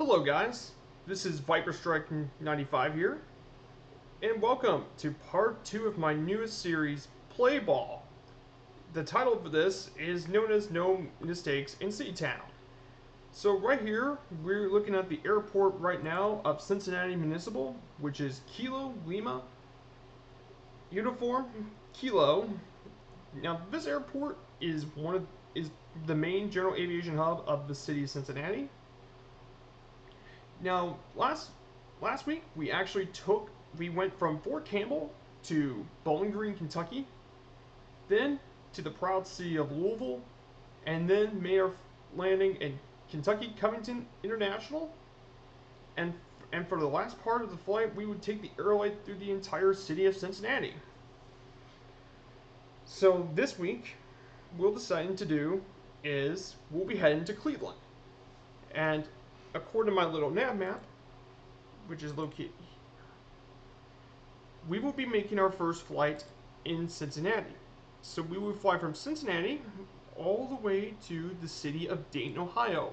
Hello guys, this is Viper Strike 95 here, and welcome to part 2 of my newest series, Play Ball. The title for this is known as No Mistakes in City Town. So right here, we're looking at the airport right now of Cincinnati Municipal, which is Kilo Lima Uniform Kilo. Now this airport is the main general aviation hub of the city of Cincinnati. Now, last week we went from Fort Campbell to Bowling Green, Kentucky, then to the proud city of Louisville, and then made our landing in Kentucky Covington International. And for the last part of the flight, we would take the airlight through the entire city of Cincinnati. So this week, we'll be heading to Cleveland. And according to my little nav map, which is located, we will be making our first flight in Cincinnati. So we will fly from Cincinnati all the way to the city of Dayton, Ohio.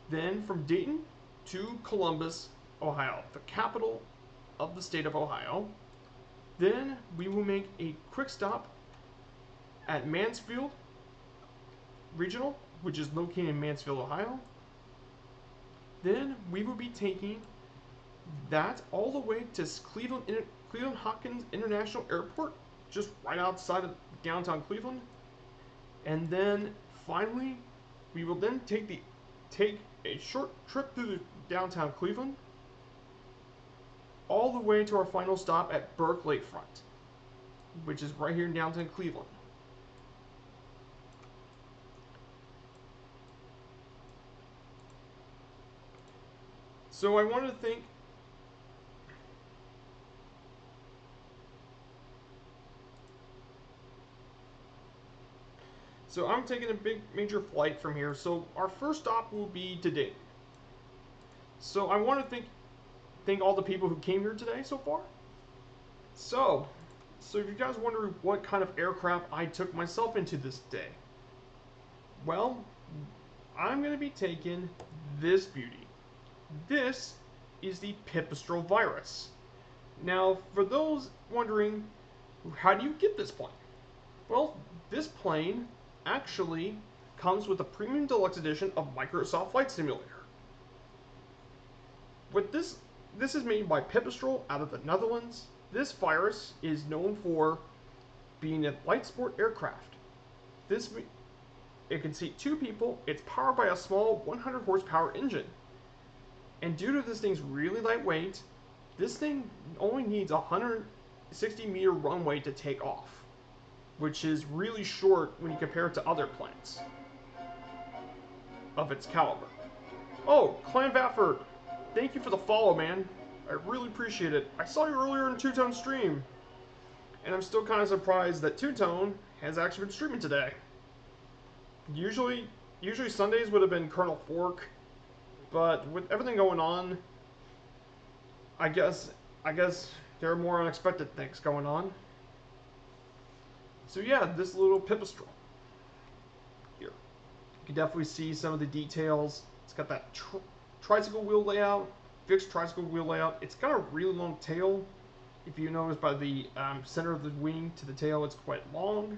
Then from Dayton to Columbus, Ohio, the capital of the state of Ohio. Then we will make a quick stop at Mansfield Regional, which is located in Mansfield, Ohio. Then we will be taking that all the way to Cleveland Hopkins International Airport, just right outside of downtown Cleveland. And then finally, we will then take a short trip through the downtown Cleveland, all the way to our final stop at Burke Lakefront, which is right here in downtown Cleveland. So I wanted to think, so I'm taking a big major flight from here. So our first stop will be to Dayton. So I want to thank all the people who came here today so far. So if you guys wonder what kind of aircraft I took myself into this day, well, I'm going to be taking this beauty. This is the Pipistrel Virus. Now, for those wondering, how do you get this plane? Well, this plane actually comes with a Premium Deluxe Edition of Microsoft Flight Simulator. This is made by Pipistrel out of the Netherlands. This virus is known for being a light sport aircraft. It can seat 2 people. It's powered by a small 100 horsepower engine. And due to this thing's really lightweight, this thing only needs a 160-meter runway to take off, which is really short when you compare it to other planes of its caliber. Oh, Clan Vatford, thank you for the follow, man. I really appreciate it. I saw you earlier in Two Tone stream, and I'm still kind of surprised that Two Tone has actually been streaming today. Usually Sundays would have been Colonel Fork, but with everything going on, I guess there are more unexpected things going on. So yeah, this little Pipistrel here, you can definitely see some of the details. It's got that tricycle wheel layout, fixed tricycle wheel layout. It's got a really long tail. If you notice by the center of the wing to the tail, it's quite long.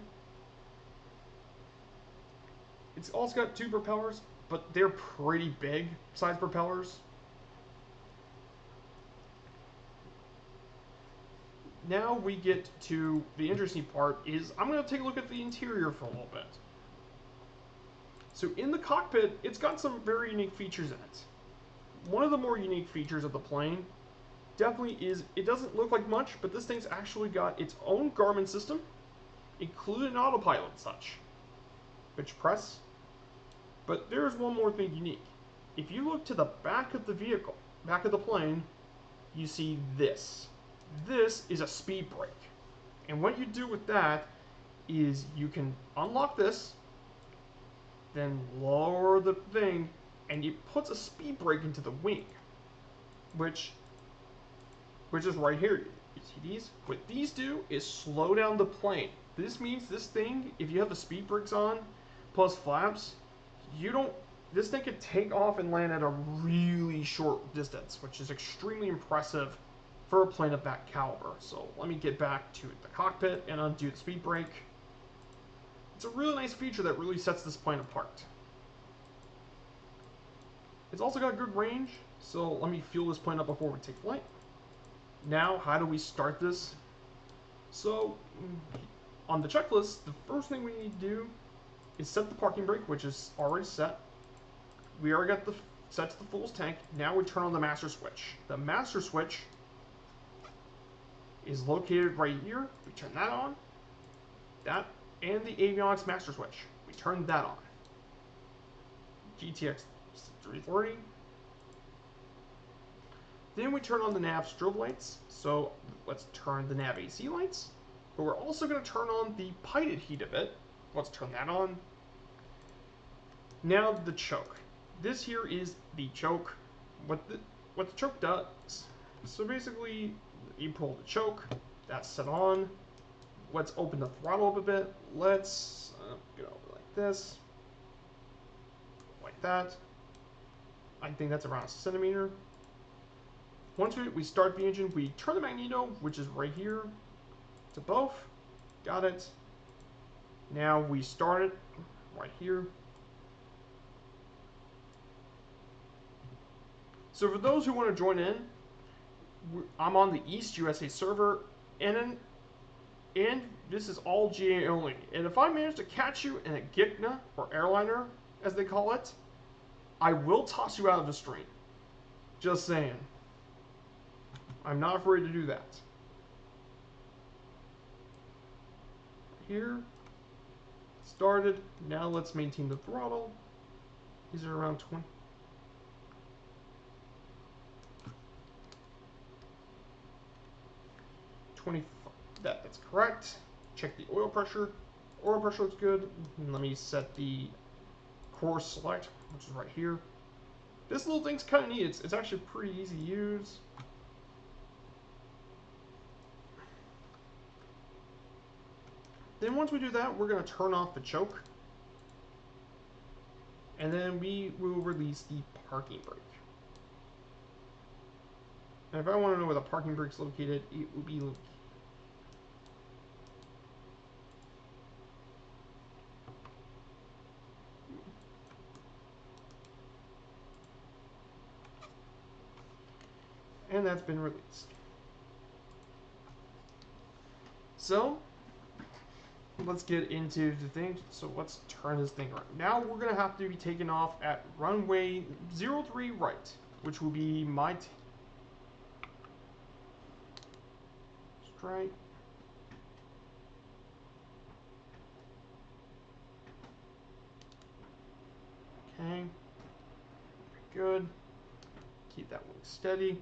It's also got 2 propellers, but they're pretty big size propellers. Now we get to the interesting part is I'm going to take a look at the interior for a little bit. So in the cockpit, it's got some very unique features in it. One of the more unique features of the plane definitely is, it doesn't look like much, but this thing's actually got its own Garmin system, including an autopilot and such. Which press. But there's one more thing unique. If you look to the back of the vehicle, back of the plane, you see this. This is a speed brake. And what you do with that is you can unlock this, then lower the thing, and it puts a speed brake into the wing. Which is right here. You see these? What these do is slow down the plane. This means this thing, if you have the speed brakes on, plus flaps, you don't this thing could take off and land at a really short distance, which is extremely impressive for a plane of that caliber. So let me get back to the cockpit and undo the speed brake. It's a really nice feature that really sets this plane apart. It's also got good range, so let me fuel this plane up before we take flight. Now, how do we start this? So, on the checklist, the first thing we need to do is set the parking brake, which is already set. We already got the set to the fullest tank. Now we turn on the master switch. The master switch is located right here. We turn that on. That and the avionics master switch. We turn that on. GTX 330. Then we turn on the nav strobe lights. So let's turn the nav AC lights. But we're also going to turn on the pitot heat of it. Let's turn that on. Now the choke. This here is the choke. What the choke does. So basically, you pull the choke. That's set on. Let's open the throttle up a bit. Let's get over like this. Like that. I think that's around a centimeter. Once we start the engine, we turn the magneto, which is right here, to both. Got it. Now we start it right here. So for those who want to join in, I'm on the East USA server, and this is all GA only. And if I manage to catch you in a Gigna, or airliner, as they call it, I will toss you out of the stream. Just saying. I'm not afraid to do that. Here. Started. Now let's maintain the throttle. These are around 20. 20. That's correct. Check the oil pressure. Oil pressure looks good. And let me set the course select, which is right here. This little thing's kind of neat. It's actually pretty easy to use. Then once we do that, we're going to turn off the choke. And then we will release the parking brake. And if I want to know where the parking brake's located, it will be located. And that's been released. So, let's get into the thing. So let's turn this thing around. Now we're going to have to be taken off at runway 03 right, which will be my straight. Okay. Good. Keep that one steady.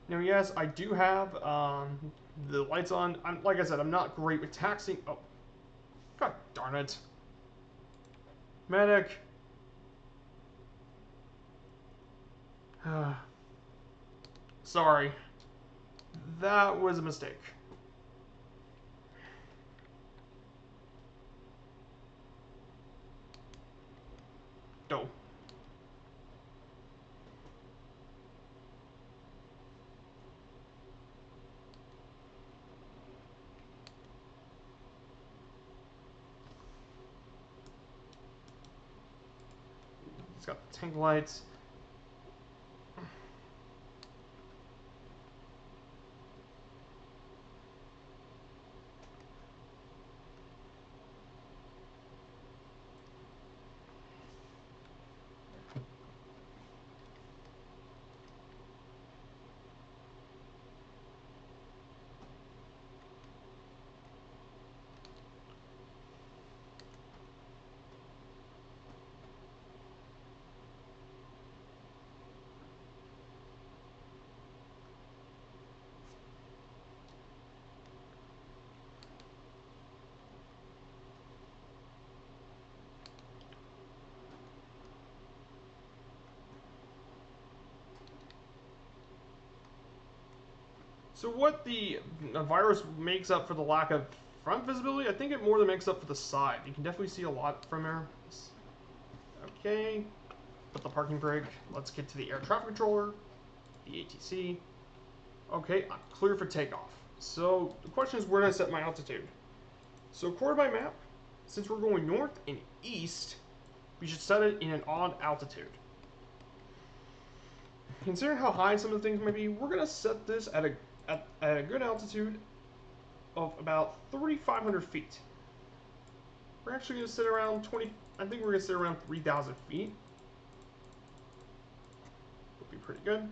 Now, yes, I do have the lights on. Like I said, I'm not great with taxiing. Oh, god darn it. Medic. Sorry. That was a mistake. Oh. It's got the tank lights. So what the virus makes up for the lack of front visibility, I think it more than makes up for the side. You can definitely see a lot from there. Okay. put the parking brake. Let's get to the air traffic controller, the ATC. Okay, I'm clear for takeoff. So the question is, where do I set my altitude? So according to my map, since we're going north and east, we should set it in an odd altitude. Considering how high some of the things might be, we're gonna set this at a good altitude of about 3,500 feet. We're actually gonna sit around 20. I think we're gonna sit around 3,000 feet. Would be pretty good.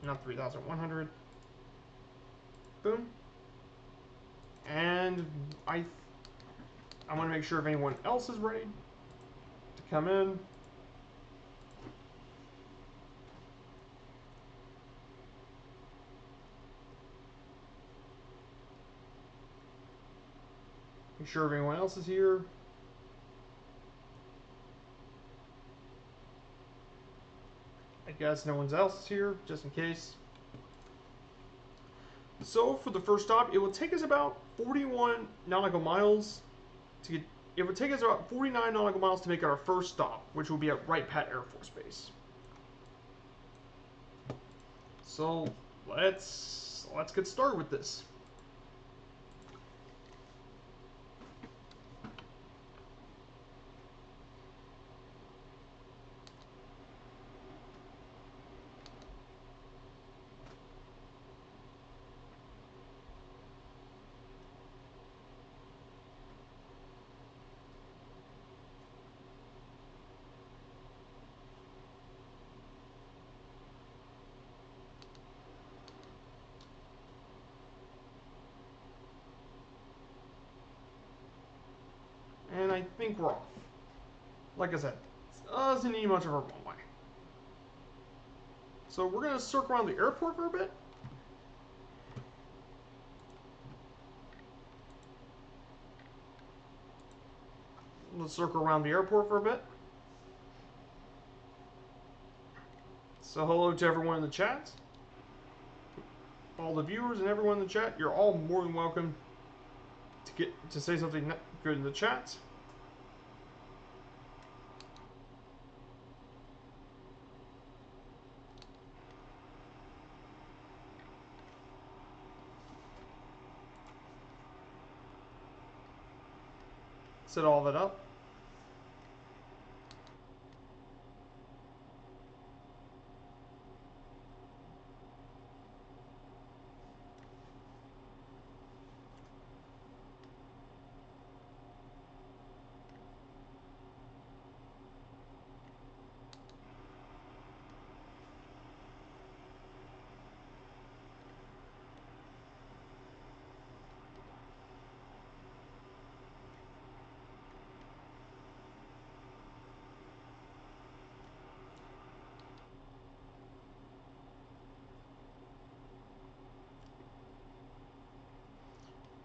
Not 3,100. Boom. And I want to make sure if anyone else is ready to come in. Make sure everyone else is here. I guess no one else is here, just in case. So for the first stop, it will take us about 41 nautical miles to get. It would take us about 49 nautical miles to make our first stop, which will be at Wright Pat Air Force Base. So let's get started with this. And I think we're off. Like I said, it doesn't need much of a runway. So we're going to circle around the airport for a bit. Let's circle around the airport for a bit. So hello to everyone in the chat. All the viewers and everyone in the chat, you're all more than welcome to say something good in the chat. Set all that up.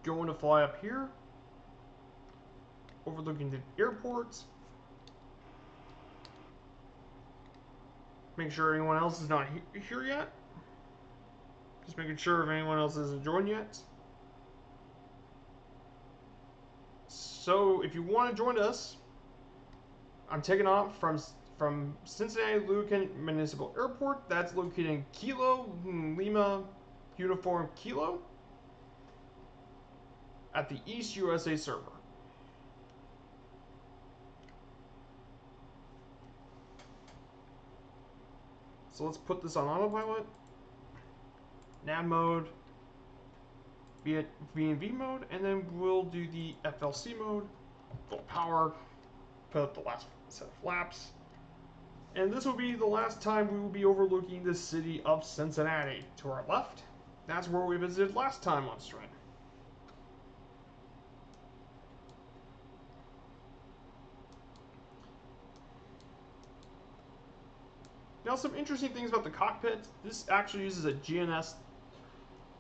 Going to fly up here, overlooking the airports. Make sure anyone else is not here yet. Just making sure if anyone else isn't joined yet. So if you want to join us, I'm taking off from Cincinnati Lucan Municipal Airport. That's located in Kilo Lima Uniform Kilo at the East USA server. So let's put this on autopilot, nav mode, V&V mode, and then we'll do the FLC mode, full power, put up the last set of flaps. And this will be the last time we will be overlooking the city of Cincinnati. To our left, that's where we visited last time on Strand. Now, some interesting things about the cockpit. This actually uses a GNS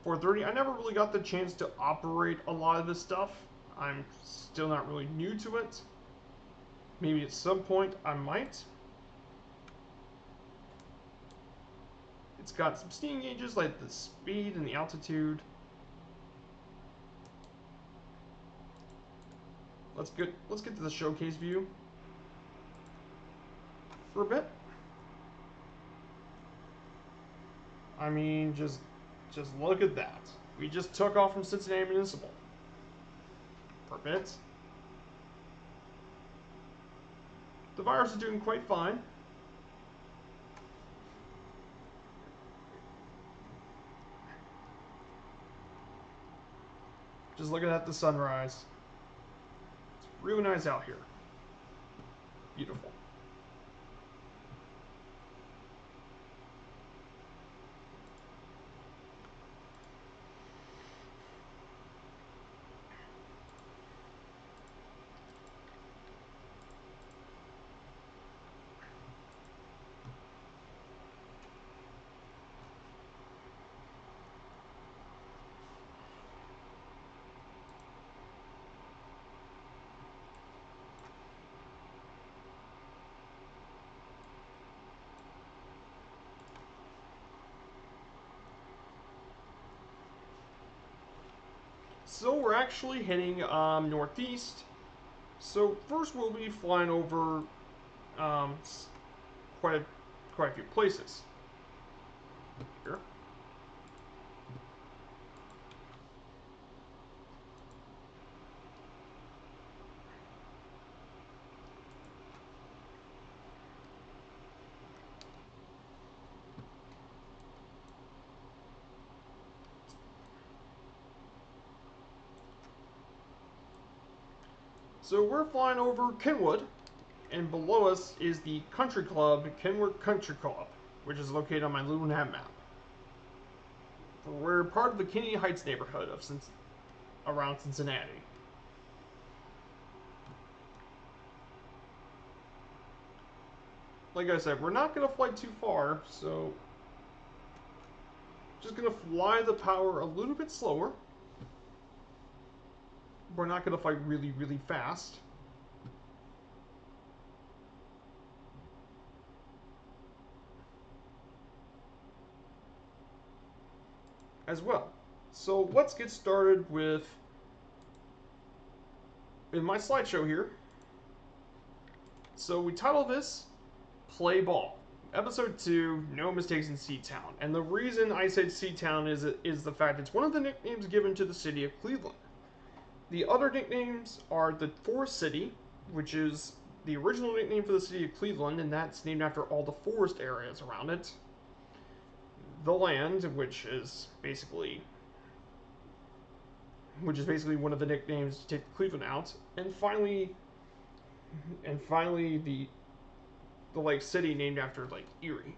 430. I never really got the chance to operate a lot of this stuff. I'm still not really new to it. Maybe at some point I might. It's got some steering gauges like the speed and the altitude. Let's get to the showcase view. for a bit. I mean, just look at that. We just took off from Cincinnati Municipal for a bit. The virus is doing quite fine. Just looking at the sunrise. It's really nice out here. Beautiful. So we're actually heading northeast. So first we'll be flying over um, quite a few places. Here. So we're flying over Kenwood, and below us is the country club, Kenwood Country Club, which is located on my Little Nav map. We're part of the Kennedy Heights neighborhood of around Cincinnati. Like I said, we're not going to fly too far, so just going to fly the power a little bit slower. We're not going to fly really, really fast. As well. So let's get started with in my slideshow here. So we title this Play Ball. Episode 2, No Mistakes in Seatown. And the reason I said Seatown is the fact it's one of the nicknames given to the city of Cleveland. The other nicknames are the Forest City, which is the original nickname for the city of Cleveland, and that's named after all the forest areas around it. The Land, which is basically one of the nicknames to take Cleveland out, and finally the Lake City, named after Lake Erie.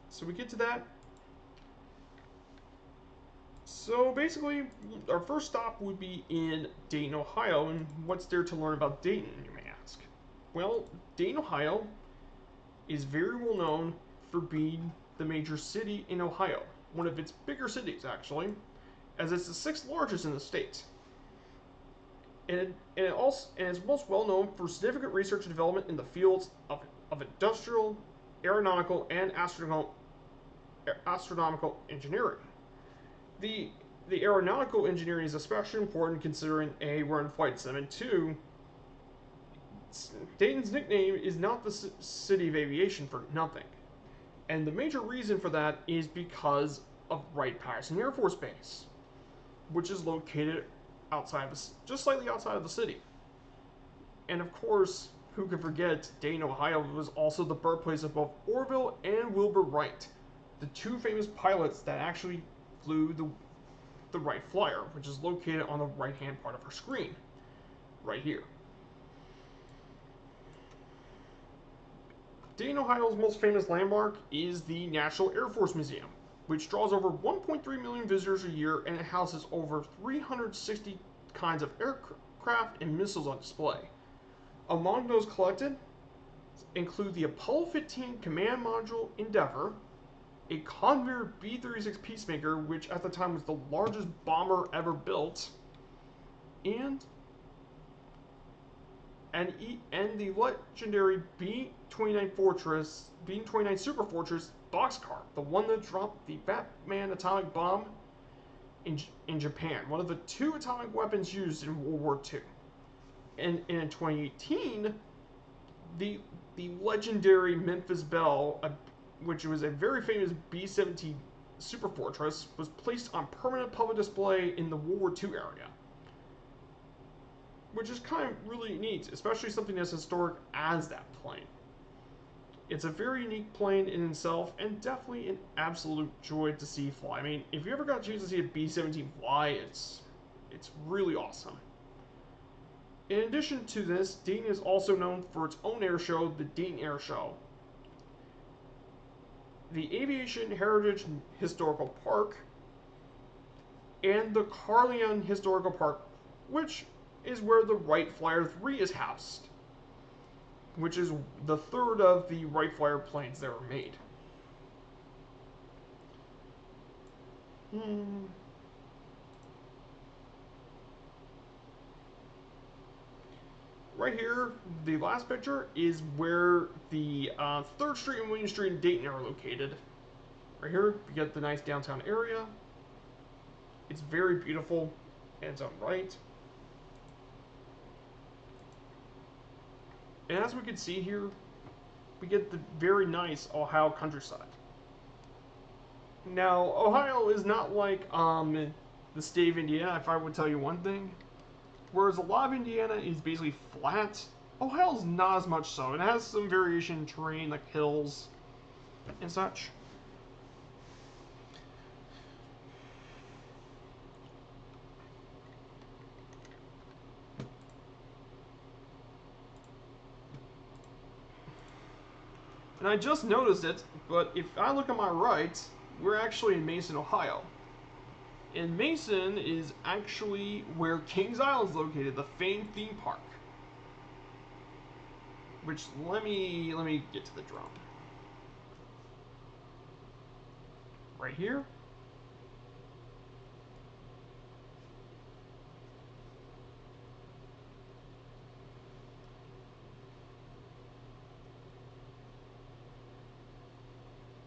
So we get to that. So basically, our first stop would be in Dayton, Ohio, and what's there to learn about Dayton, you may ask? Well, Dayton, Ohio is very well known for being the major city in Ohio, one of its bigger cities actually, as it's the 6th largest in the state. And it's most well known for significant research and development in the fields of industrial, aeronautical, and astronomical engineering. The aeronautical engineering is especially important considering A, we're in Flight Sim, and 2, Dayton's nickname is not the City of Aviation for nothing. And the major reason for that is because of Wright-Patterson Air Force Base, which is located just slightly outside of the city. And of course, who could forget, Dayton, Ohio was also the birthplace of both Orville and Wilbur Wright, the two famous pilots that actually flew the Wright Flyer, which is located on the right-hand part of our screen, right here. Dayton, Ohio's most famous landmark is the National Air Force Museum, which draws over 1.3 million visitors a year, and it houses over 360 kinds of aircraft and missiles on display. Among those collected include the Apollo 15 Command Module Endeavour, a Convair B-36 Peacemaker, which at the time was the largest bomber ever built, and the legendary B-29 Super Fortress boxcar, the one that dropped the Batman atomic bomb in Japan, one of the 2 atomic weapons used in World War II. And in 2018, the legendary Memphis Belle, which was a very famous B-17 superfortress, was placed on permanent public display in the World War II area, which is kind of really neat, especially something as historic as that plane. It's a very unique plane in itself, and definitely an absolute joy to see fly. I mean, if you ever got a chance to see a B-17 fly, it's really awesome. In addition to this, Dayton is also known for its own air show, the Dayton Air Show. The Aviation Heritage Historical Park, and the Carillon Historical Park, which is where the Wright Flyer 3 is housed, which is the third of the Wright Flyer planes that were made. Right here, the last picture is where the 3rd Street and William Street in Dayton are located. Right here, you get the nice downtown area. It's very beautiful in its own right. And as we can see here, we get the very nice Ohio countryside. Now, Ohio is not like the state of Indiana, if I would tell you one thing. Whereas a lot of Indiana is basically flat, Ohio's not as much so. It has some variation in terrain, like hills and such. And I just noticed it, but if I look on my right, we're actually in Mason, Ohio. And Mason is actually where Kings Island is located, the famed theme park. Which, let me get to the drum. Right here.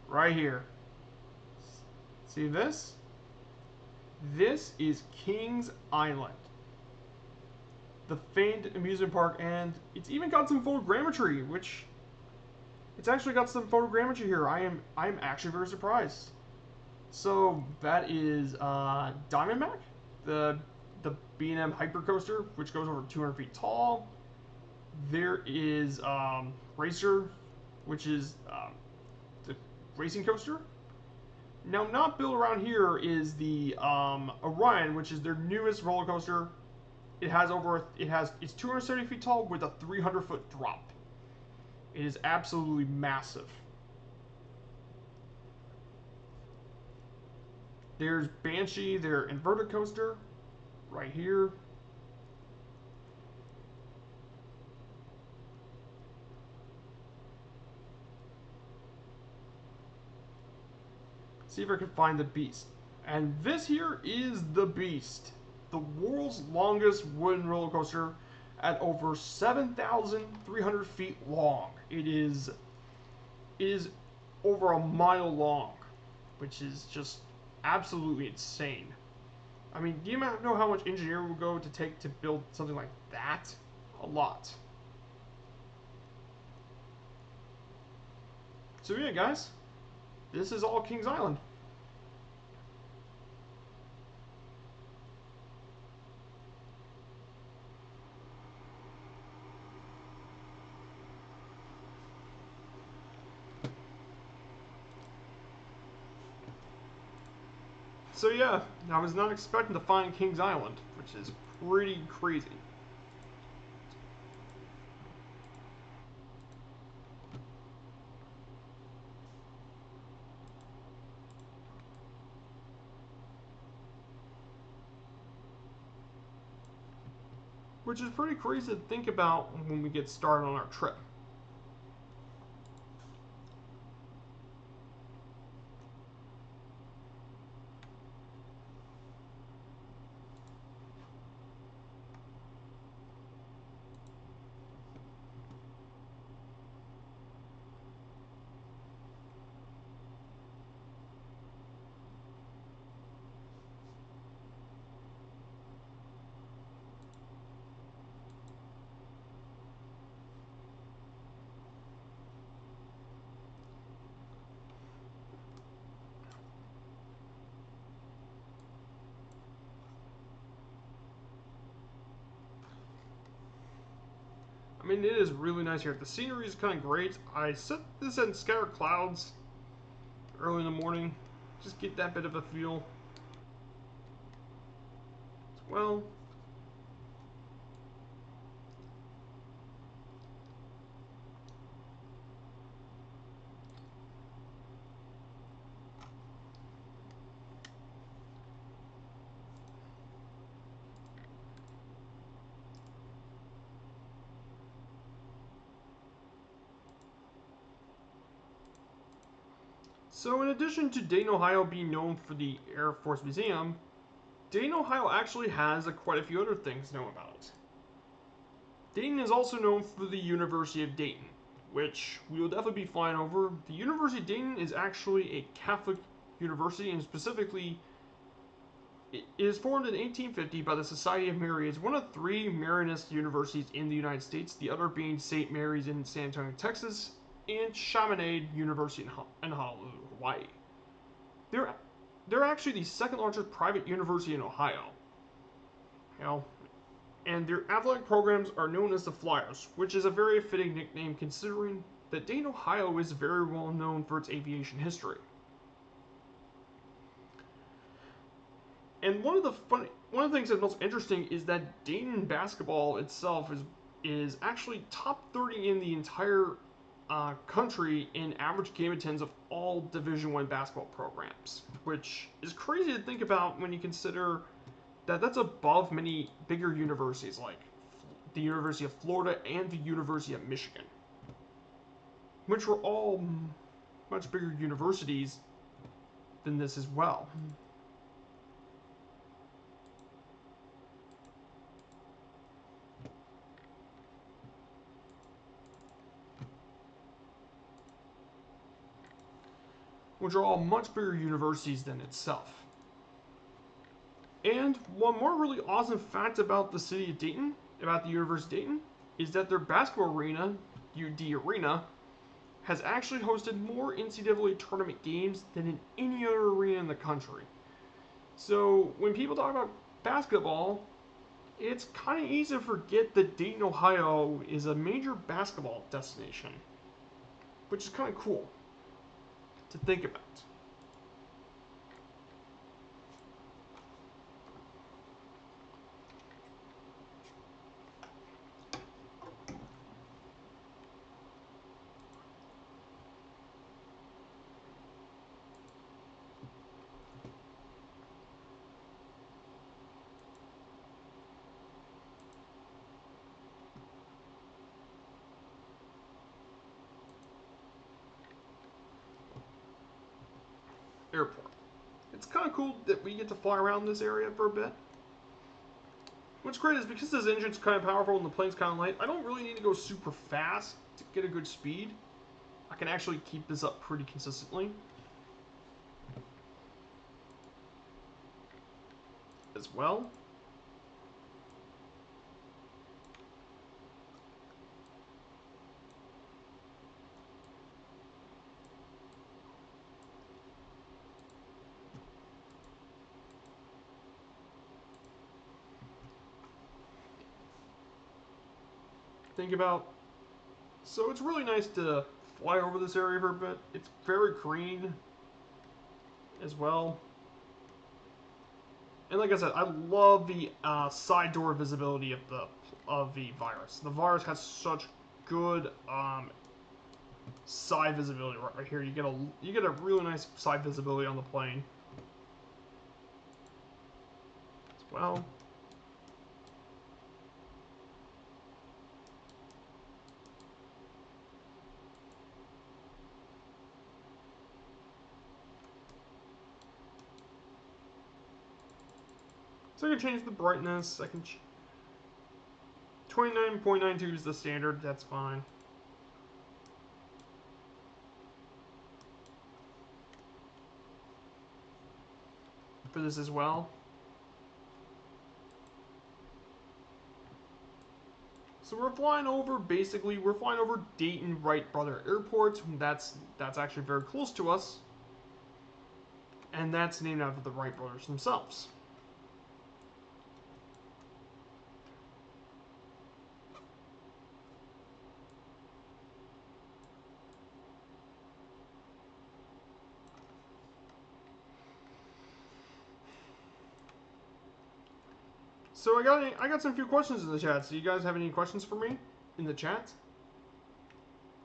Right here. See this? This is Kings Island, the famed amusement park, and it's even got some photogrammetry, which it's actually got some photogrammetry here. I'm actually very surprised. So that is Diamondback, the B&M Hypercoaster, which goes over 200 feet tall. There is Racer, which is the racing coaster. Now, not built around here is the Orion, which is their newest roller coaster. It's 270 feet tall with a 300-foot drop. It is absolutely massive. There's Banshee, their inverted coaster, right here. See if I can find the Beast. And this here is the Beast, the world's longest wooden roller coaster at over 7,300 feet long. It is over a mile long, which is just absolutely insane. I mean, do you know how much engineering would go to take to build something like that? A lot. So yeah, guys, this is all Kings Island. So yeah, I was not expecting to find Kings Island, which is pretty crazy. Which is pretty crazy to think about when we get started on our trip. I mean, it is really nice here. The scenery is kind of great. I set this in scattered clouds early in the morning. Just get that bit of a feel as well. So in addition to Dayton, Ohio being known for the Air Force Museum, Dayton, Ohio actually has quite a few other things known about it. Dayton is also known for the University of Dayton, which we will definitely be flying over. The University of Dayton is actually a Catholic university, and specifically, it is formed in 1850 by the Society of Mary. It's one of 3 Marianist universities in the United States, the other being St. Mary's in San Antonio, Texas, and Chaminade University in Honolulu, Hawaii. They're actually the second largest private university in Ohio. And their athletic programs are known as the Flyers, which is a very fitting nickname considering that Dayton, Ohio is very well known for its aviation history. And one of the things that's most interesting is that Dayton basketball itself is actually top 30 in the entire country in average game attendance of all Division I basketball programs, which is crazy to think about when you consider that that's above many bigger universities like the University of Florida and the University of Michigan, which were all much bigger universities than this as well. Which are all much bigger universities than itself. And one more really awesome fact about the city of Dayton, about the University of Dayton, is that their basketball arena, UD Arena, has actually hosted more NCAA tournament games than in any other arena in the country. So when people talk about basketball, it's kind of easy to forget that Dayton, Ohio is a major basketball destination, which is kind of cool to think about. Airport. It's kind of cool that we get to fly around this area for a bit. What's great is because this engine's kind of powerful and the plane's kind of light, I don't really need to go super fast to get a good speed. I can actually keep this up pretty consistently as well. Think about, so it's really nice to fly over this area for a bit. It's very green as well. And like I said, I love the side door visibility of the Virus. The Virus has such good side visibility right here. You get a really nice side visibility on the plane as well. So I can change the brightness. I can 29.92 is the standard. That's fine. For this as well. So we're flying over Dayton Wright Brother Airport. That's actually very close to us. And that's named after the Wright brothers themselves. So I got some few questions in the chat. So you guys have any questions for me in the chat?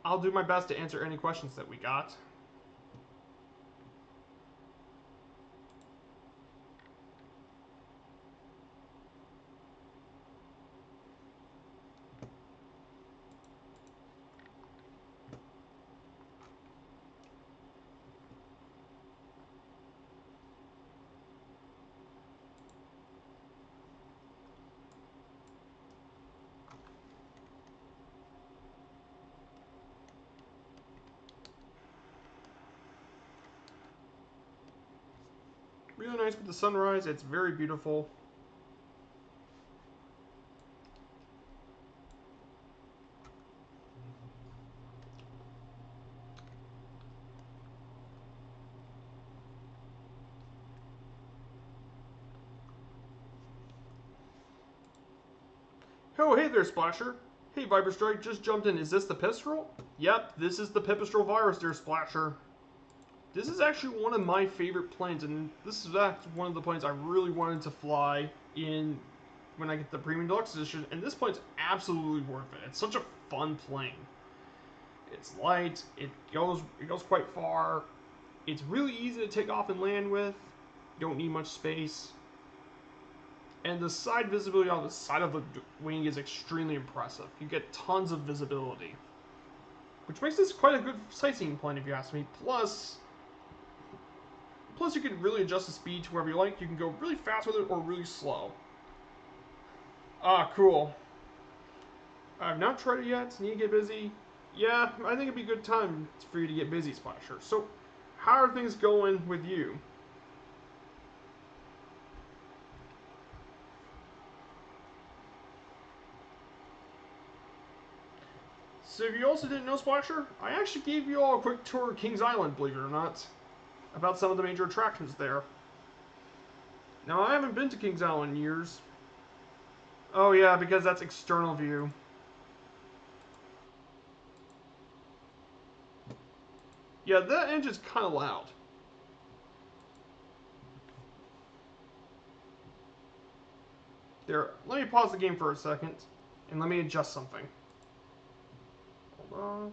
I'll do my best to answer any questions that we got. Really nice with the sunrise. It's very beautiful. Oh, hey there, Splasher. Hey, Viperstrike, just jumped in. Is this the Pipistrel? Yep, this is the Pipistrel virus there, Splasher. This is actually one of my favorite planes, and this is one of the planes I really wanted to fly in when I get the Premium Deluxe Edition, and this plane's absolutely worth it. It's such a fun plane. It's light, it goes quite far, it's really easy to take off and land with, you don't need much space, and the side visibility on the side of the wing is extremely impressive. You get tons of visibility, which makes this quite a good sightseeing plane if you ask me. Plus you can really adjust the speed to wherever you like. You can go really fast with it or really slow. Ah, cool. I've not tried it yet. Need to get busy. Yeah, I think it'd be a good time for you to get busy, Splasher. So, how are things going with you? So if you also didn't know, Splasher, I actually gave you all a quick tour of Kings Island, believe it or not, about some of the major attractions there. Now, I haven't been to Kings Island in years. Oh yeah, because that's external view. Yeah, that engine's kind of loud. There, let me pause the game for a second, and let me adjust something. Hold on.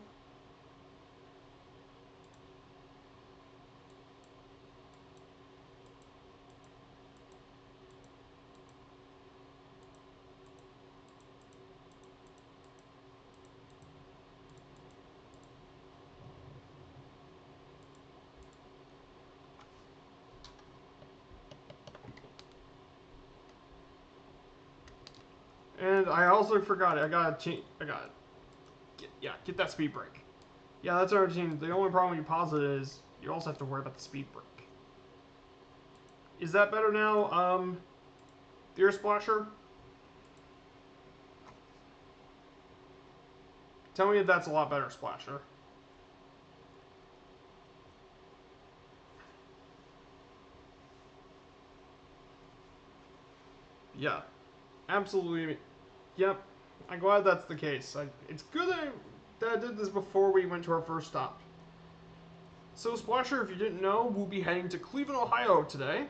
And I also forgot, I gotta change, get that speed brake. Yeah, that's our team. The only problem when you pause it is you also have to worry about the speed brake. Is that better now, dear Splasher? Tell me if that's a lot better, Splasher. Yeah, absolutely. Yep, I'm glad that's the case. It's good that I did this before we went to our first stop. So, Splasher, if you didn't know, we'll be heading to Cleveland, Ohio today.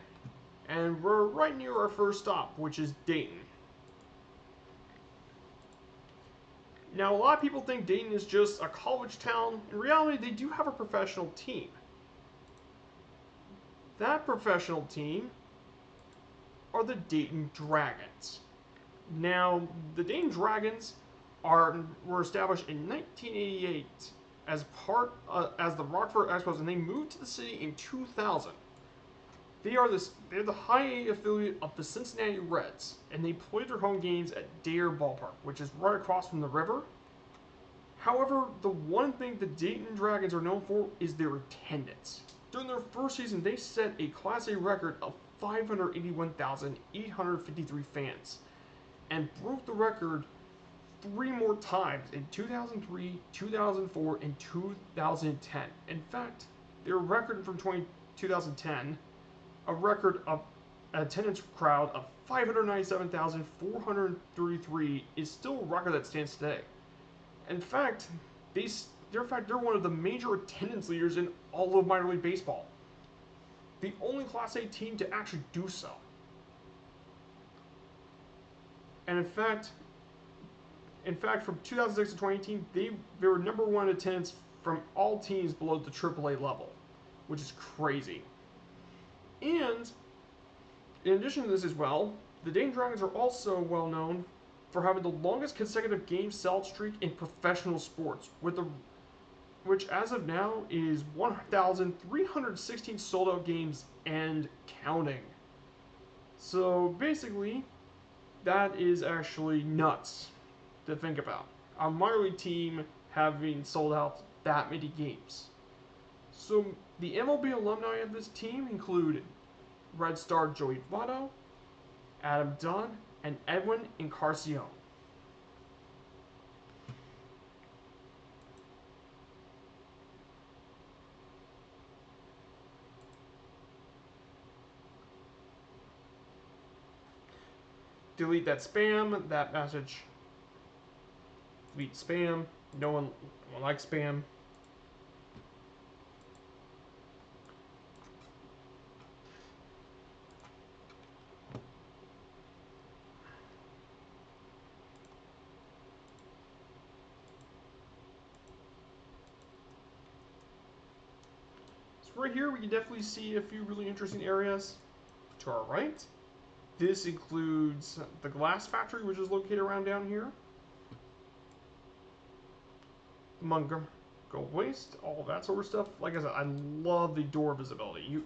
And we're right near our first stop, which is Dayton. Now, a lot of people think Dayton is just a college town. In reality, they do have a professional team. That professional team are the Dayton Dragons. Now, the Dayton Dragons were established in 1988 as as the Rockford Expos, and they moved to the city in 2000. They're the high A affiliate of the Cincinnati Reds, and they play their home games at Dare Ballpark, which is right across from the river. However, the one thing the Dayton Dragons are known for is their attendance. During their first season, they set a Class A record of 581,853 fans, and broke the record 3 more times in 2003, 2004, and 2010. In fact, their record from 2010, a record of attendance crowd of 597,433, is still a record that stands today. In fact, they're one of the major attendance leaders in all of minor league baseball. The only Class A team to actually do so. And in fact, from 2006 to 2018, they were number one in attendance from all teams below the AAA level, which is crazy. And in addition to this as well, the Dayton Dragons are also well known for having the longest consecutive game sell streak in professional sports, which as of now is 1,316 sold out games and counting. So basically, that is actually nuts to think about. A minor league team having sold out that many games. So the MLB alumni of this team include Red Star Joey Votto, Adam Dunn, and Edwin Encarnacion. Delete that spam, that message. Delete spam. No one likes spam. So right here we can definitely see a few really interesting areas. To our right, this includes the glass factory, which is located around down here. Montgomery Gold Waste, all of that sort of stuff. Like I said, I love the door visibility.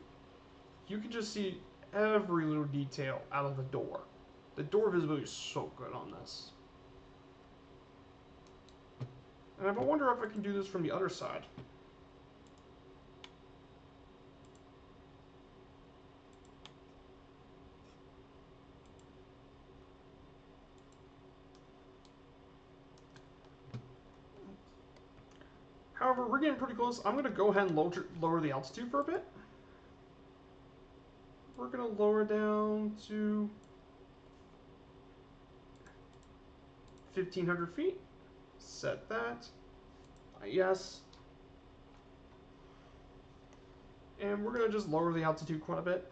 You can just see every little detail out of the door. The door visibility is so good on this. And I wonder if I can do this from the other side. However, we're getting pretty close. I'm going to go ahead and lower the altitude for a bit. We're going to lower down to 1,500 feet. Set that. Yes. And we're going to just lower the altitude quite a bit.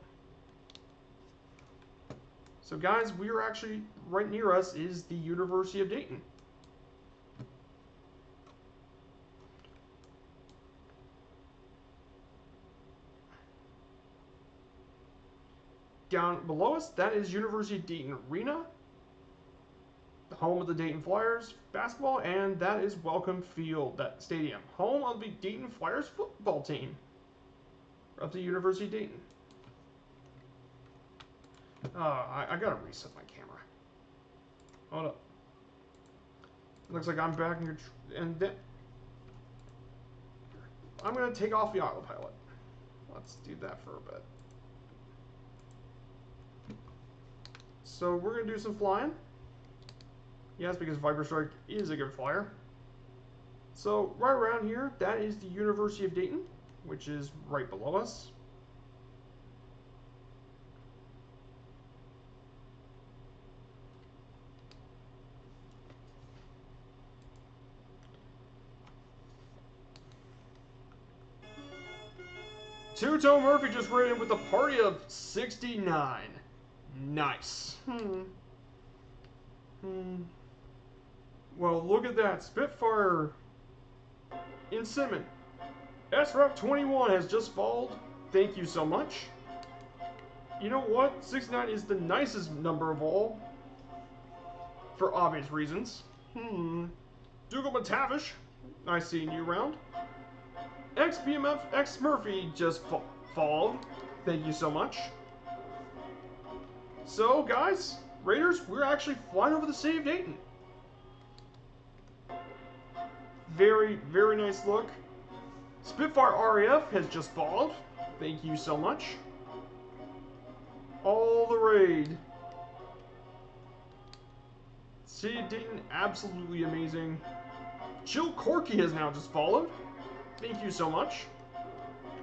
So guys, we are actually, right near us is the University of Dayton. Down below us, that is University of Dayton Arena, the home of the Dayton Flyers basketball, and that is Welcome Field, that stadium, home of the Dayton Flyers football team of the University of Dayton. I gotta reset my camera. Hold up. Looks like I'm back in your... and then... I'm gonna take off the autopilot. Let's do that for a bit. So we're going to do some flying. Yes, because Viper Strike is a good flyer. So right around here, that is the University of Dayton, which is right below us. Two-Tone Murphy just rated with a party of 69. Nice. Well, look at that. Spitfire in Simmon. SRAP 21 has just followed. Thank you so much. You know what? 69 is the nicest number of all. For obvious reasons. Dougal McTavish. Nice seeing you around. XBMF X Murphy just followed. Thank you so much. So, guys, Raiders, we're actually flying over the city of Dayton. Very, very nice look. Spitfire RAF has just followed. Thank you so much. All the raid. City of Dayton, absolutely amazing. Chill Corky has now just followed. Thank you so much.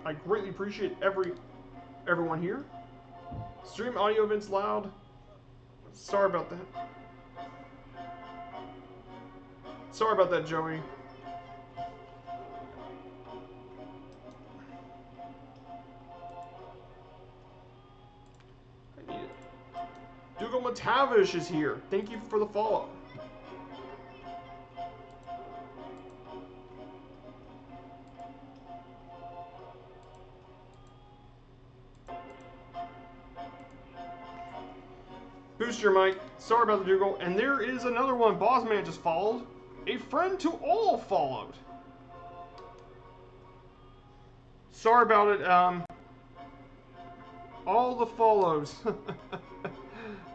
I greatly appreciate everyone here. Stream audio events loud. Sorry about that. Sorry about that, Joey. I need it. Dougal Tavish is here. Thank you for the follow. Booster Mike, sorry about the Dougal. And there is another one. Bossman just followed. A friend to all followed. Sorry about it. All the follows.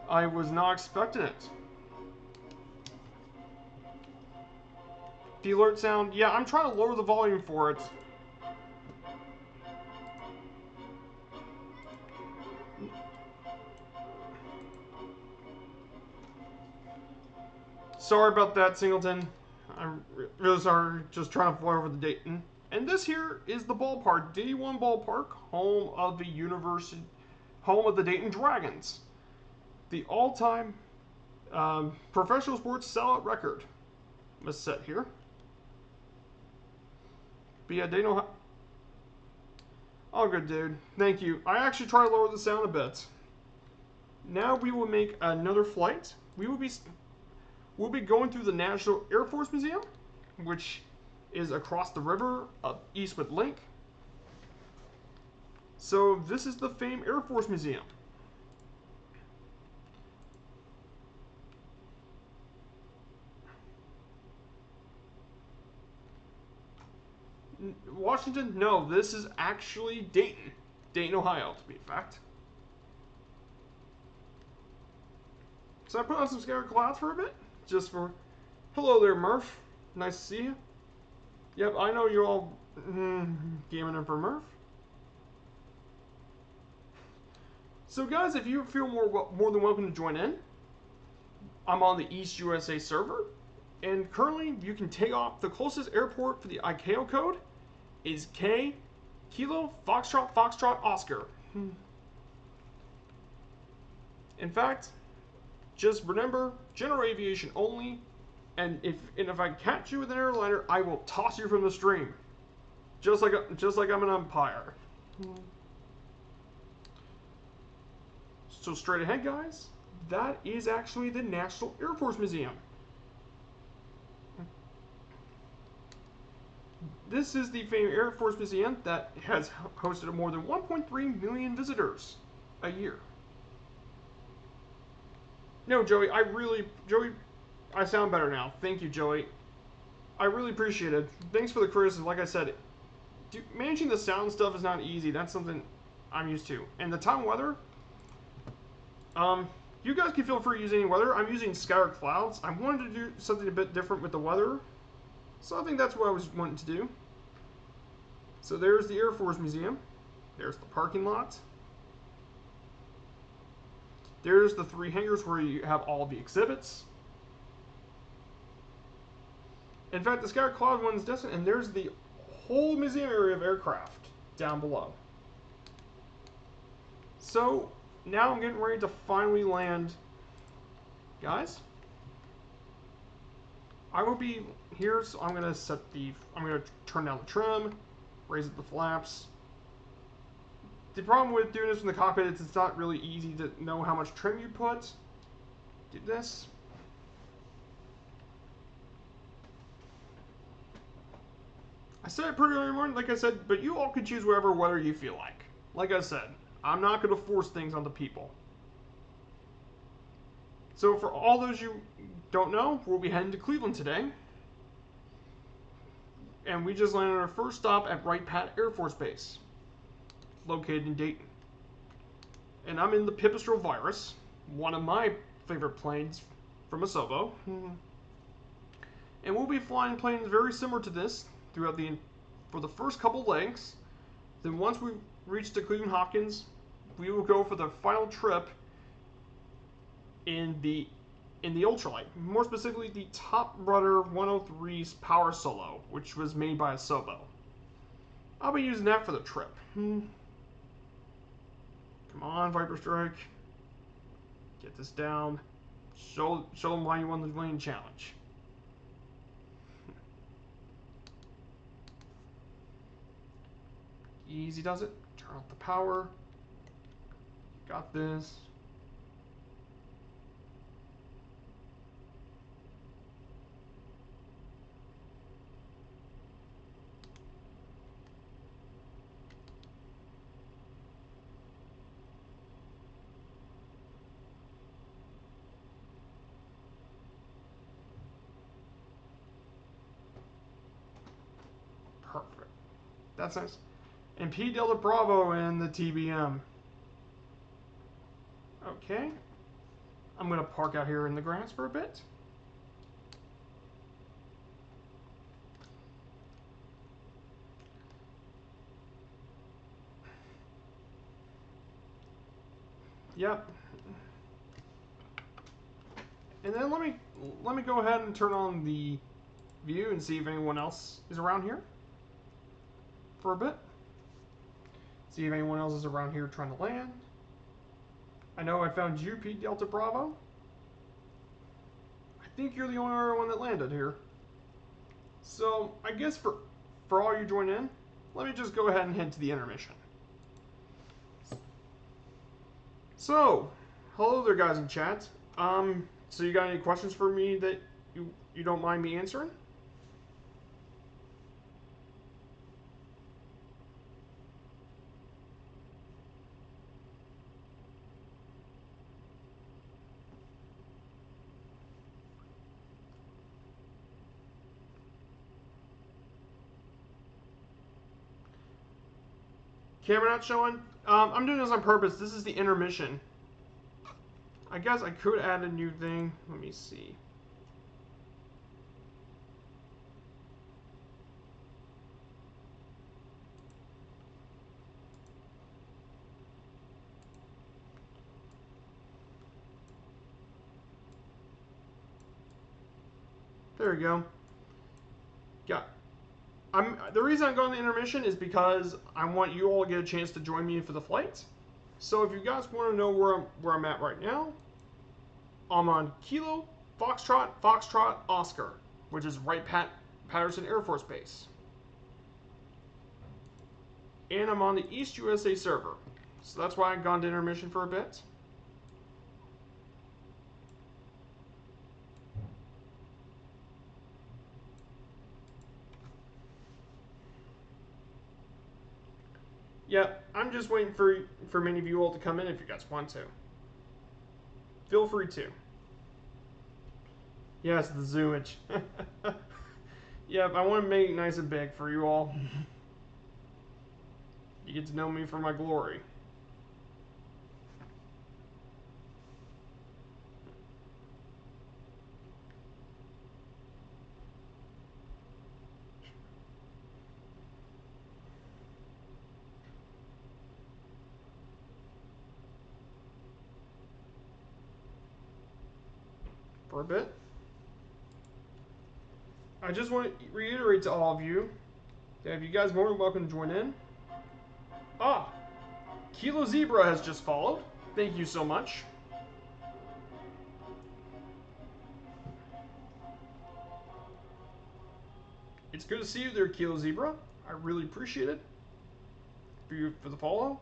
I was not expecting it. The alert sound, yeah, I'm trying to lower the volume for it. Sorry about that, Singleton. I'm really sorry, just trying to fly over the Dayton. And this here is the ballpark, D1 Ballpark, home of the university, home of the Dayton Dragons. The all-time professional sports sellout record was set here. But yeah, Dayton. Oh, good, dude. Thank you. I actually try to lower the sound a bit. Now we will make another flight. We'll be going through the National Air Force Museum, which is across the river of Eastwood Lake. So this is the famed Air Force Museum. Washington? No, this is actually Dayton. Dayton, Ohio, to be exact. So I put on some scattered clouds for a bit, just for... Hello there, Murph. Nice to see you. Yep, I know you're all gaming in for Murph. So guys, if you feel more than welcome to join in, I'm on the East USA server, and currently you can take off. The closest airport for the ICAO code is K Kilo Foxtrot Foxtrot Oscar. In fact, just remember, general aviation only, and if I catch you with an airliner, I will toss you from the stream, just like I'm an umpire. So straight ahead, guys, that is actually the National Air Force Museum. This is the famed Air Force Museum that has hosted more than 1.3 million visitors a year. No, Joey, I sound better now. Thank you, Joey. I really appreciate it. Thanks for the criticism. Like I said, managing the sound stuff is not easy. That's something I'm used to. And the time weather, you guys can feel free to use any weather. I'm using scattered clouds. I wanted to do something a bit different with the weather, so I think that's what I was wanting to do. So there's the Air Force Museum. There's the parking lot. There's the 3 hangars where you have all the exhibits. In fact, the scattered cloud one's distant, and there's the whole museum area of aircraft down below. So now I'm getting ready to finally land. Guys, I will be here, so I'm gonna turn down the trim, raise up the flaps. The problem with doing this in the cockpit is it's not really easy to know how much trim you put. Do this. I said it pretty early in the morning, like I said, but you all can choose whatever weather you feel like. Like I said, I'm not going to force things onto people. So for all those you don't know, we'll be heading to Cleveland today. And we just landed our first stop at Wright Pat Air Force Base, located in Dayton. And I'm in the Pipistrel Virus, one of my favorite planes from Asobo. And we'll be flying planes very similar to this for the first couple legs. Then once we reach the Cleveland Hopkins, we will go for the final trip in the ultralight, more specifically the Top Rudder 103's Power Solo, which was made by Asobo. I'll be using that for the trip. Come on, Viper Strike. Get this down. Show them why you won the lane challenge. Easy does it. Turn off the power. Got this. That's nice. And P Delta Bravo in the TBM. Okay. I'm going to park out here in the grass for a bit. Yep. And then let me go ahead and turn on the view and see if anyone else is around here for a bit. See if anyone else is around here trying to land. I know I found you, Pete Delta Bravo. I think you're the only one that landed here. So I guess for all you join in, let me just go ahead and head to the intermission. So, hello there, guys in chat. So you got any questions for me that you don't mind me answering? Camera not showing? I'm doing this on purpose. This is the intermission. I guess I could add a new thing. Let me see. There we go. Yeah. The reason I'm going to intermission is because I want you all to get a chance to join me for the flight. So if you guys want to know where I'm at right now, I'm on Kilo Foxtrot Oscar, which is Wright-Patterson Air Force Base. And I'm on the East USA server. So that's why I've gone to intermission for a bit. Yeah, I'm just waiting for many of you all to come in if you guys want to. Feel free to. Yes, the zoomage. Yep, I want to make it nice and big for you all. You get to know me for my glory. For a bit. I just want to reiterate to all of you that if you guys are more than welcome to join in. Ah, Kilo Zebra has just followed. Thank you so much. It's good to see you there, Kilo Zebra. I really appreciate it for the follow.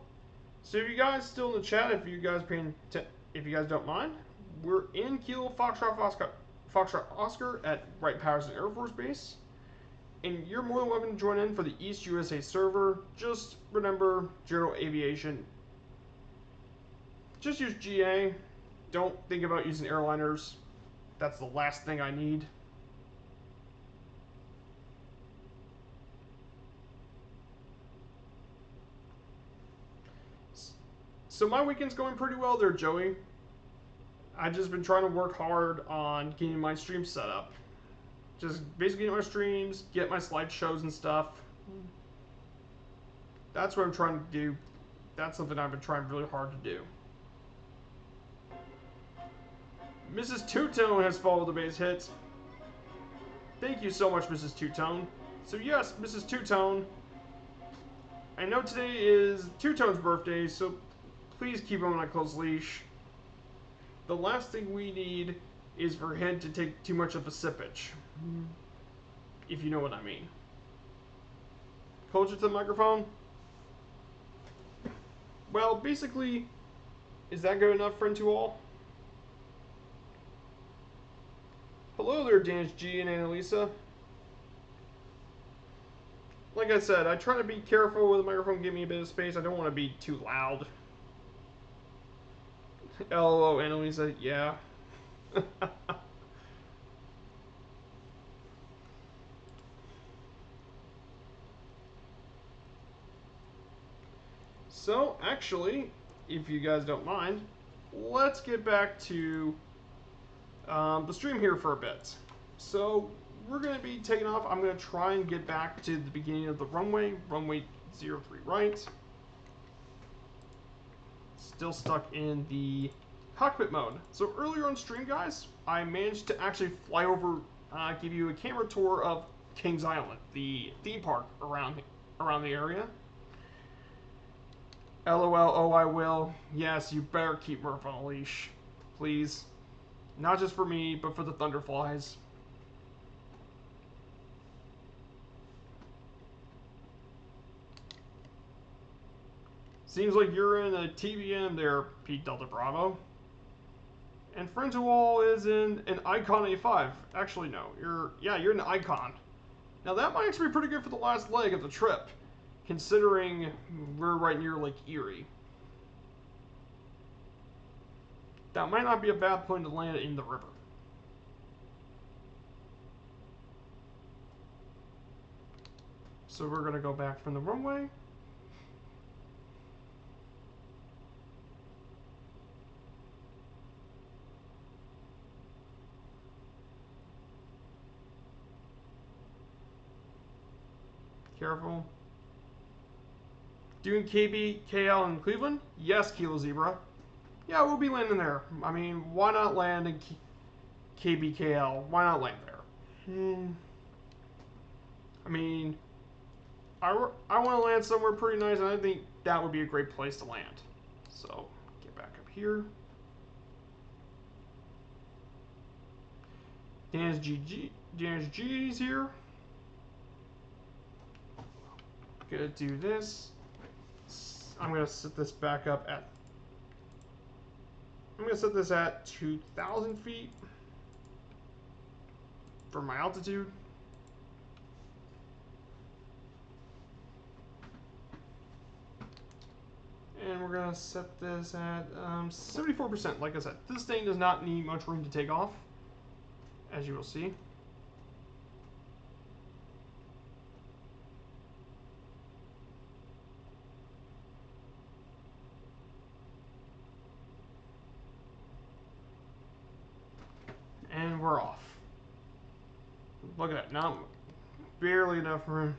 So if you guys still in the chat, if you guys don't mind, we're in Kilo Foxtrot Oscar at Wright-Patterson Air Force Base. And you're more than welcome to join in for the East USA server. Just remember, general aviation. Just use GA. Don't think about using airliners. That's the last thing I need. So my weekend's going pretty well there, Joey. I've just been trying to work hard on getting my stream set up. Just basically get my streams, get my slideshows and stuff. That's what I'm trying to do. That's something I've been trying really hard to do. Mrs. Two-Tone has followed the base hit. Thank you so much, Mrs. Two-Tone. So yes, Mrs. Two-Tone, I know today is Two-Tone's birthday, so please keep him on a close leash. The last thing we need is for him to take too much of a sippage. If you know what I mean. Closer to the microphone? Well, basically, is that good enough, friend to all? Hello there, Danish G and Annalisa. Like I said, I try to be careful with the microphone, give me a bit of space. I don't want to be too loud. LOL, Annalisa, yeah. So, actually, if you guys don't mind, let's get back to the stream here for a bit. So, we're going to be taking off. I'm going to try and get back to the beginning of the runway, runway 03 right. Still stuck in the cockpit mode. So earlier on stream, guys, I managed to actually fly over, give you a camera tour of Kings Island, the theme park around the area. LOL, oh I will. Yes, you better keep Murph on a leash. Please. Not just for me, but for the Thunderflies. Seems like you're in a TBM there, Pete Delta Bravo. And Frenzual is in an Icon A5. Actually, no. You're in an Icon. Now, that might actually be pretty good for the last leg of the trip, considering we're right near Lake Erie. That might not be a bad point to land in the river. So we're going to go back from the runway. Careful. Doing KB, KL, and Cleveland? Yes, Kilo Zebra. Yeah, we'll be landing there. I mean, why not land in KB, KL? Why not land there? I mean, I want to land somewhere pretty nice, and I think that would be a great place to land. So, get back up here. Dan's G's here. Gonna do this. I'm gonna set this back up at. I'm gonna set this at 2,000 feet for my altitude. And we're gonna set this at 74%. Like I said, this thing does not need much room to take off, as you will see. And we're off. Look at that, not barely enough room.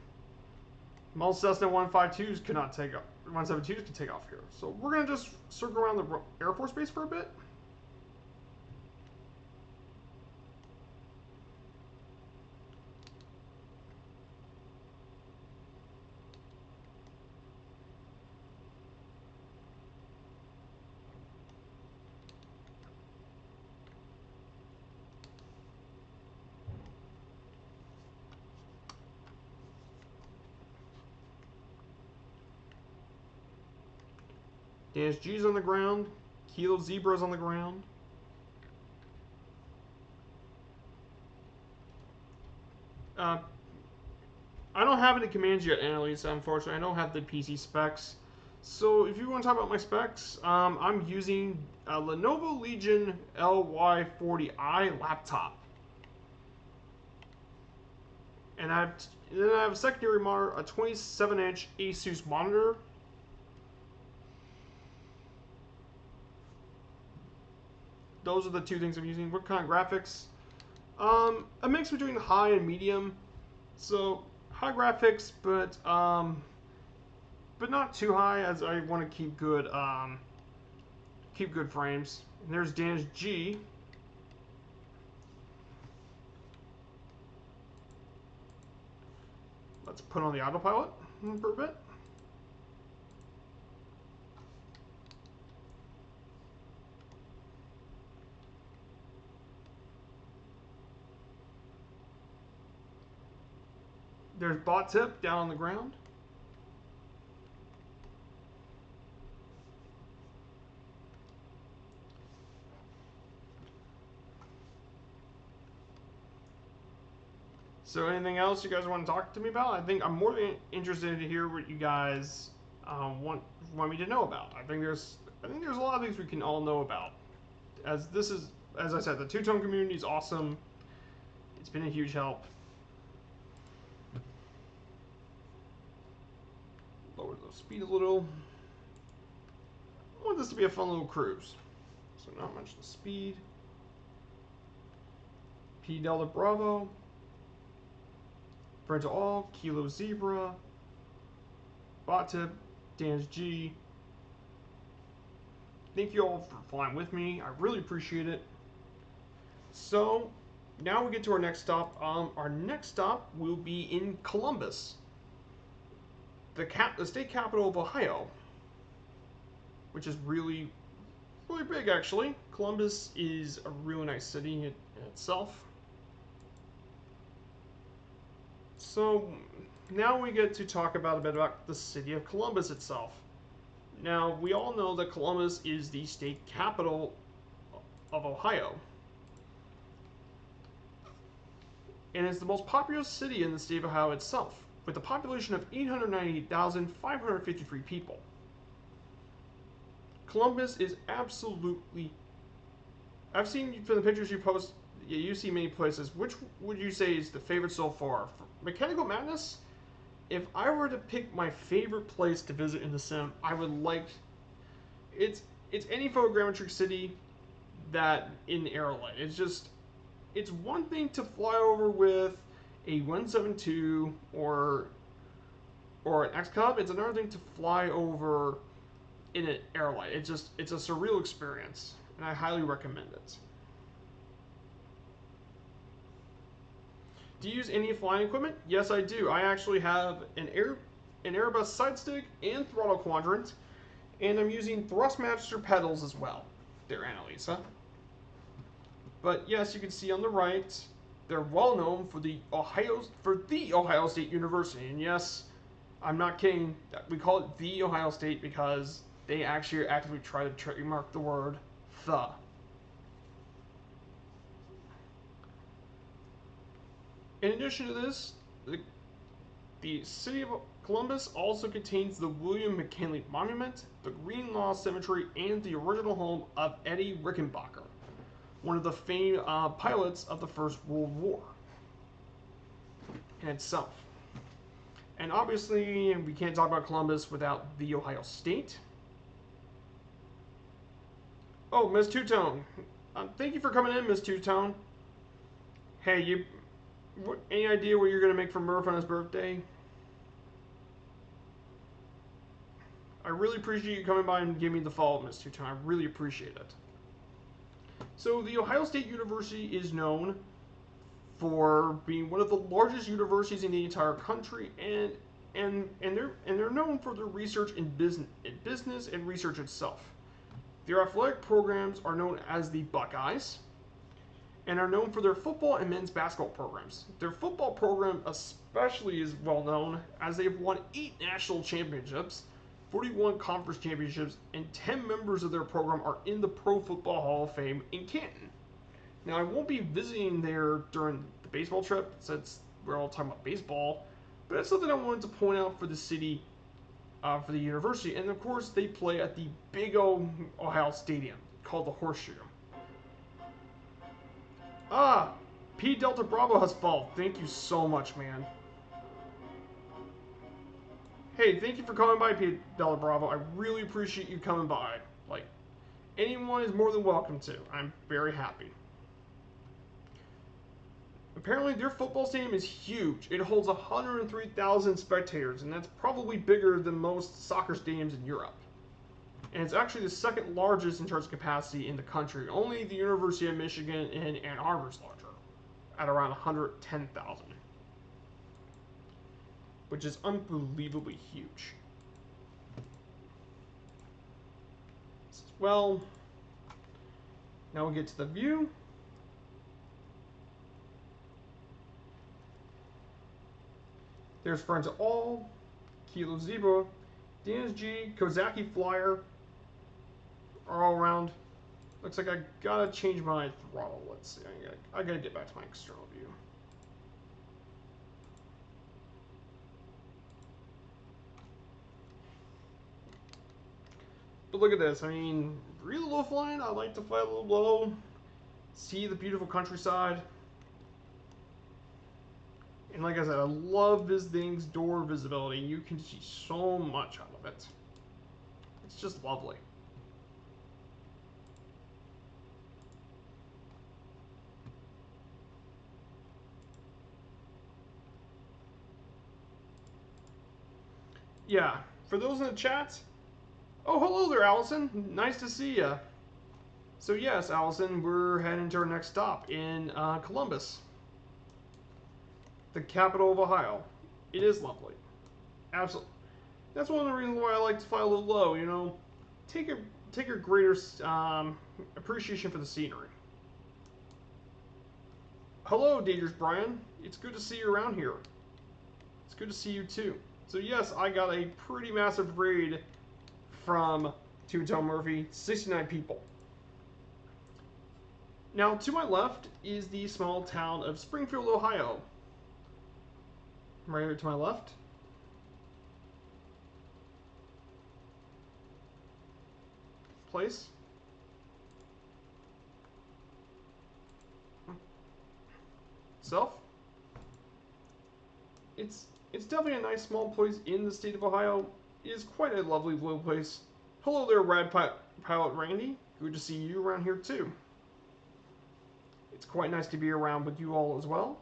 Most Cessna 152s could not take off. 172s could take off here. So we're gonna just circle around the Air Force Base for a bit. DSG's on the ground. Kilo Zebra's on the ground. I don't have any commands yet, Annalise, unfortunately. I don't have the PC specs. So if you want to talk about my specs, I'm using a Lenovo Legion LY40i laptop. And then I have a secondary monitor, a 27-inch Asus monitor. Those are the two things I'm using. What kind of graphics? A mix between high and medium. So high graphics, but not too high, as I want to keep good frames. And there's Dan's G. Let's put on the autopilot for a bit. There's bot tip down on the ground. So anything else you guys want to talk to me about? I think I'm more than interested to hear what you guys want me to know about. I think there's a lot of things we can all know about. As I said, the two-tone community is awesome. It's been a huge help. Lower the speed a little. this to be a fun little cruise. So not much the speed. P Delta Bravo. Brenta All, Kilo Zebra, Botip, Dan's G. Thank you all for flying with me. I really appreciate it. So now we get to our next stop. Our next stop will be in Columbus, the state capital of Ohio, which is really big actually. Columbus is a really nice city in itself. So now we get to talk a bit about the city of Columbus itself. Now, we all know that Columbus is the state capital of Ohio. And it's the most populous city in the state of Ohio itself, with a population of 898,553 people. Columbus is absolutely... I've seen from the pictures you post, you see many places. Which would you say is the favorite so far? For Mechanical Madness, if I were to pick my favorite place to visit in the sim, I would like... It's any photogrammetric city that in Aerolite. It's one thing to fly over with a 172 or an X-Cub. It's another thing to fly over in an Aerolite. It's a surreal experience, and I highly recommend it. Do you use any flying equipment? Yes, I do. I actually have an Airbus side stick and throttle quadrant, and I'm using Thrustmaster pedals as well. There, Annalisa. But yes, you can see on the right, they're well known for the Ohio State University. And yes, I'm not kidding. We call it the Ohio State because they actually actively try to trademark the word "the." In addition to this, the city of Columbus also contains the William McKinley Monument, the Greenlaw Cemetery, and the original home of Eddie Rickenbacker, one of the famed pilots of the First World War in itself. And obviously, we can't talk about Columbus without the Ohio State. Oh, Miss Two-Tone. Thank you for coming in, Miss Two-Tone. Hey, any idea what you're going to make for Murph on his birthday? I really appreciate you coming by and giving me the follow-up, Miss Two-Tone. I really appreciate it. So the Ohio State University is known for being one of the largest universities in the entire country, and they're known for their research in business and research itself. Their athletic programs are known as the Buckeyes, and are known for their football and men's basketball programs. Their football program especially is well known as they've won 8 national championships, 41 conference championships, and 10 members of their program are in the Pro Football Hall of Fame in Canton. Now, I won't be visiting there during the baseball trip since we're all talking about baseball, but that's something I wanted to point out for the city, for the university. And of course, they play at the big old Ohio Stadium called the Horseshoe. Ah, P Delta Bravo has followed. Thank you so much, man. Hey, thank you for coming by, P Delta Bravo. I really appreciate you coming by. Like, anyone is more than welcome to. I'm very happy. Apparently, their football stadium is huge. It holds 103,000 spectators, and that's probably bigger than most soccer stadiums in Europe. And it's actually the second largest in terms of capacity in the country. Only the University of Michigan in Ann Arbor is larger, at around 110,000, which is unbelievably huge. Well, now we'll get to the view. There's Friends of All, Kilo Zebra, Dan's G, Kozaki Flyer, are all around. Looks like I gotta change my throttle. Let's see. I gotta get back to my external view. But look at this. I mean, really low flying. I like to fly a little low, see the beautiful countryside. And like I said, I love visiting's door visibility. You can see so much out of it. It's just lovely. Yeah, for those in the chat, oh, hello there, Allison. Nice to see ya. So yes, Allison, we're heading to our next stop in Columbus, the capital of Ohio. It is lovely. Absolutely. That's one of the reasons why I like to fly a little low. You know, take a greater appreciation for the scenery. Hello, Dangerous Brian. It's good to see you around here. It's good to see you too. So yes, I got a pretty massive raid from Two-Tone Murphy, 69 people. Now, to my left is the small town of Springfield, Ohio. Right here to my left. Place. Self. It's definitely a nice small place in the state of Ohio. It is quite a lovely little place. Hello there, Rad Pilot Randy. Good to see you around here too. It's quite nice to be around with you all as well.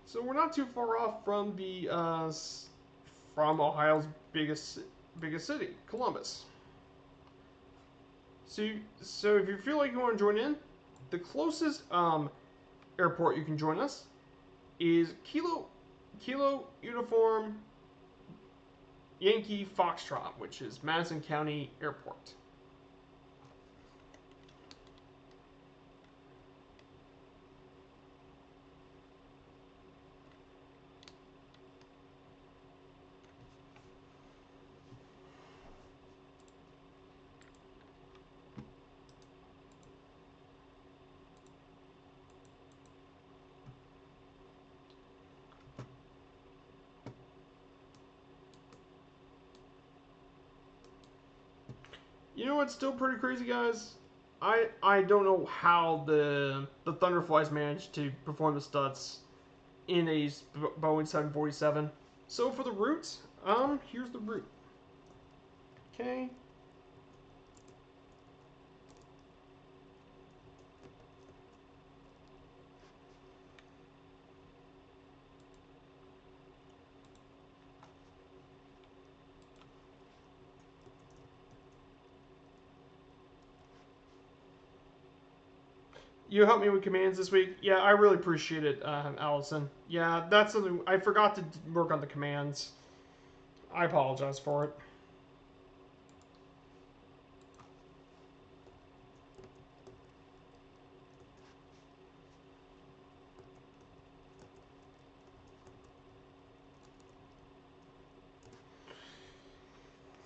So we're not too far off from the from Ohio's biggest city, Columbus. So if you feel like you want to join in, the closest airport you can join us is Kilo Uniform Yankee Foxtrot, which is Madison County Airport. You know what's still pretty crazy, guys? I don't know how the Thunderflies managed to perform the stunts in a Boeing 747. So for the route, here's the route. Okay. You helped me with commands this week. Yeah, I really appreciate it, Allison. Yeah, that's something I forgot to work on the commands. I apologize for it.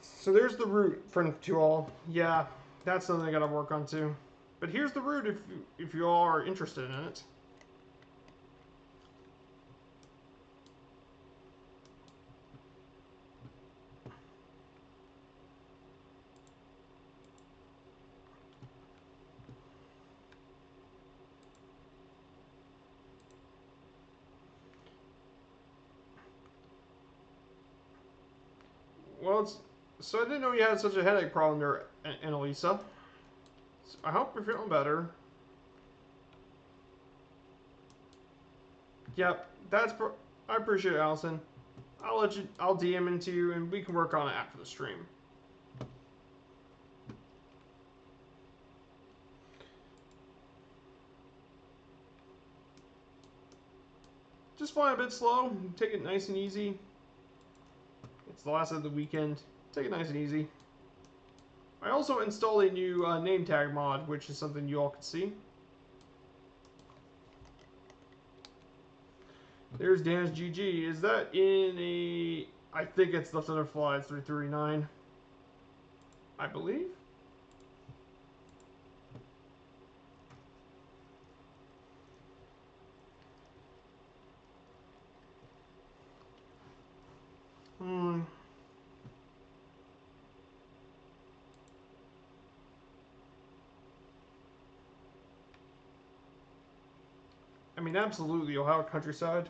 So there's the route for you all. Yeah, that's something I gotta work on too. But here's the route if you all are interested in it. Well, so I didn't know you had such a headache problem there, Annalisa. So I hope you're feeling better. Yep, I appreciate it, Allison. I'll DM into you, and we can work on it after the stream. Just fly a bit slow. Take it nice and easy. It's the last of the weekend. Take it nice and easy. I also installed a new name tag mod, which is something you all can see. There's Dan's GG. Is that in a... I think it's the Thunderfly 339. I believe. I mean, absolutely, Ohio countryside.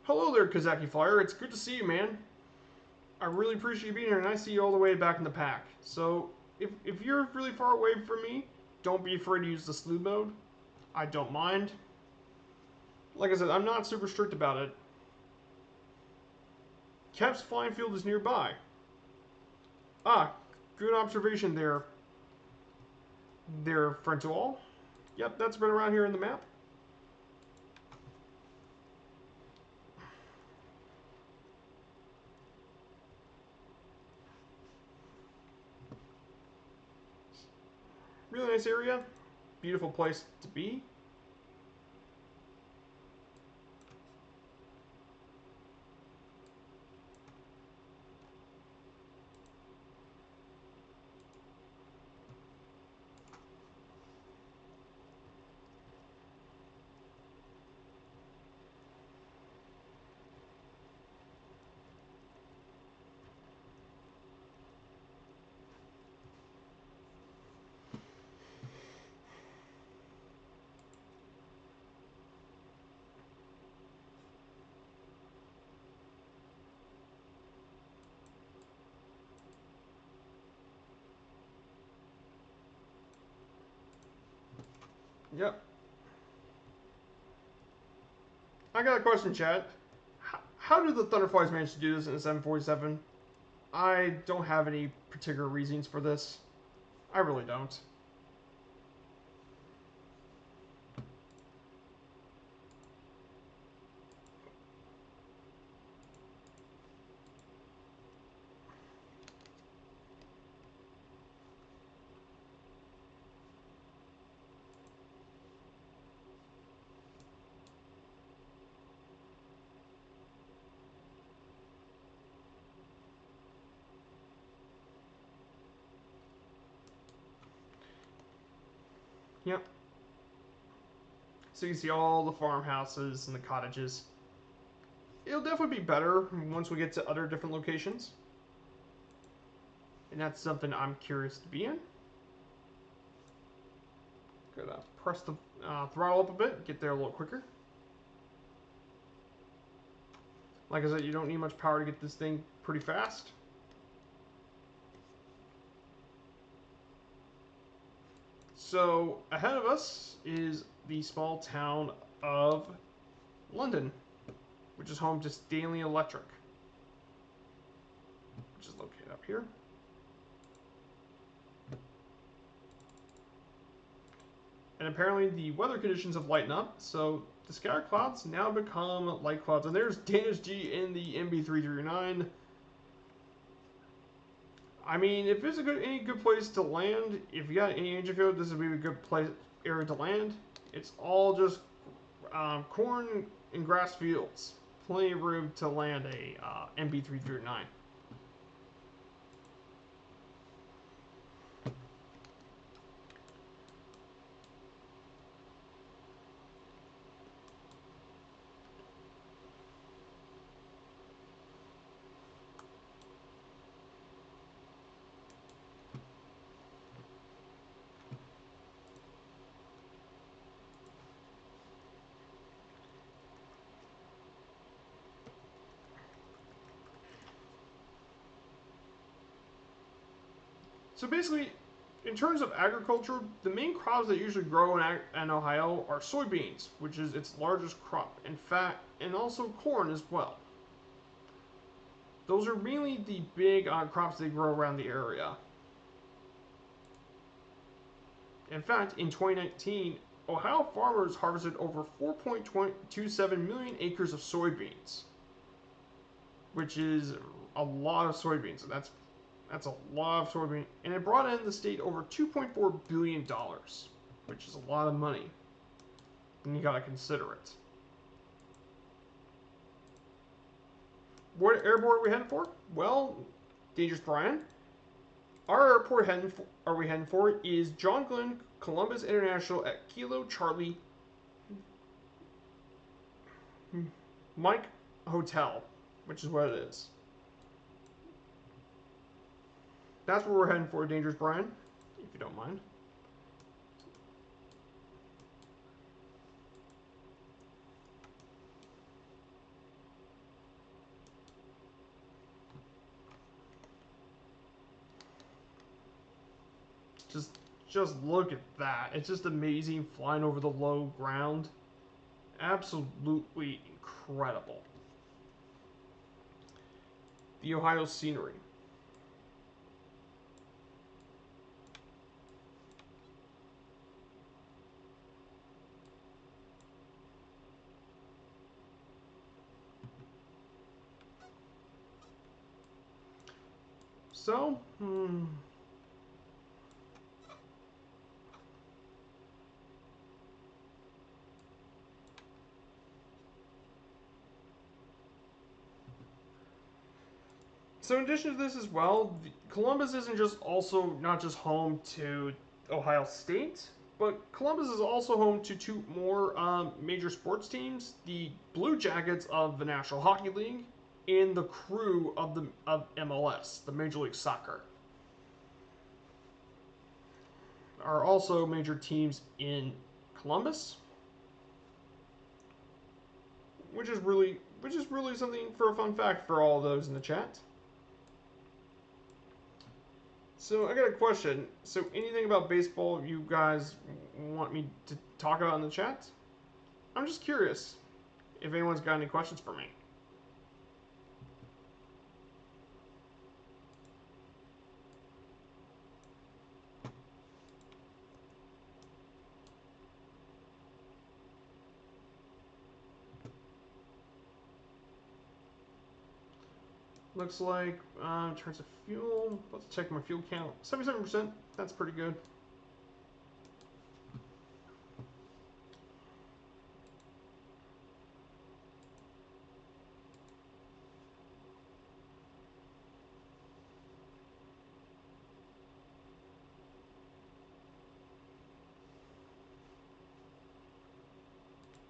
Hello there, Kazaki Flyer. It's good to see you, man. I really appreciate you being here, and I see you all the way back in the pack. So, if you're really far away from me, don't be afraid to use the slew mode. I don't mind. Like I said, I'm not super strict about it. Kep's flying field is nearby. Ah, good observation there. There, friend to all. Yep, that's been around here in the map. Really nice area. Beautiful place to be. Yep. I got a question, chat. How did the Thunderflies manage to do this in a 747? I don't have any particular reasons for this. I really don't. Yep. So you see all the farmhouses and the cottages. It'll definitely be better once we get to other different locations. And that's something I'm curious to be in. Gotta press the throttle up a bit, get there a little quicker. Like I said, you don't need much power to get this thing pretty fast. So ahead of us is the small town of London, which is home to Stanley Electric, which is located up here. And apparently the weather conditions have lightened up, so the scatter clouds now become light clouds. And there's Danish G in the MB339. I mean, if it's any good place to land, if you got any engine failure, this would be a good area to land. It's all just corn and grass fields. Plenty of room to land a MB339. So basically, in terms of agriculture, the main crops that usually grow in Ohio are soybeans, which is its largest crop, and also corn as well. Those are mainly the big crops they grow around the area. In fact, in 2019, Ohio farmers harvested over 4.27 million acres of soybeans, which is a lot of soybeans. That's a lot of soybean, and it brought in the state over $2.4 billion, which is a lot of money. And you gotta consider it. What airport are we heading for? Well, Dangerous Brian. Our airport we're heading for is John Glenn Columbus International at Kilo Charlie Mike Hotel, which is what it is. That's where we're heading for, Dangerous Brian, if you don't mind. Just look at that. It's just amazing flying over the low ground. Absolutely incredible. The Ohio scenery. So, So in addition to this as well, Columbus isn't just also not just home to Ohio State, but Columbus is also home to two more major sports teams: the Blue Jackets of the National Hockey League and the Crew of MLS, the Major League Soccer, are also major teams in Columbus, which is really something for a fun fact for all those in the chat. So I got a question. So anything about baseball you guys want me to talk about in the chat? I'm just curious if anyone's got any questions for me. Looks like in terms of fuel, let's check my fuel count. 77%. That's pretty good.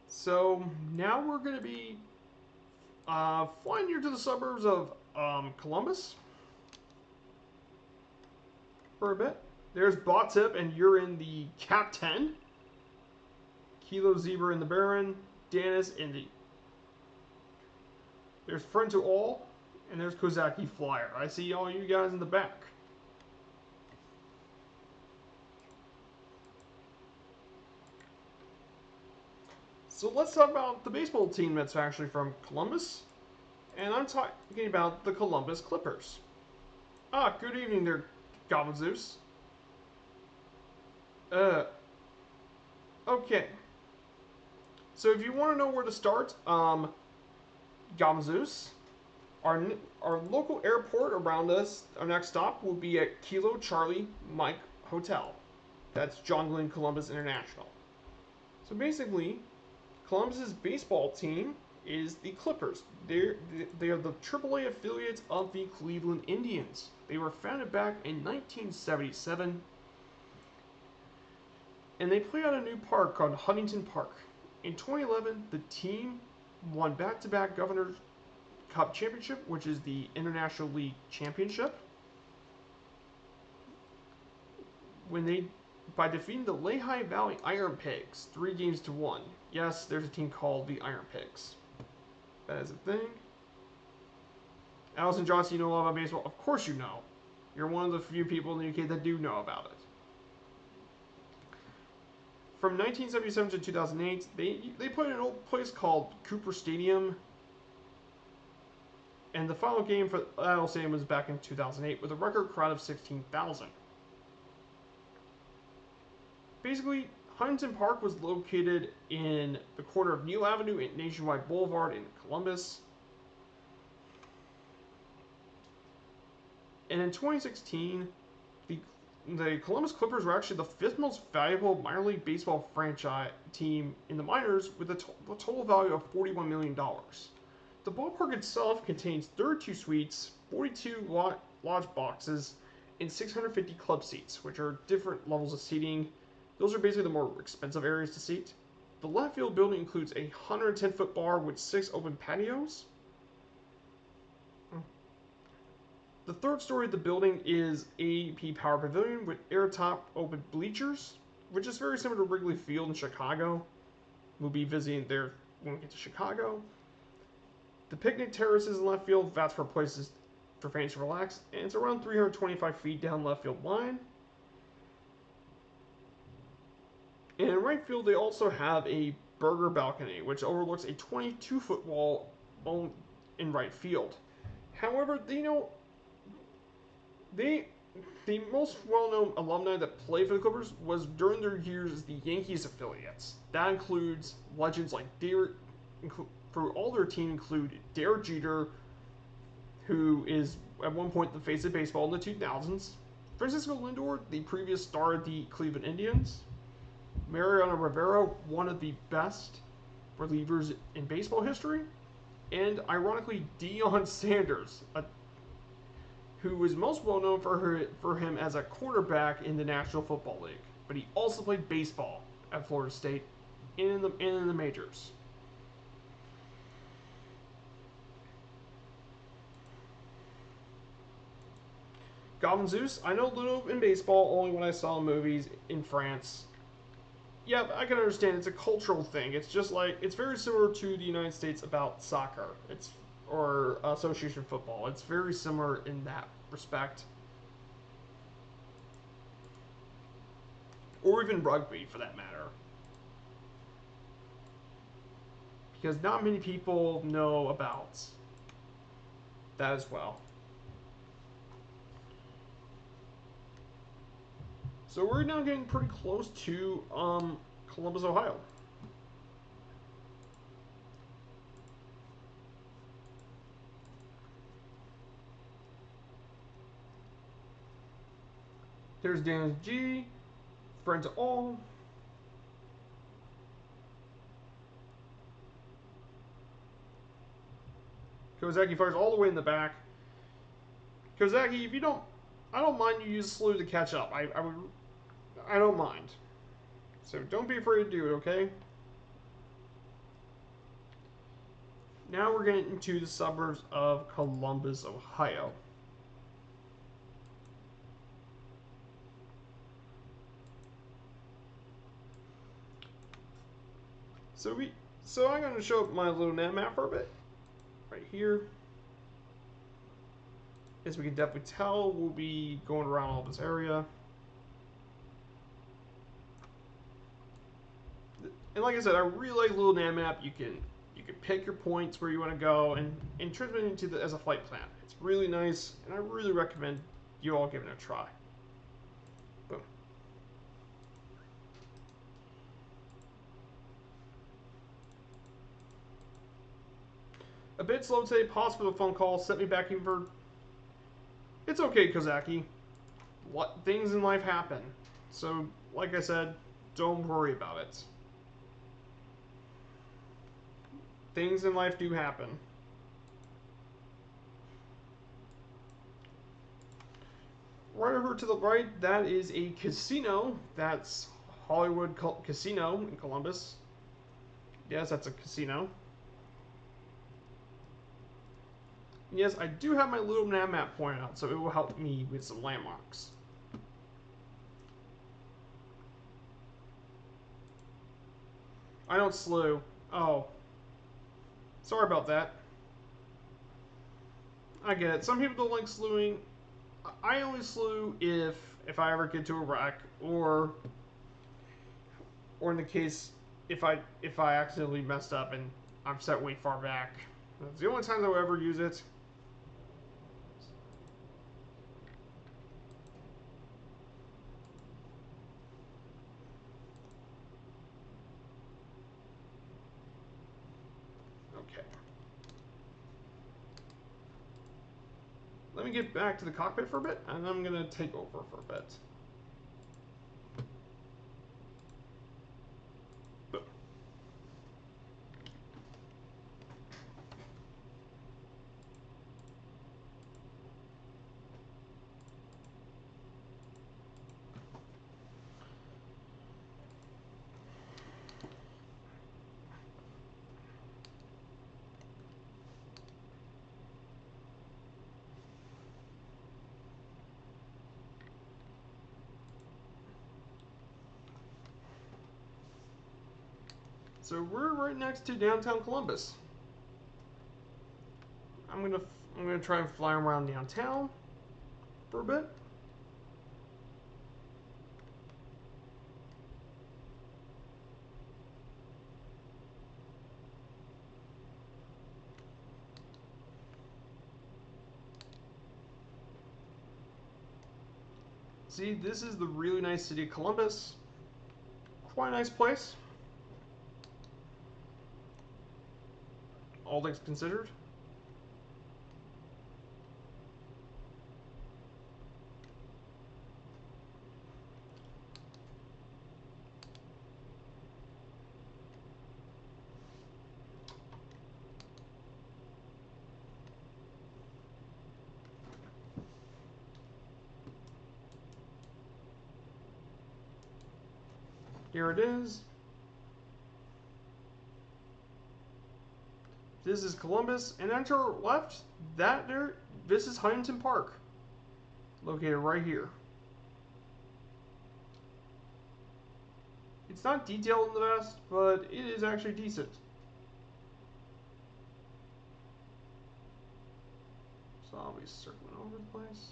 So now we're going to be flying here to the suburbs of Columbus for a bit. There's Bot Tip, and you're in the Cap 10. Kilo Zebra in the Baron. Danis in the... There's Friend to All, and there's Kozaki Flyer. I see all you guys in the back. So let's talk about the baseball team that's actually from Columbus. And I'm talking about the Columbus Clippers. Good evening there, Goblin Zeus. Okay. So if you want to know where to start, Goblin Zeus, our local airport around us, our next stop will be at Kilo Charlie Mike Hotel. That's John Glenn Columbus International. So basically, Columbus's baseball team is the Clippers. They are the AAA affiliates of the Cleveland Indians. They were founded back in 1977, and they play at a new park called Huntington Park. In 2011, the team won back-to-back Governor's Cup Championship, which is the International League Championship, by defeating the Lehigh Valley Iron Pigs 3-1. Yes, there's a team called the Iron Pigs. That is a thing. Allison Johnson, you know a lot about baseball? Of course you know. You're one of the few people in the UK that do know about it. From 1977 to 2008, they played in an old place called Cooper Stadium. And the final game for that old stadium was back in 2008 with a record crowd of 16,000. Basically, Huntington Park was located in the corner of Neal Avenue and Nationwide Boulevard in Columbus. And in 2016, the Columbus Clippers were actually the 5th most valuable minor league baseball franchise team in the minors with a total value of $41 million. The ballpark itself contains 32 suites, 42 lodge boxes, and 650 club seats, which are different levels of seating. Those are basically the more expensive areas to seat. The left field building includes a 110-foot bar with 6 open patios. The third story of the building is AEP Power Pavilion with air-top open bleachers, which is very similar to Wrigley Field in Chicago. We'll be visiting there when we get to Chicago. The picnic terraces in left field, that's for places for fans to relax, and it's around 325 feet down left field line. And in right field, they also have a burger balcony, which overlooks a 22-foot wall in right field. However, they the most well-known alumni that played for the Clippers was during their years as the Yankees affiliates. That includes legends like for all their team include Derek Jeter, who is at one point the face of baseball in the 2000s, Francisco Lindor, the previous star of the Cleveland Indians, Mariano Rivera, one of the best relievers in baseball history, and ironically Deion Sanders, who was most well known for him as a quarterback in the National Football League, but he also played baseball at Florida State and in the majors. Goblin Zeus, I know little in baseball only when I saw movies in France. Yeah, I can understand it's a cultural thing. It's just like it's very similar to the United States about soccer. Or association football. It's very similar in that respect. Or even rugby for that matter. Because not many people know about that as well. So we're now getting pretty close to Columbus, Ohio. There's Dan G, friends all. Kozaki fires all the way in the back. Kozaki, if you don't, I don't mind you use slew to catch up. I don't mind. So don't be afraid to do it, okay? Now we're getting into the suburbs of Columbus, Ohio. So I'm going to show up my little net map for a bit. Right here. As we can definitely tell, we'll be going around all this area. And like I said, I really like little nav map. You can pick your points where you want to go and transmit it into as a flight plan. It's really nice, and I really recommend you all giving it a try. Boom. A bit slow today. Pause for the phone call. Set me back in for. It's okay, Kozaki. What things in life happen. So, like I said, don't worry about it. Things in life do happen. Right over to the right, that is a casino. That's Hollywood Casino in Columbus. Yes, that's a casino. Yes, I do have my little nav map pointed out, so it will help me with some landmarks. I don't slew. Oh. Sorry about that. I get it. Some people don't like slewing. I only slew if I ever get to a wreck, or in the case if I accidentally messed up and I'm set way far back. That's the only time I'll ever use it. Okay. Let me get back to the cockpit for a bit, and I'm gonna take over for a bit. So we're right next to downtown Columbus. I'm gonna try and fly around downtown for a bit. See, this is the really nice city of Columbus. Quite a nice place. All things considered. Here it is. This is Columbus, and then to our left, this is Huntington Park, located right here. It's not detailed in the best, but it is actually decent. So I'll be circling over the place.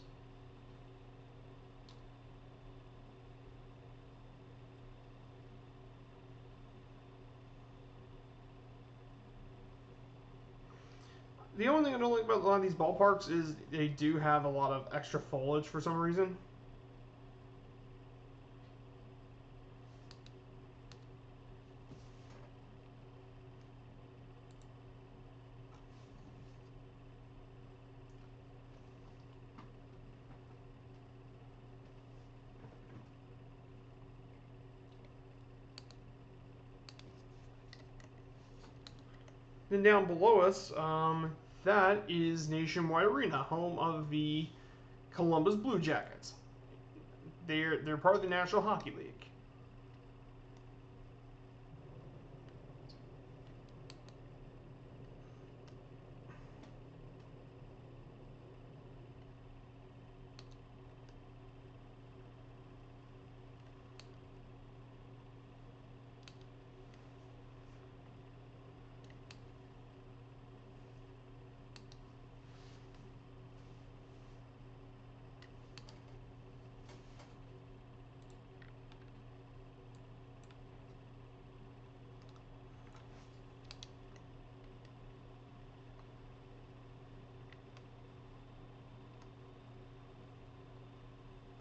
The only thing I don't like about a lot of these ballparks is they do have a lot of extra foliage for some reason. Then down below us, that is Nationwide Arena, home of the Columbus Blue Jackets. They're part of the National Hockey League.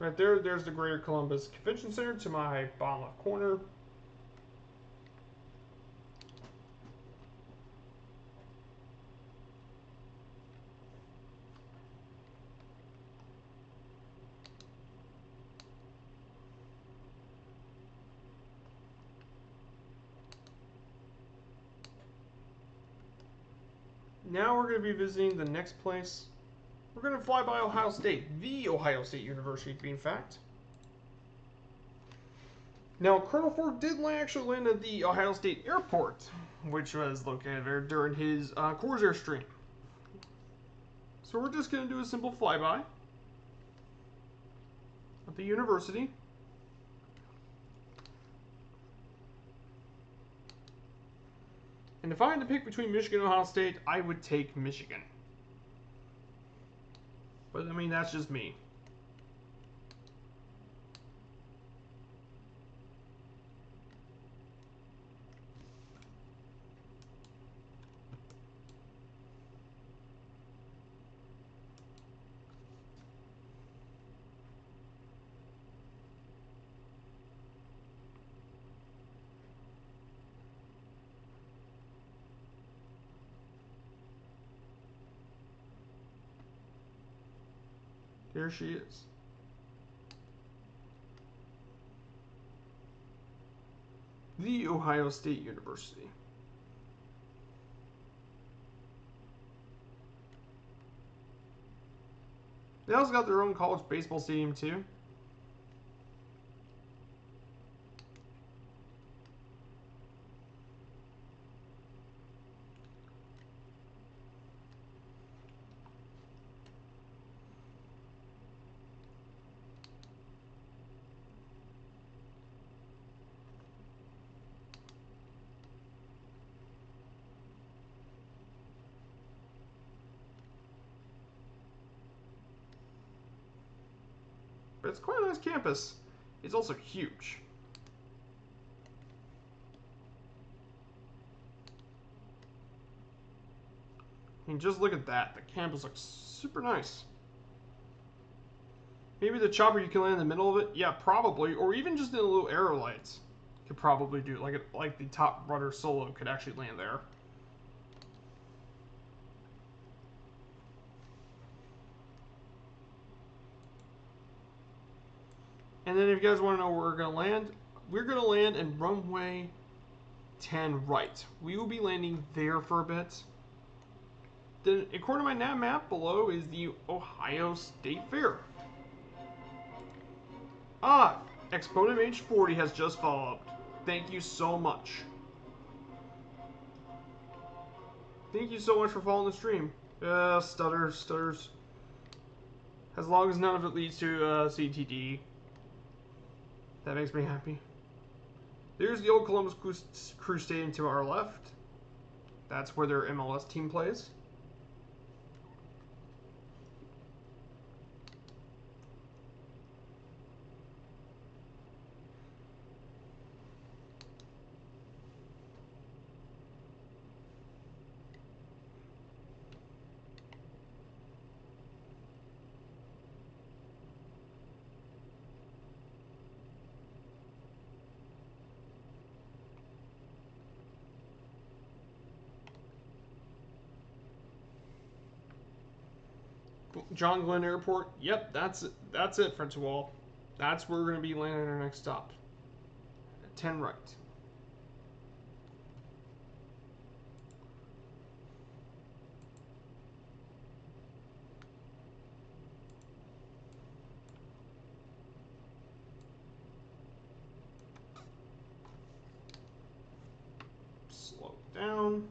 Right there's the Greater Columbus Convention Center to my bottom left corner. Now we're going to be visiting the next place. We're going to fly by Ohio State, the Ohio State University to be in fact. Now, Colonel Ford did actually land at the Ohio State Airport, which was located there during his Coors Airstream. So we're just going to do a simple flyby of the university. And if I had to pick between Michigan and Ohio State, I would take Michigan. But, I mean, that's just me. There she is. The Ohio State University. They also got their own college baseball stadium too. But it's quite a nice campus. It's also huge. I mean, just look at that. The campus looks super nice. Maybe the chopper you can land in the middle of it. Yeah, probably. Or even just in the little arrow lights. Could probably do like the top rudder solo could actually land there. And then if you guys want to know where we're going to land in runway 10 right. We will be landing there for a bit. Then, according to my nav map below, is the Ohio State Fair. Ah, Exponent H40 has just followed. Thank you so much. Thank you so much for following the stream. Stutters. As long as none of it leads to CTD. That makes me happy. There's the old Columbus Crew Stadium to our left. That's where their MLS team plays. John Glenn Airport. Yep, that's it, Francois. That's where we're going to be landing our next stop. At 10 right. Slow down.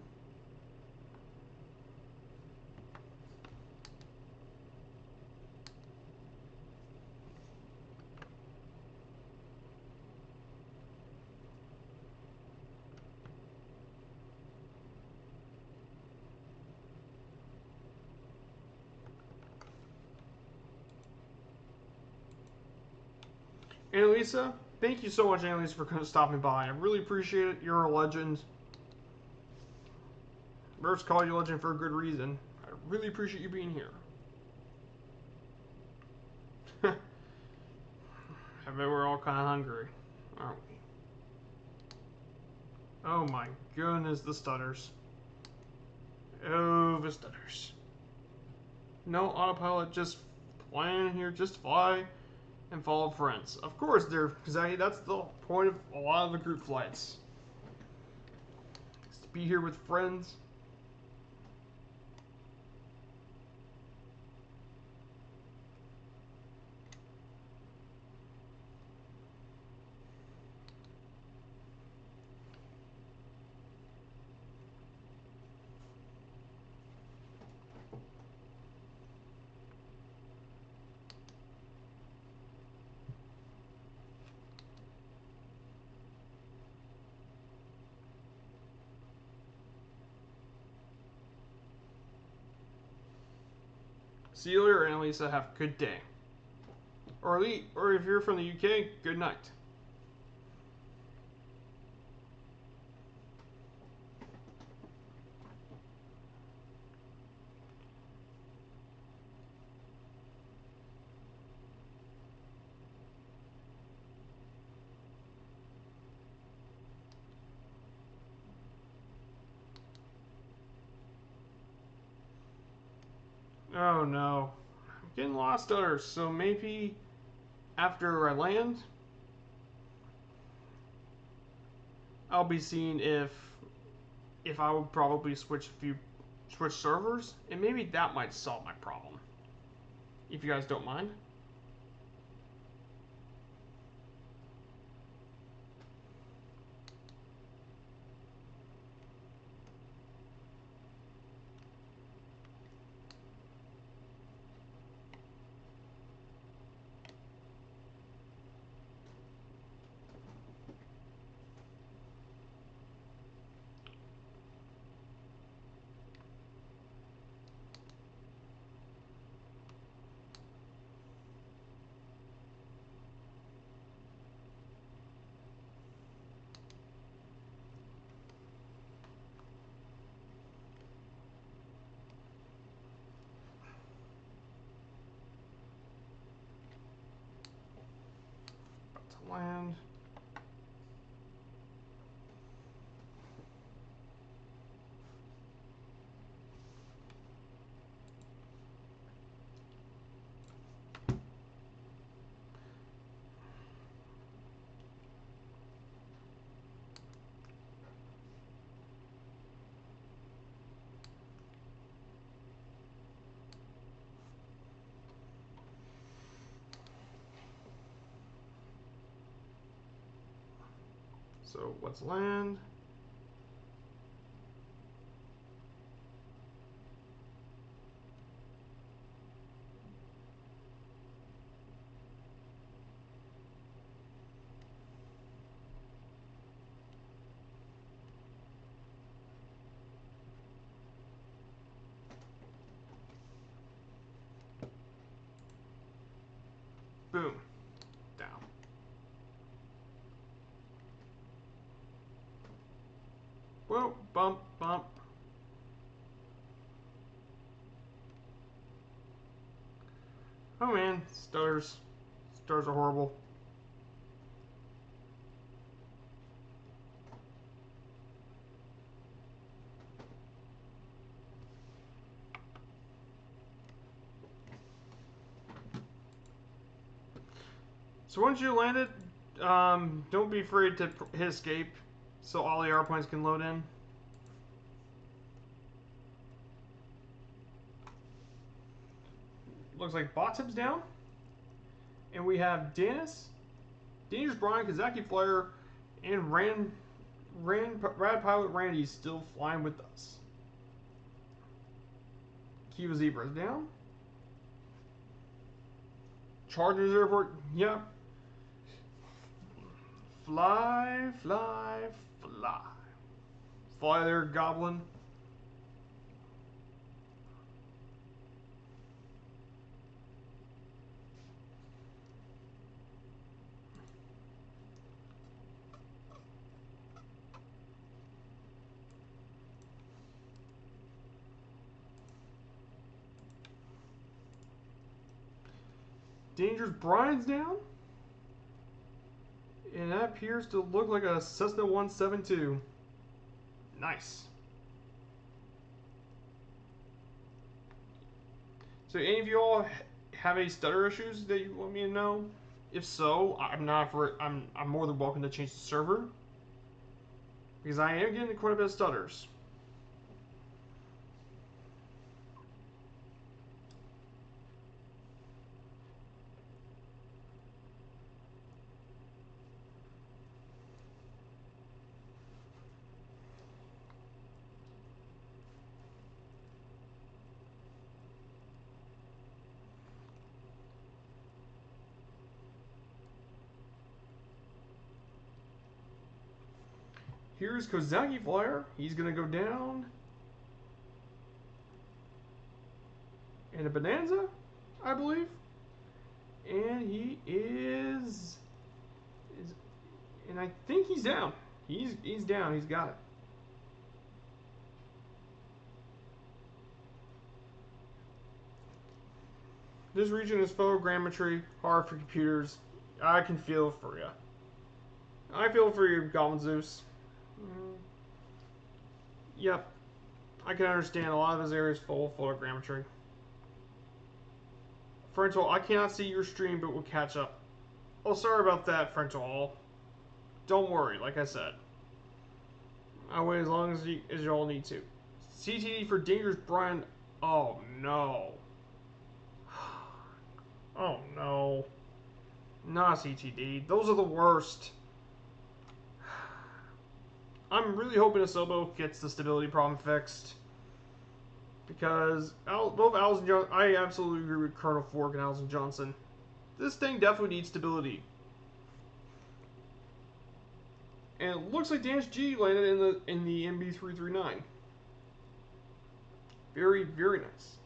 Annalisa, thank you so much, Annalisa, for stopping by. I really appreciate it. You're a legend. Murph's called you a legend for a good reason. I really appreciate you being here. I bet we're all kind of hungry, aren't we? Oh my goodness, the stutters. Oh, the stutters. No autopilot, just flying here, just fly and follow friends. Of course, because that's the point of a lot of the group flights. Is to be here with friends. See you later, Annalisa. Have a good day. Or if you're from the UK, good night. Oh no. I'm getting lost stutters, so maybe after I land, I'll be seeing if I would probably switch servers, and maybe that might solve my problem. If you guys don't mind. land. So what's land? Boom. Down. Whoa, bump, bump. Oh man, stutters. Stutters are horrible. So once you land it, don't be afraid to hit escape so all the airplanes can load in. Looks like bottom's down. And we have Danis, Dangerous Brian, Kazaki Flyer, and Rad Pilot Randy still flying with us. Kiva Zebra's down. Chargers Airport, yep. Fly, fly, fly. Fly there, Goblin. Dangerous Brian's down. And that appears to look like a Cessna 172. Nice. So any of you all have any stutter issues that you want me to know? If so, I'm more than welcome to change the server. Because I am getting quite a bit of stutters. Here's Kozaki Flyer. He's going to go down. And a Bonanza, I believe. And he is... And I think he's down. He's down. He's got it. This region is photogrammetry, hard for computers. I can feel for you. I feel for you, Goblin Zeus. Yep. I can understand a lot of this area is full of photogrammetry. Frontal, I cannot see your stream, but we'll catch up. Oh, sorry about that, Frontal. Don't worry, like I said. I'll wait as long as you all need to. CTD for Dangerous Brian. Oh, no. Oh, no. Not CTD. Those are the worst. I'm really hoping Asobo gets the stability problem fixed. Because both Allison Johnson, I absolutely agree with Colonel Fork and Allison Johnson. This thing definitely needs stability. And it looks like Danis G landed in the MB339. Very, very nice.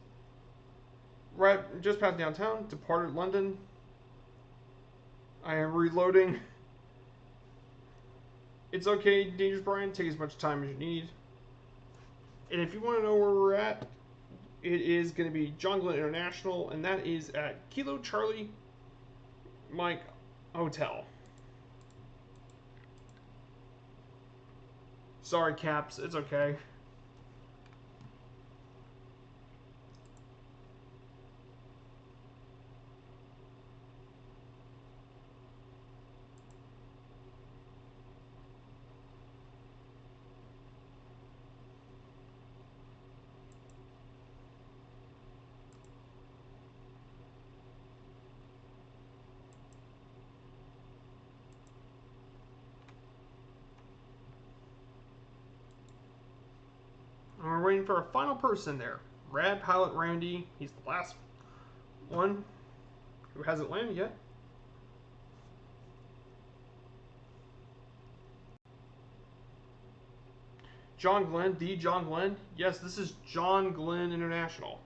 Right, just past downtown, departed London. I am reloading. It's okay, Dangerous Brian, take as much time as you need. And if you want to know where we're at, it is going to be John Glenn International, and that is at Kilo Charlie Mike Hotel. Sorry, Caps. It's okay. And we're waiting for a final person there. Rad Pilot Randy. He's the last one who hasn't landed yet. John Glenn, the John Glenn. Yes, this is John Glenn International.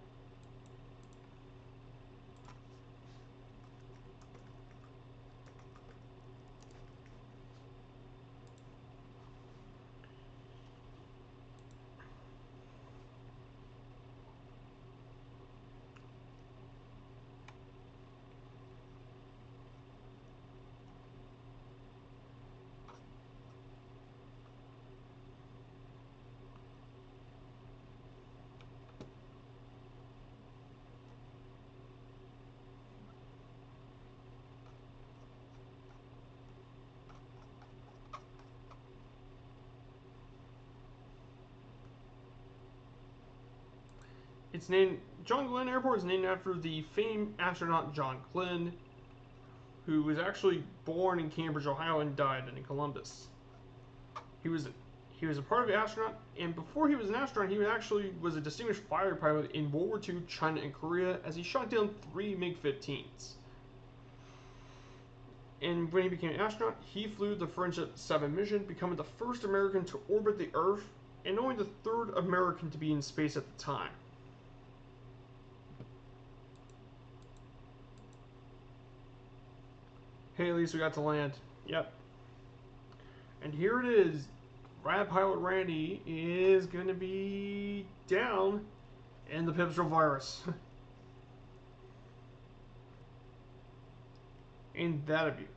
It's named John Glenn Airport is named after the famed astronaut John Glenn, who was actually born in Cambridge, Ohio, and died in Columbus. He was a part of the astronaut, and before he was an astronaut, he was a distinguished fighter pilot in World War II, China, and Korea, as he shot down 3 MiG-15s. And when he became an astronaut, he flew the Friendship 7 mission, becoming the first American to orbit the Earth, and only the 3rd American to be in space at the time. Hey, at least we got to land. Yep. And here it is. Rad Pilot Randy is going to be down in the Pipistrel virus. Ain't that a beaut.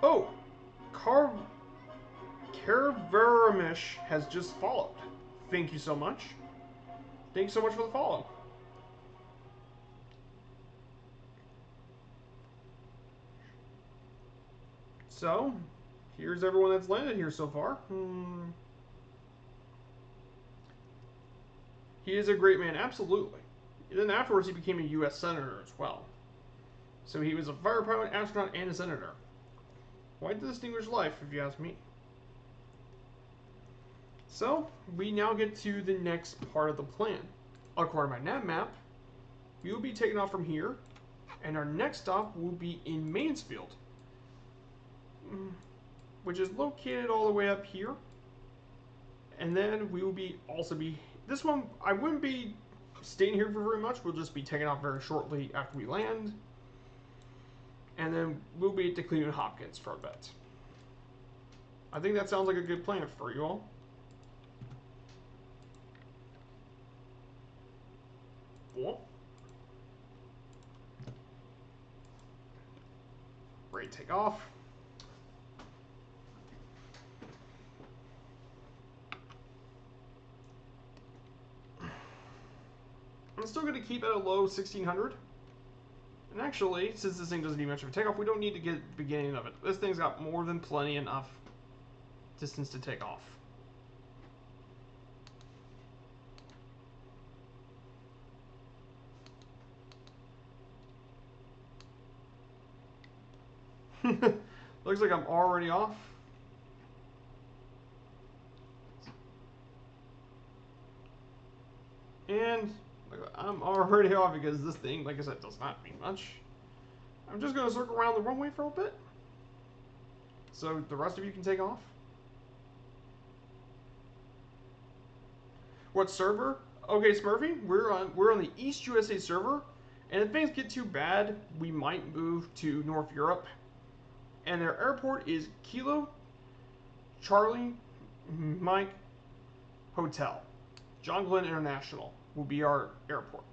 Oh! Carveramish has just followed. Thank you so much. Thank you so much for the follow. So, here's everyone that's landed here so far. He is a great man, absolutely. And then afterwards, he became a U.S. Senator as well. So he was a fighter pilot, astronaut, and a senator. Quite the distinguished life, if you ask me. So, we now get to the next part of the plan. According to my nav map, we will be taking off from here, and our next stop will be in Mansfield, which is located all the way up here. And then we will also be this one, I wouldn't be staying here for very much. We'll just be taking off very shortly after we land. And then we'll be at the Cleveland Hopkins for a bit. I think that sounds like a good plan for you all. Cool. Ready to take off. I'm still going to keep it at a low 1600. And actually, since this thing doesn't need much of a takeoff, we don't need to get the beginning of it. This thing's got more than plenty enough distance to take off. Looks like I'm already off. And I'm already off because this thing, like I said, does not mean much. I'm just going to circle around the runway for a bit, so the rest of you can take off. What server? Okay, Smurfy, we're on the East USA server, and if things get too bad, we might move to North Europe. And their airport is Kilo Charlie Mike Hotel. John Glenn International will be our airport.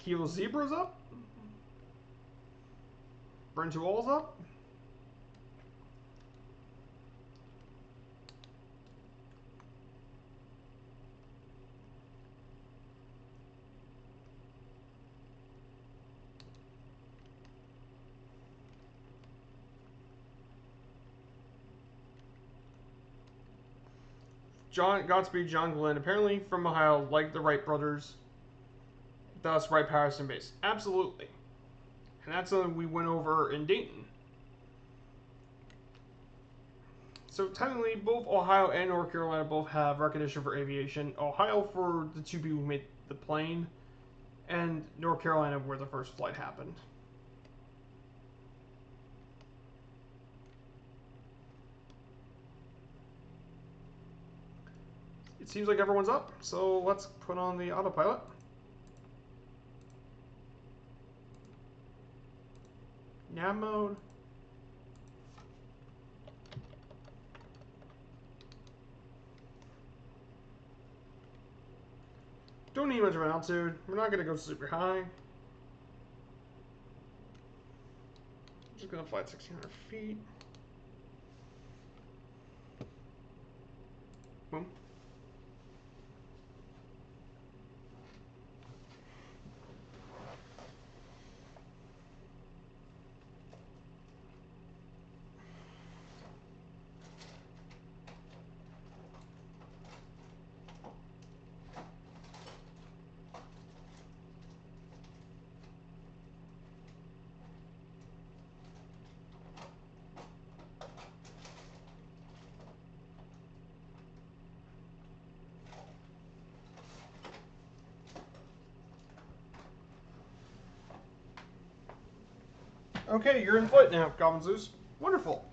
Kilo Zebra's up. Brent All's up. Godspeed, John Glenn, apparently from Ohio, like the Wright brothers, thus Wright Patterson base. Absolutely. And that's something we went over in Dayton. So technically, both Ohio and North Carolina both have recognition for aviation. Ohio for the two people who made the plane, and North Carolina where the first flight happened. It seems like everyone's up, so let's put on the autopilot. Nav mode. Don't need much of an altitude. We're not going to go super high. Just going to fly at 1,600 feet. Boom. Okay, you're in flight now, Goblin Zeus. Wonderful.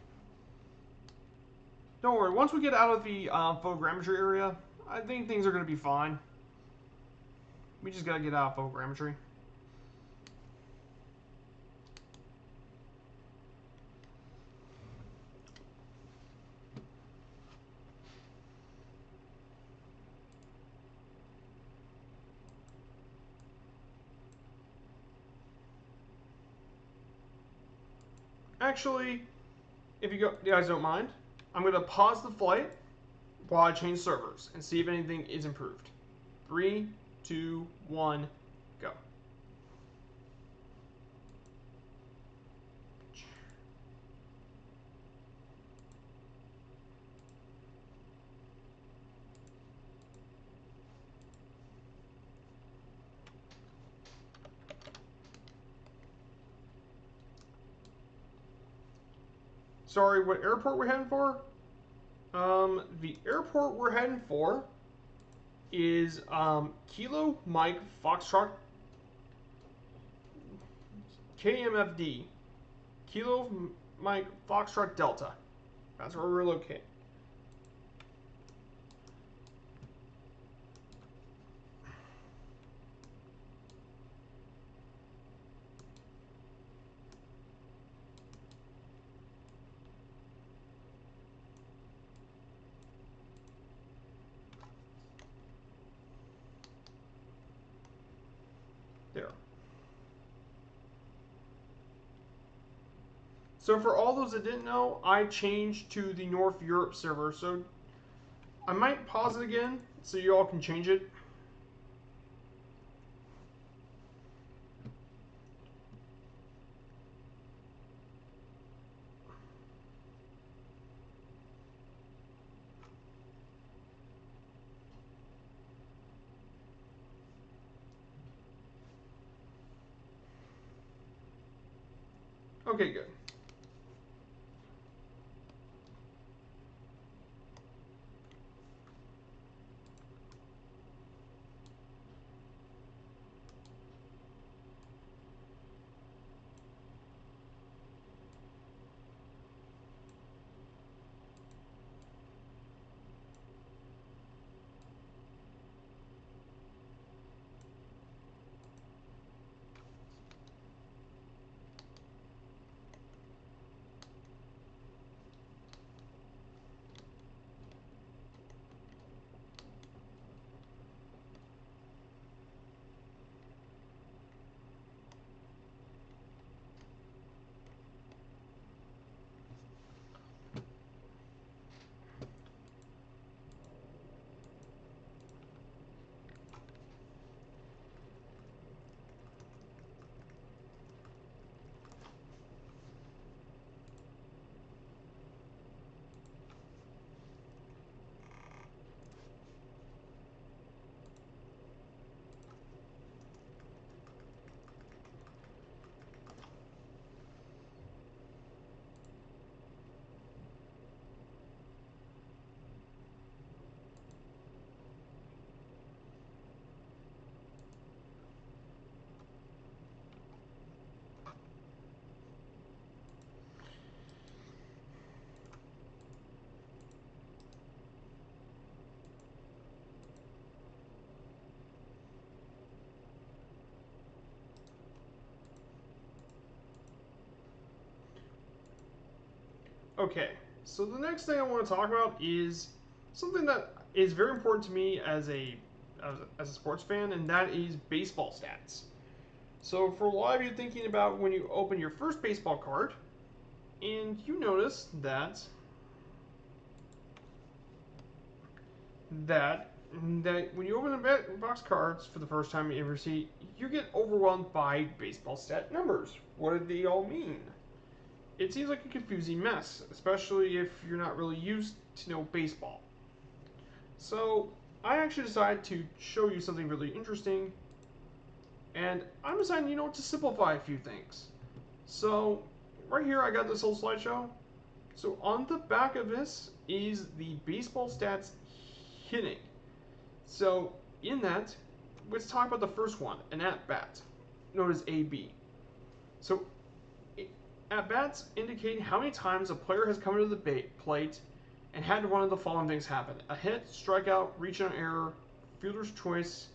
Don't worry, once we get out of the photogrammetry area, I think things are going to be fine. We just got to get out of photogrammetry. Actually, if you guys don't mind, I'm going to pause the flight while I change servers and see if anything is improved. 3, 2, 1, go. Sorry, what airport we're heading for? The airport we're heading for is Kilo Mike Foxtrot KMFD. Kilo Mike Foxtrot Delta. That's where we're located. There. So for all those that didn't know, I changed to the North Europe server. So I might pause it again so you all can change it. Okay, good. Okay, so the next thing I want to talk about is something that is very important to me as a sports fan, and that is baseball stats. So for a lot of you thinking about when you open your first baseball card, and you notice that that when you open the box cards for the first time you ever see, you get overwhelmed by baseball stat numbers. What do they all mean? It seems like a confusing mess, especially if you're not really used to know baseball. So I actually decided to show you something really interesting, and I'm deciding, to simplify a few things. So right here I got this whole slideshow. So on the back of this is the baseball stats hitting. So in that, let's talk about the first one, an at-bat, known as AB. So at-bats indicate how many times a player has come to the plate and had one of the following things happen: a hit, strikeout, reach on error, fielder's choice,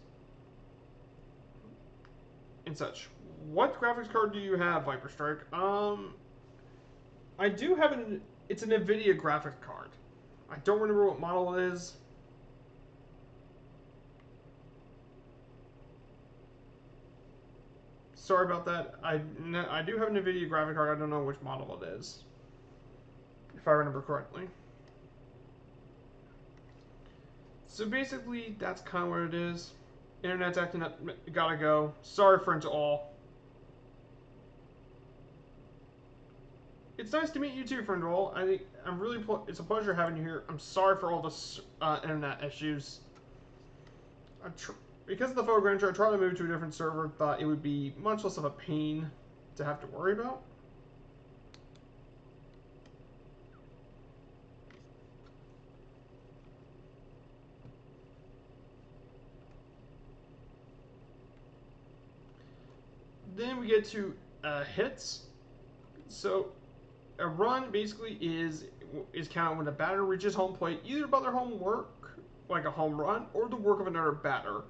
and such. What graphics card do you have, Viper Strike? I do have it's an NVIDIA graphics card. I don't remember what model it is. Sorry about that. I do have an NVIDIA graphic card. I don't know which model it is, if I remember correctly. So basically, that's kind of what it is. Internet's acting up. Gotta go. Sorry, friends all. It's nice to meet you too, friend all. It's a pleasure having you here. I'm sorry for all the internet issues. Because of the photo grandeur, I tried to move to a different server. Thought it would be much less of a pain to have to worry about. Then we get to hits. So a run basically is counted when a batter reaches home plate either by their home work, like a home run, or the work of another batter.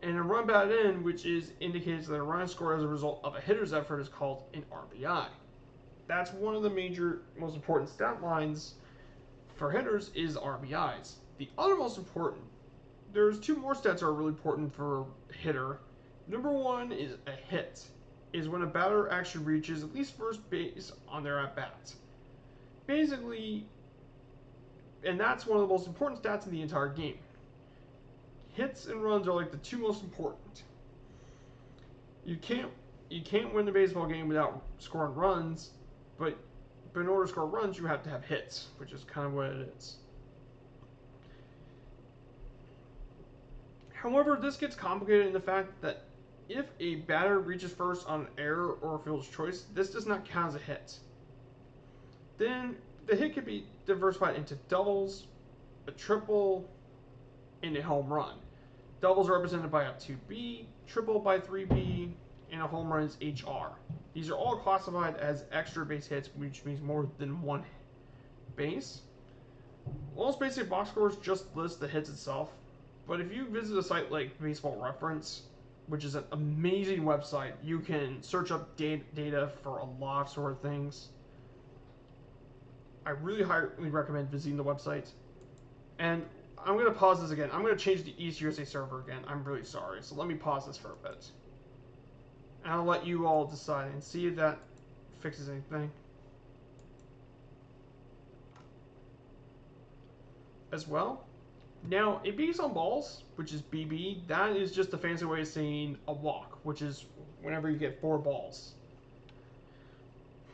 And a run batted in, which indicates that a run is scored as a result of a hitter's effort, is called an RBI. That's one of the most important stat lines for hitters is RBIs. The other most important, there's two more stats that are really important for a hitter. Number one is a hit, is when a batter actually reaches at least first base on their at-bats. Basically, and that's one of the most important stats in the entire game. Hits and runs are like the two most important. You can't win the baseball game without scoring runs, but in order to score runs, you have to have hits, which is kind of what it is. However, this gets complicated in the fact that if a batter reaches first on an error or a fielder's choice, this does not count as a hit. Then the hit could be diversified into doubles, a triple, and a home run. Doubles are represented by a 2B, triple by 3B, and a home run is HR. These are all classified as extra base hits, which means more than one base. Most basic box scores just list the hits itself, but if you visit a site like Baseball Reference, which is an amazing website, you can search up data for a lot of sort of things. I really highly recommend visiting the website. And I'm going to pause this again. I'm going to change the East USA server again. I'm really sorry. So let me pause this for a bit. And I'll let you all decide and see if that fixes anything. As well. Now, a base on balls, which is BB, that is just a fancy way of saying a walk, which is whenever you get 4 balls.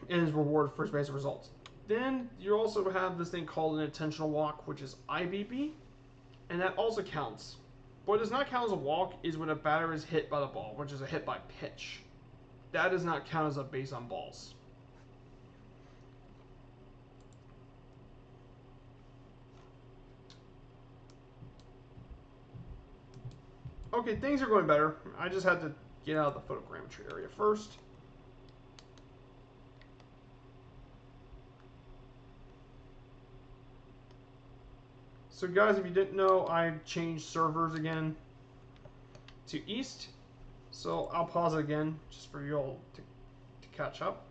And is rewarded first base results. Then you also have this thing called an intentional walk, which is IBB, and that also counts. What does not count as a walk is when a batter is hit by the ball, which is a hit by pitch. That does not count as a base on balls. Okay, things are going better. I just had to get out of the photogrammetry area first. So guys, if you didn't know, I changed servers again to East. So I'll pause it again just for you all to catch up.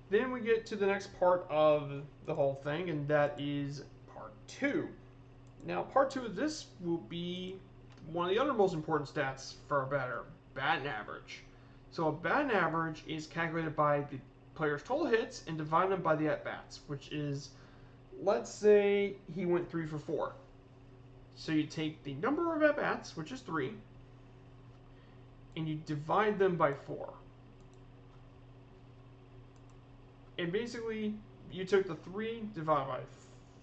Then we get to the next part of the whole thing, and that is part 2. Now, part 2 of this will be one of the other most important stats for a batter, batting average. So a batting average is calculated by the player's total hits and divided them by the at-bats, which is, let's say he went 3 for 4. So you take the number of at-bats, which is 3, and you divide them by 4. And basically, you took the 3 divided by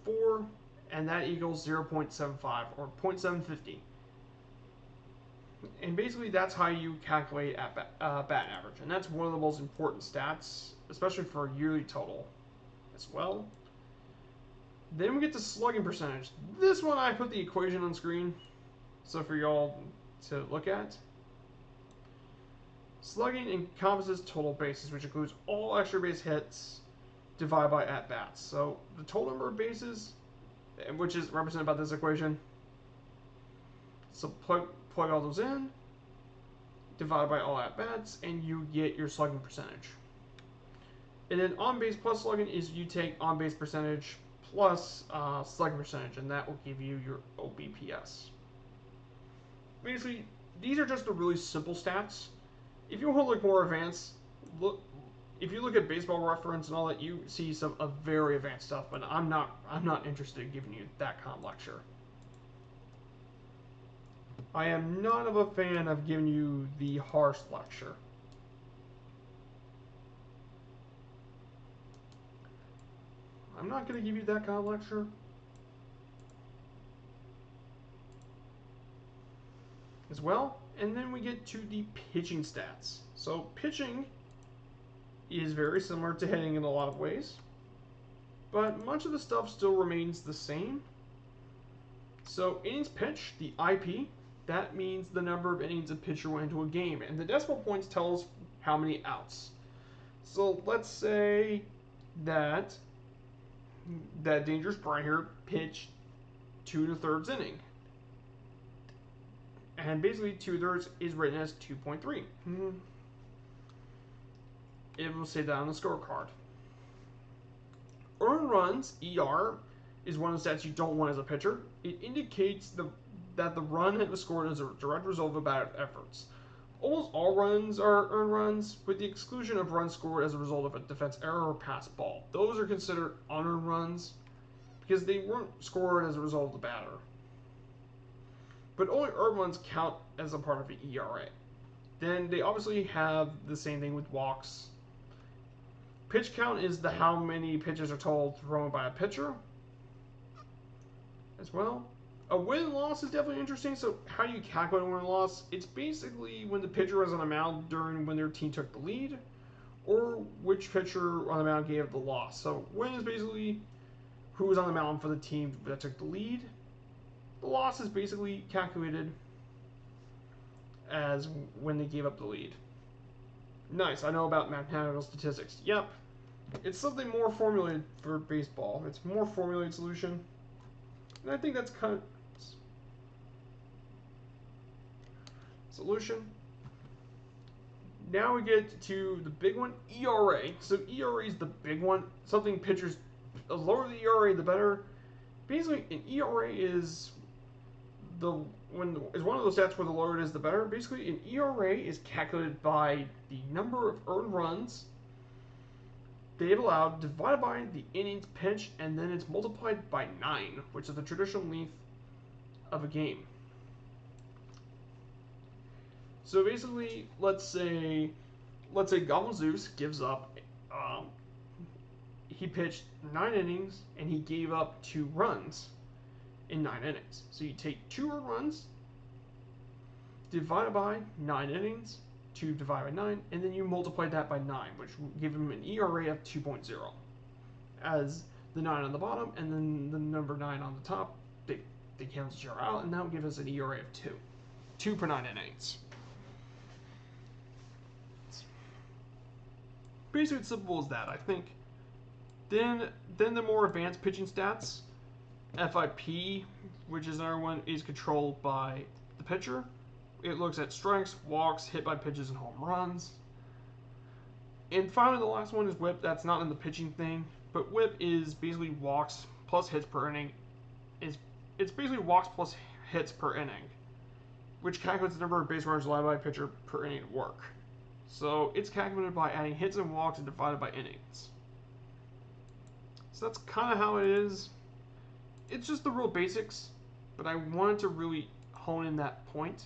4, and that equals 0.75 or 0.750. And basically, that's how you calculate batting average. And that's one of the most important stats, especially for a yearly total as well. Then we get to slugging percentage. This one, I put the equation on screen, so for y'all to look at. Slugging encompasses total bases, which includes all extra base hits divided by at-bats. So the total number of bases, which is represented by this equation, so plug all those in, divided by all at-bats, and you get your slugging percentage. And then on-base plus slugging is you take on-base percentage plus slugging percentage, and that will give you your OBPS. Basically, these are just the really simple stats. If you want to look more advanced, if you look at Baseball Reference and all that, you see some very advanced stuff. But I'm not interested in giving you that kind of lecture. I am not of a fan of giving you the harsh lecture. I'm not going to give you that kind of lecture. As well. And then we get to the pitching stats. So pitching is very similar to hitting in a lot of ways, but much of the stuff still remains the same. So innings pitched, the IP, that means the number of innings a pitcher went into a game, and the decimal points tell us how many outs. So let's say that Dangerous Brian here pitched 2 1/3 inning. And basically 2 1/3 is written as 2.3. It will say that on the scorecard. Earned runs, ER, is one of the stats you don't want as a pitcher. It indicates that the run was scored as a direct result of a batter's efforts. Almost all runs are earned runs, with the exclusion of runs scored as a result of a defense error or pass ball. Those are considered unearned runs because they weren't scored as a result of the batter. But only earned runs count as a part of the ERA. Then they obviously have the same thing with walks. Pitch count is how many pitches are total thrown by a pitcher as well. A win and loss is definitely interesting. So how do you calculate a win and loss? It's basically when the pitcher was on the mound during when their team took the lead, or which pitcher on the mound gave the loss. So win is basically who was on the mound for the team that took the lead. The loss is basically calculated as when they gave up the lead. Nice, I know about mathematical statistics. Yep. It's something more formulated for baseball. It's a more formulated solution. And I think that's kind of solution. Now we get to the big one, ERA. So ERA is the big one. Something pitchers, the lower the ERA, the better. Basically, an ERA is one of those stats where the lower it is, the better. Basically, an ERA is calculated by the number of earned runs they've allowed divided by the innings pitched, and then it's multiplied by 9, which is the traditional length of a game. So basically, let's say Goblin Zeus gives up. He pitched 9 innings and he gave up 2 runs in 9 innings. So you take 2 earned runs divided by 9 innings, 2 divided by 9, and then you multiply that by 9, which will give him an ERA of 2.0. As the 9 on the bottom and then the number 9 on the top, they cancel each other out, and that will give us an ERA of 2. 2 per 9 innings. Basically, it's simple as that, I think. Then the more advanced pitching stats, FIP, which is another one, is controlled by the pitcher. It looks at strikes, walks, hit by pitches, and home runs. And finally, the last one is whip. That's not in the pitching thing, but whip is basically walks plus hits per inning. It's basically walks plus hits per inning, which calculates the number of base runners allowed by a pitcher per inning of work. So it's calculated by adding hits and walks and divided by innings. So that's kind of how it is. It's just the real basics, but I wanted to really hone in that point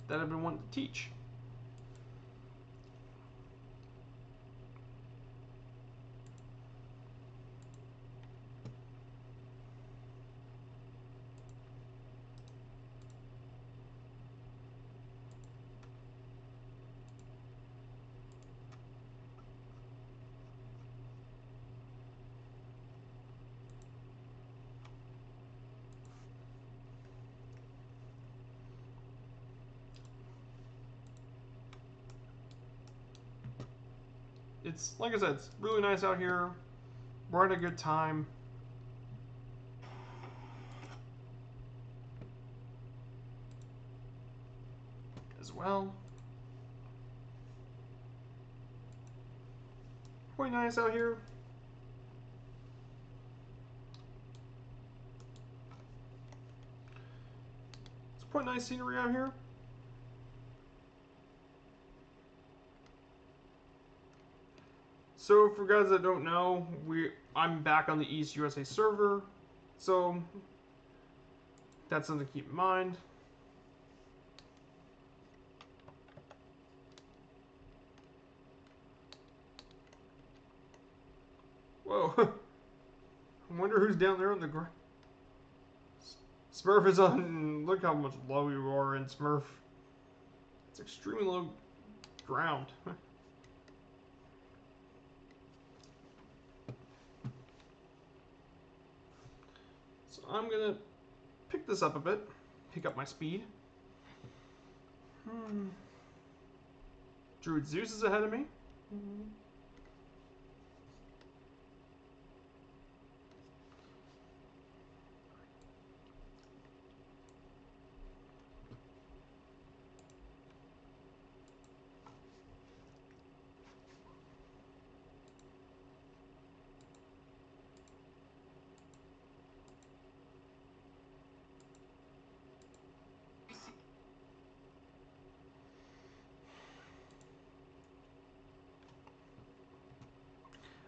that I've been wanting to teach. It's, like I said, it's really nice out here. We're at a good time. As well. Quite nice out here. It's quite nice scenery out here. So for guys that don't know, I'm back on the East USA server, so that's something to keep in mind. Whoa. I wonder who's down there on the ground. Smurf is on. Look how much low you are in Smurf. It's extremely low ground. So I'm gonna pick this up a bit, pick up my speed. Druid Zeus is ahead of me.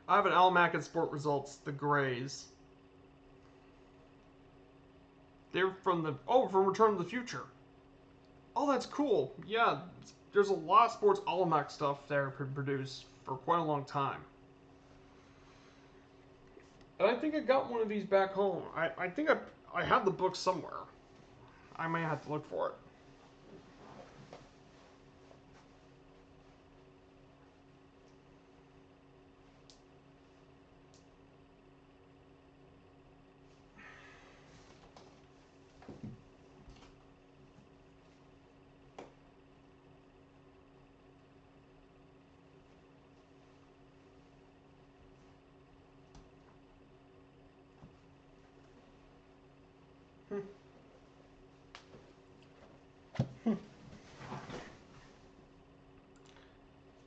I have an Almac and Sport Results, the Grays. They're from from Return to the Future. Oh, that's cool. Yeah, there's a lot of Sports Almanac stuff there produced for quite a long time. And I think I got one of these back home. I think I have the book somewhere. I might have to look for it.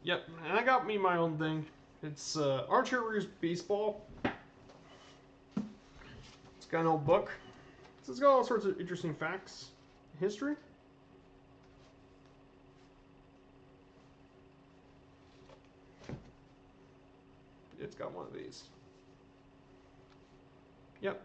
Yep, and I got me my own thing. It's Armchair Reviews Baseball. It's got an old book. So it's got all sorts of interesting facts, history. It's got one of these. Yep.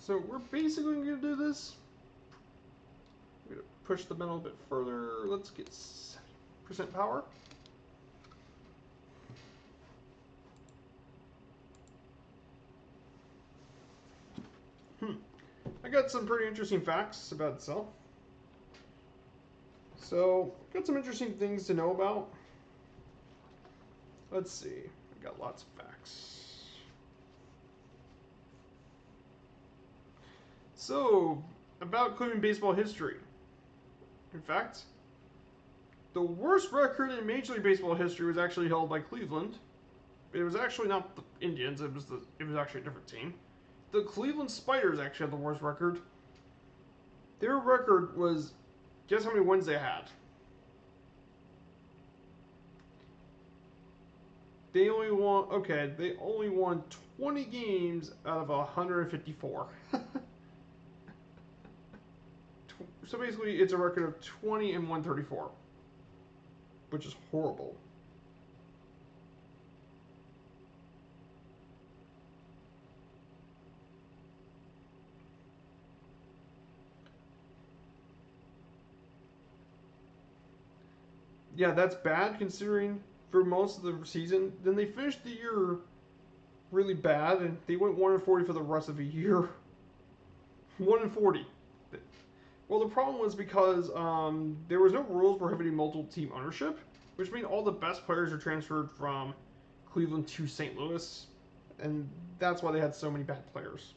So we're basically going to do this. I'm going to push the metal a bit further. Let's get 70% power. I got some pretty interesting facts about itself. So, got some interesting things to know about. Let's see. I got lots of facts. So, about Cleveland baseball history. In fact, the worst record in Major League Baseball history was actually held by Cleveland. It was actually not the Indians. It was actually a different team. The Cleveland Spiders actually had the worst record. Their record was, guess how many wins they had? They only won 20 games out of 154. So basically, it's a record of 20 and 134, which is horrible. Yeah, that's bad considering for most of the season. Then they finished the year really bad, and they went 1-40 for the rest of the year. 1-40. Well, the problem was because there was no rules prohibiting multiple team ownership, which means all the best players are transferred from Cleveland to St. Louis, and that's why they had so many bad players.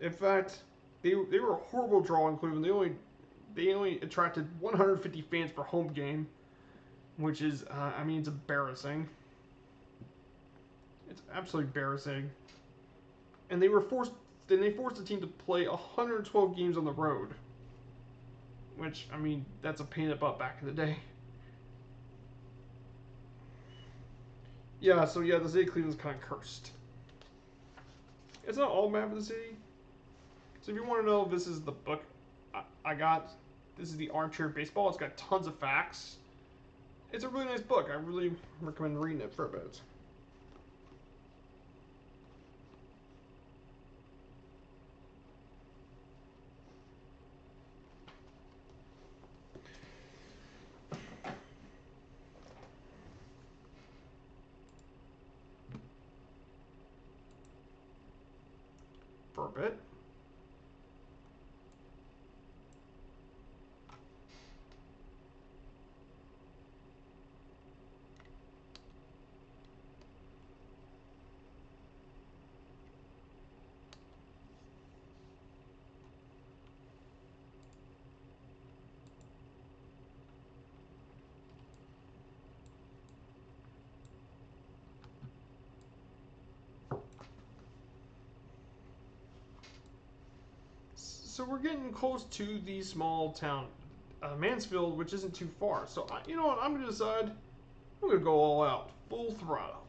In fact, they were a horrible draw in Cleveland. They only attracted 150 fans per home game, which is, I mean, it's embarrassing. It's absolutely embarrassing. And they forced the team to play 112 games on the road, which, I mean, that's a pain in the butt back in the day. Yeah, so yeah, the city of Cleveland's kind of cursed. It's not all bad for the city. So if you want to know, this is the book I got. This is the Armchair Baseball. It's got tons of facts. It's a really nice book. I really recommend reading it for a bit. For a bit. So we're getting close to the small town, Mansfield, which isn't too far. So you know what? I'm gonna decide. I'm gonna go all out, full throttle.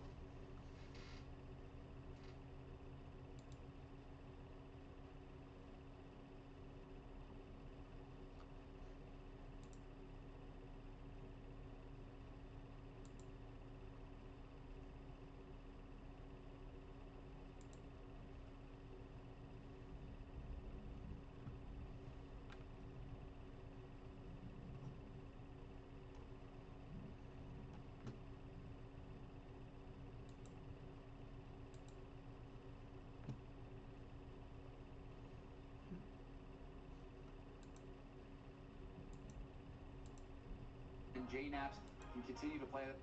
And Jay Naps can continue to play it.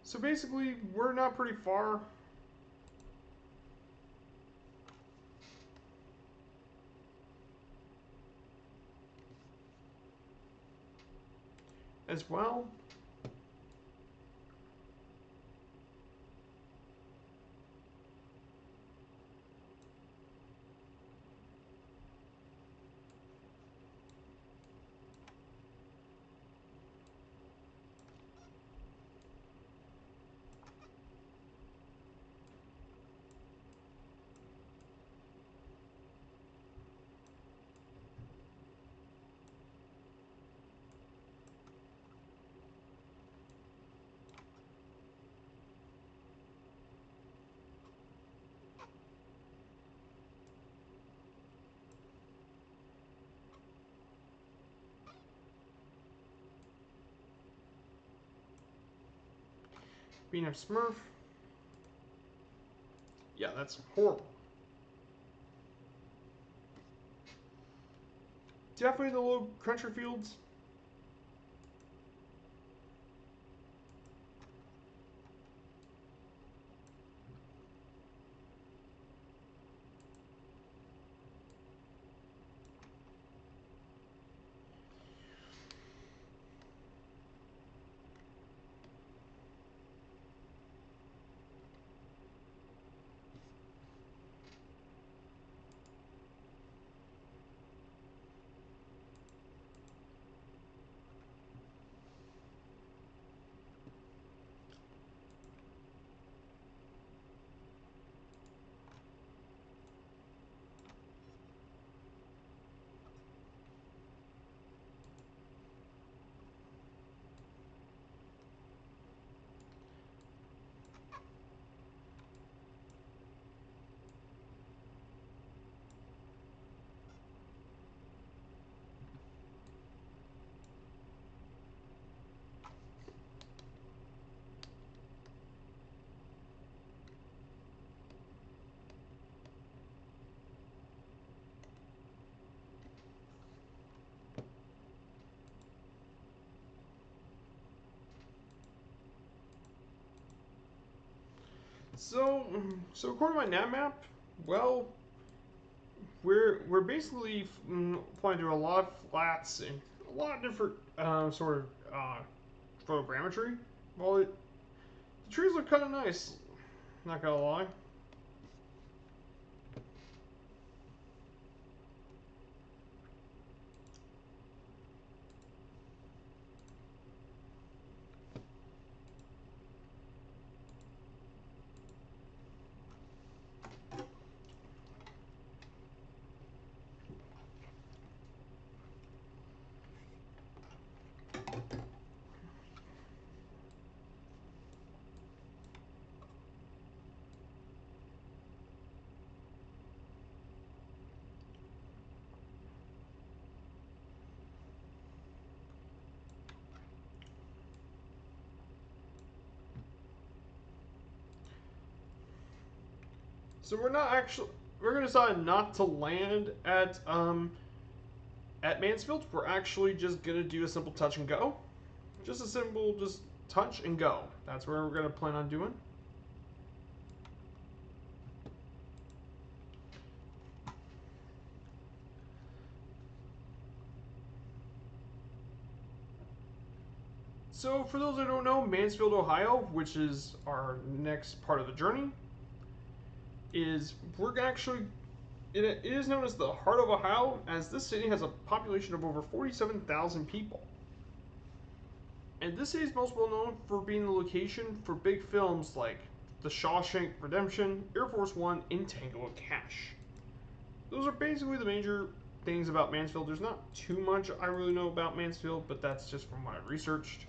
So basically, we're not pretty far. As well. BNF Smurf. Yeah, that's horrible. Definitely the low cruncher fields. So according to my nav map, well, we're basically applying to a lot of flats and a lot of different sort of photogrammetry. Well, the trees look kind of nice. Not gonna lie. So we're gonna decide not to land at Mansfield. We're actually just gonna do a simple touch and go. Just a simple just touch and go. That's where we're gonna plan on doing. So for those that don't know, Mansfield, Ohio, which is our next part of the journey, is we're actually it is known as the heart of Ohio, as this city has a population of over 47,000 people. And this city is most well known for being the location for big films like The Shawshank Redemption, Air Force One, and Tango and Cash. Those are basically the major things about Mansfield. There's not too much I really know about Mansfield, but that's just from what I researched.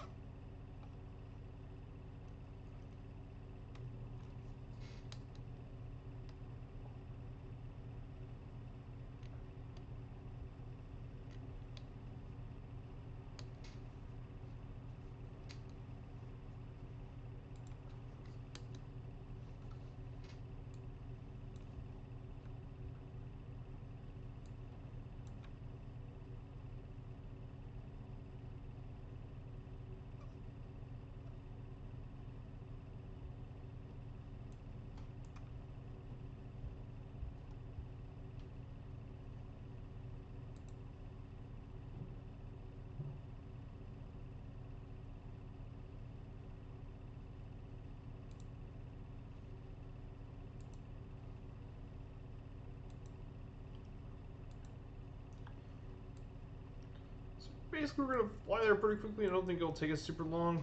Basically, we're going to fly there pretty quickly. I don't think it'll take us super long.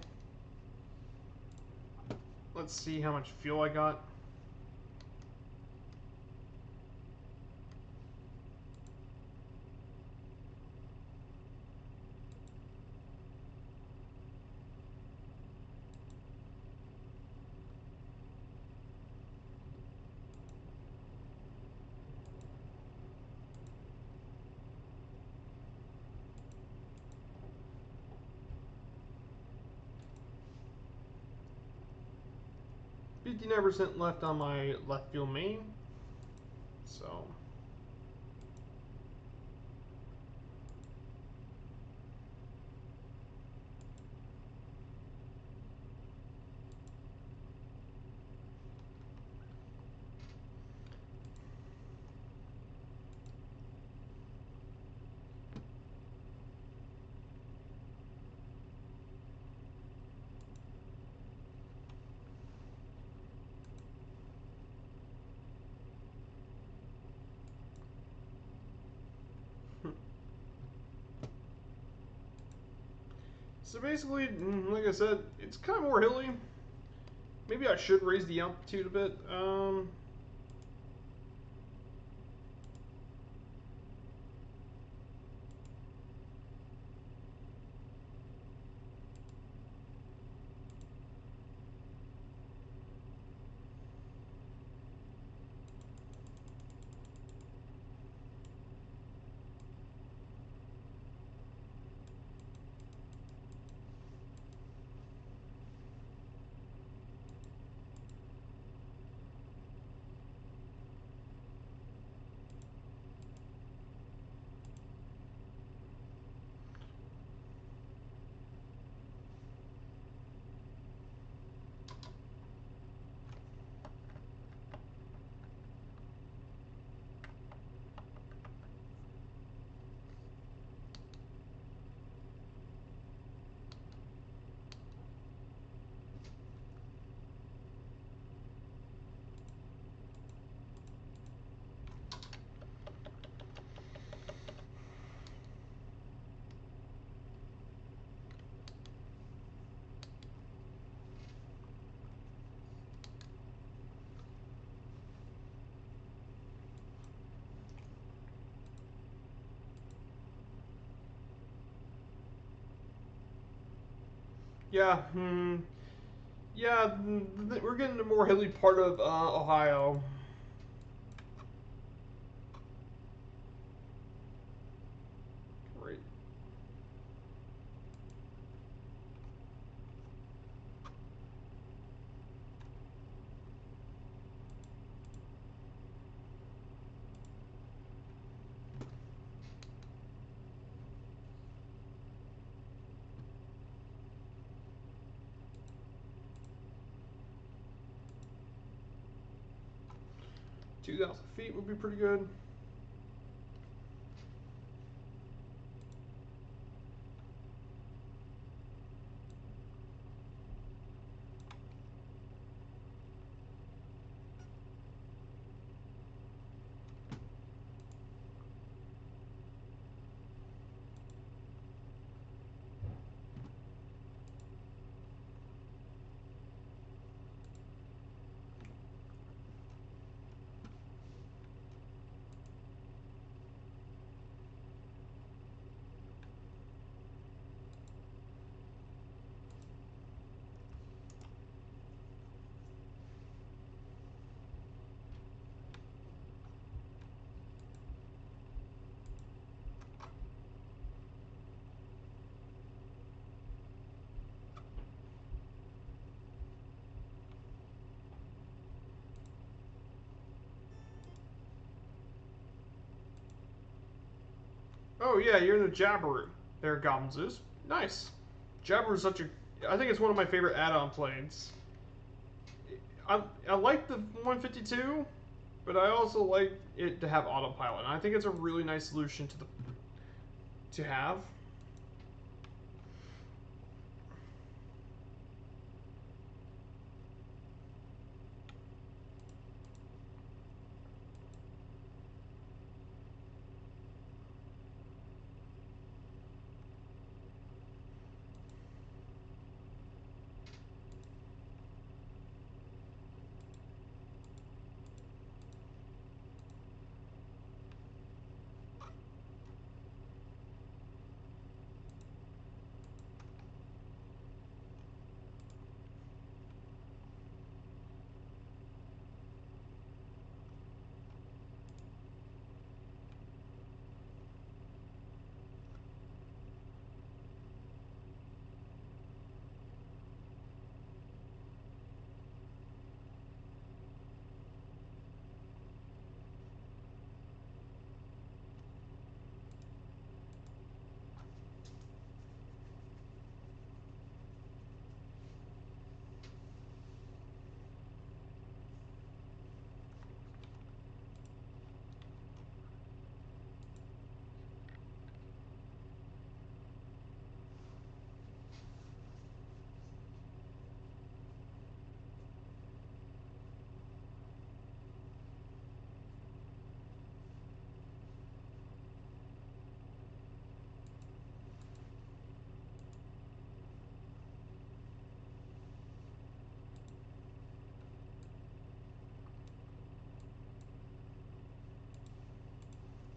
Let's see how much fuel I got. 59% left on my left field main. So. So basically, like I said, it's kind of more hilly. Maybe I should raise the altitude a bit. 'Yeah, yeah, we're getting the more hilly part of Ohio. Great. $2,000 feet would be pretty good. Oh yeah, you're in the Jabiru. There, Goblin Zeus. Nice. Jabiru is such a. I think it's one of my favorite add-on planes. I like the 152, but I also like it to have autopilot. And I think it's a really nice solution to have.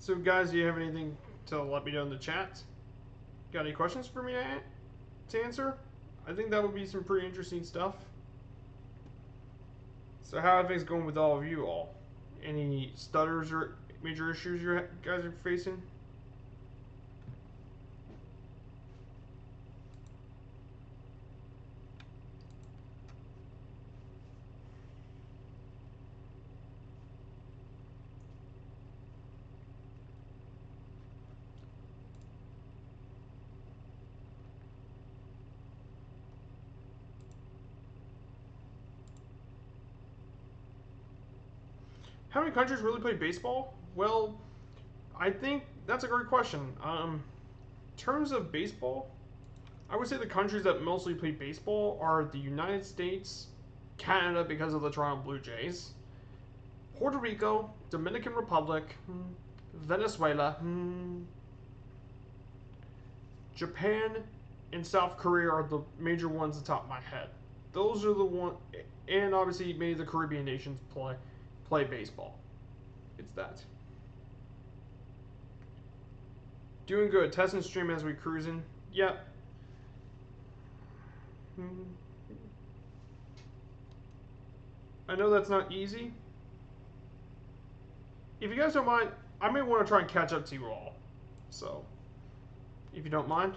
So, guys, do you have anything to let me know in the chat? Got any questions for me to answer? I think that would be some pretty interesting stuff. So, how are things going with all of you all? Any stutters or major issues you guys are facing? How many countries really play baseball? Well, I think that's a great question. In terms of baseball, I would say the countries that mostly play baseball are the United States, Canada because of the Toronto Blue Jays, Puerto Rico, Dominican Republic, Venezuela, Japan, and South Korea are the major ones at the top of my head. Those are the one, and obviously many of the Caribbean nations play baseball. It's that. Doing good. Test and stream as we cruising. Yep. I know that's not easy. If you guys don't mind, I may want to try and catch up to you all. So, if you don't mind.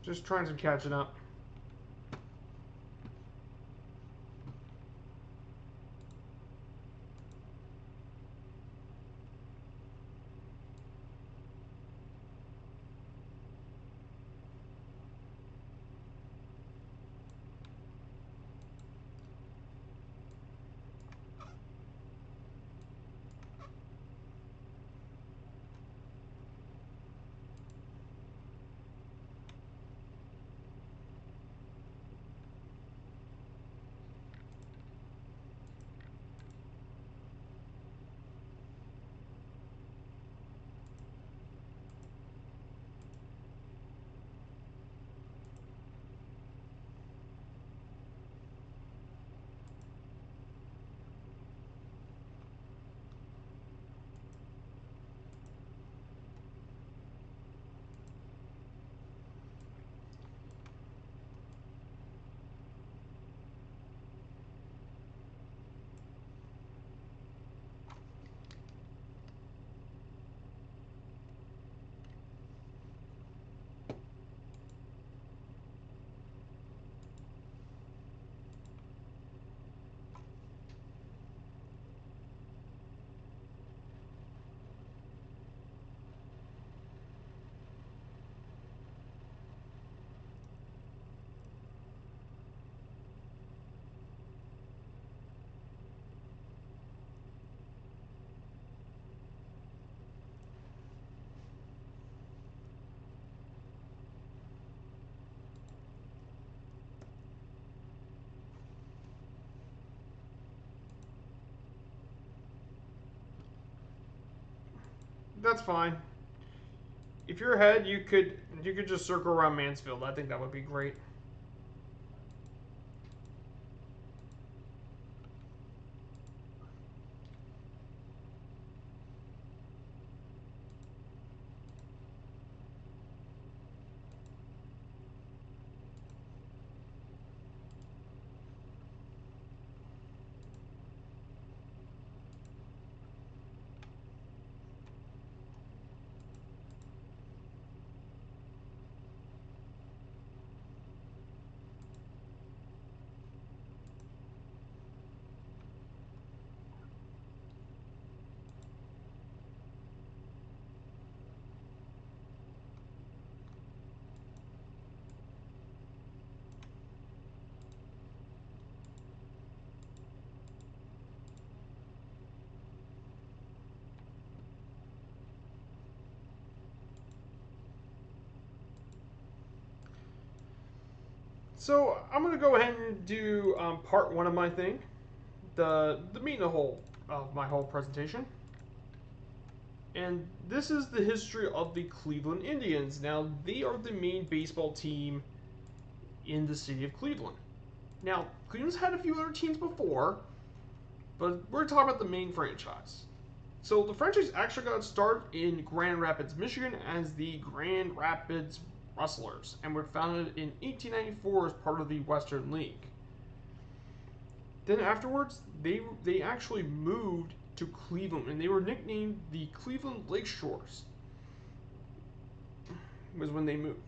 Just trying some catching up. That's fine. If you're ahead, you could just circle around Mansfield. I think that would be great. So I'm gonna go ahead and do part one of my thing, the meat and the whole of my whole presentation. And this is the history of the Cleveland Indians. Now, they are the main baseball team in the city of Cleveland. Now, Cleveland's had a few other teams before, but we're talking about the main franchise. So the franchise actually got its start in Grand Rapids, Michigan as the Grand Rapids Rustlers, and were founded in 1894 as part of the Western League. Then afterwards, they actually moved to Cleveland, and they were nicknamed the Cleveland Lakeshores. Was when they moved.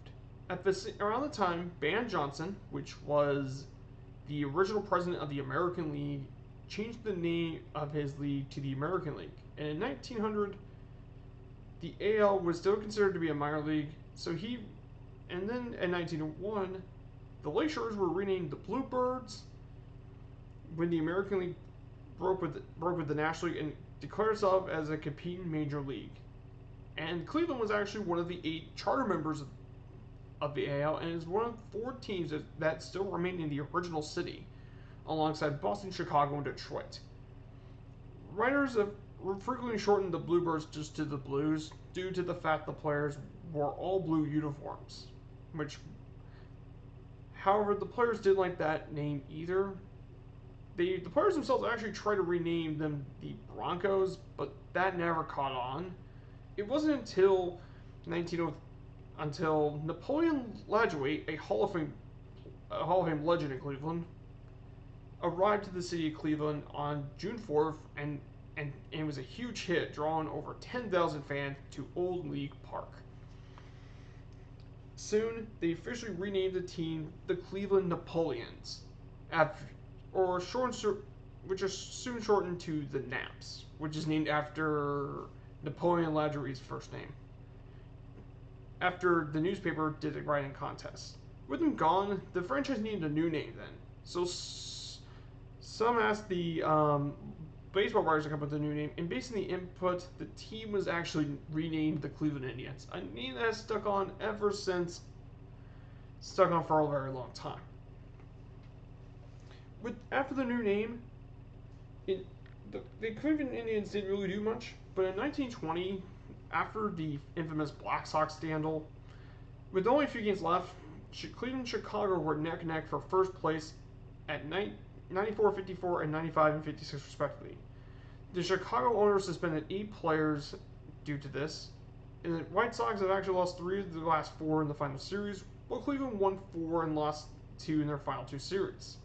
Around the time, Ban Johnson, which was the original president of the American League, changed the name of his league to the American League. And in 1900, the AL was still considered to be a minor league, and then in 1901, the Lakeshores were renamed the Bluebirds when the American League broke with the National League and declared itself as a competing major league. And Cleveland was actually one of the 8 charter members of the AL, and is one of 4 teams that still remain in the original city, alongside Boston, Chicago, and Detroit. Writers have frequently shortened the Bluebirds just to the Blues due to the fact the players wore all blue uniforms, however, the players didn't like that name either. The players themselves actually tried to rename them the Broncos, but that never caught on. It wasn't until Napoleon Lajoie, a Hall of Fame legend in Cleveland, arrived to the city of Cleveland on June 4th, and it was a huge hit, drawing over 10,000 fans to Old League Park. Soon, they officially renamed the team the Cleveland Napoleons, which is soon shortened to the Naps, which is named after Napoleon Lajoie's first name, after the newspaper did a writing contest. With him gone, the franchise needed a new name then. So some asked the baseball writers to come up with a new name, and based on the input, the team was actually renamed the Cleveland Indians, a name that has stuck on for a very long time. After the new name, the Cleveland Indians didn't really do much, but in 1920, after the infamous Black Sox scandal, with only a few games left, Cleveland and Chicago were neck and neck for first place at 94-54 and 95-56 respectively. The Chicago owners suspended 8 players due to this, and the White Sox have actually lost 3 of the last 4 in the final series, while Cleveland won 4 and lost 2 in their final 2 series.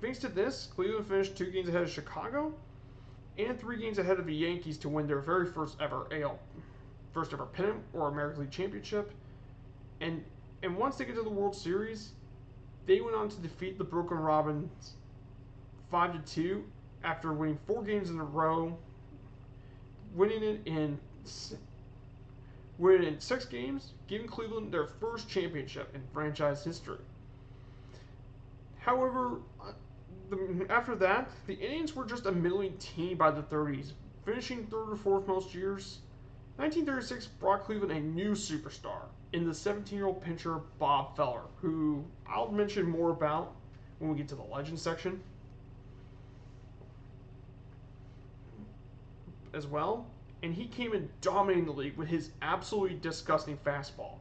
Thanks to this, Cleveland finished 2 games ahead of Chicago and 3 games ahead of the Yankees to win their very first ever pennant or American League Championship. And once they get to the World Series, they went on to defeat the Brooklyn Robins 5-2 after winning 4 games in a row, winning in 6 games, giving Cleveland their first championship in franchise history. However, after that, the Indians were just a middling team by the 30s, finishing 3rd or 4th most years. 1936 brought Cleveland a new superstar in the 17-year-old pitcher Bob Feller, who I'll mention more about when we get to the legend section as well. And he came in dominating the league with his absolutely disgusting fastball.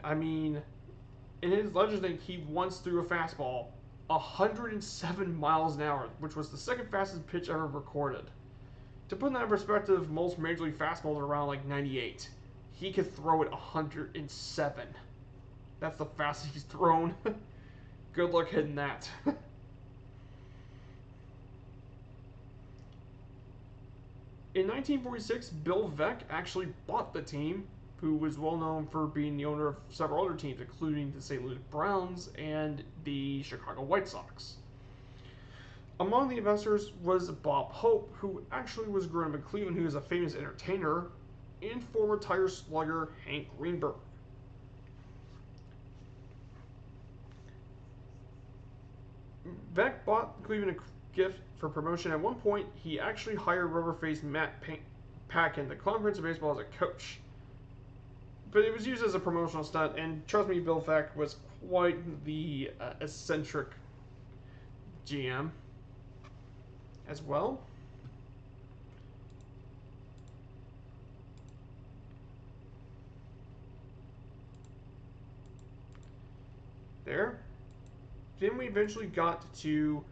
I mean, in his legend thing, he once threw a fastball 107 miles an hour, which was the 2nd fastest pitch ever recorded. To put that in perspective, most major league fastballs are around like 98. He could throw it 107. That's the fastest he's thrown. Good luck hitting that. In 1946, Bill Veeck actually bought the team, who was well known for being the owner of several other teams, including the St. Louis Browns and the Chicago White Sox. Among the investors was Bob Hope, who actually was growing up in Cleveland, who is a famous entertainer, and former Tiger slugger Hank Greenberg. Veeck bought Cleveland a gift for promotion. At one point, he actually hired rubber-faced Matt Paquin, the Cleveland Prince of Baseball, as a coach. but it was used as a promotional stunt, and trust me, Bill Feck was quite the eccentric GM as well. There. Then we eventually got to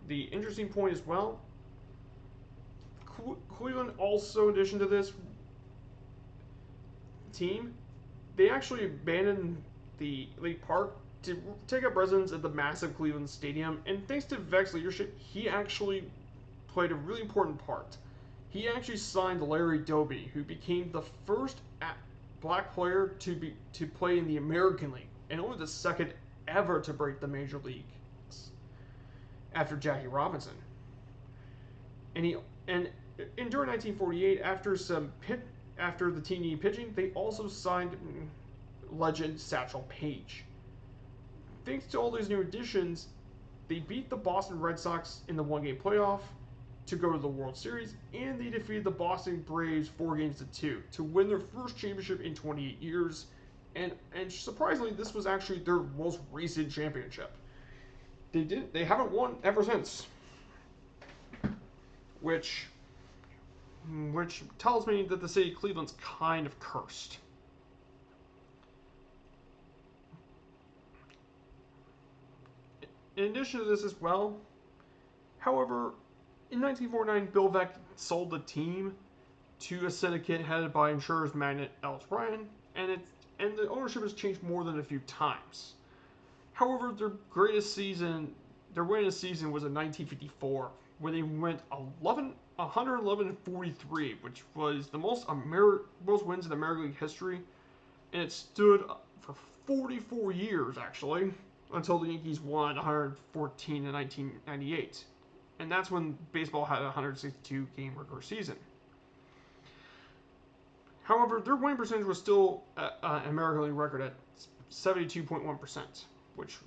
the interesting point as well. Cleveland also, in addition to this team, they actually abandoned the League Park to take up residence at the massive Cleveland Stadium. And thanks to Veck's leadership, he actually played a really important part. He actually signed Larry Doby, who became the first black player to play in the American League, and only the second ever to break the major leagues after Jackie Robinson. And during 1948, after the team needed pitching, they also signed legend Satchel Paige. Thanks to all these new additions, they beat the Boston Red Sox in the one-game playoff to go to the World Series, and they defeated the Boston Braves 4-2 to win their first championship in 28 years. And surprisingly, this was actually their most recent championship. They haven't won ever since, which tells me that the city of Cleveland's kind of cursed. In addition to this as well, however, in 1949, Bill Veck sold the team to a syndicate headed by insurers magnate Ellis Ryan, and the ownership has changed more than a few times. However, their winningest season was in 1954, where they went 111-43, which was the most wins in American League history, and it stood for 44 years actually until the Yankees won 114 in 1998, and that's when baseball had a 162-game regular season. However, their winning percentage was still an American League record at 72.1%, which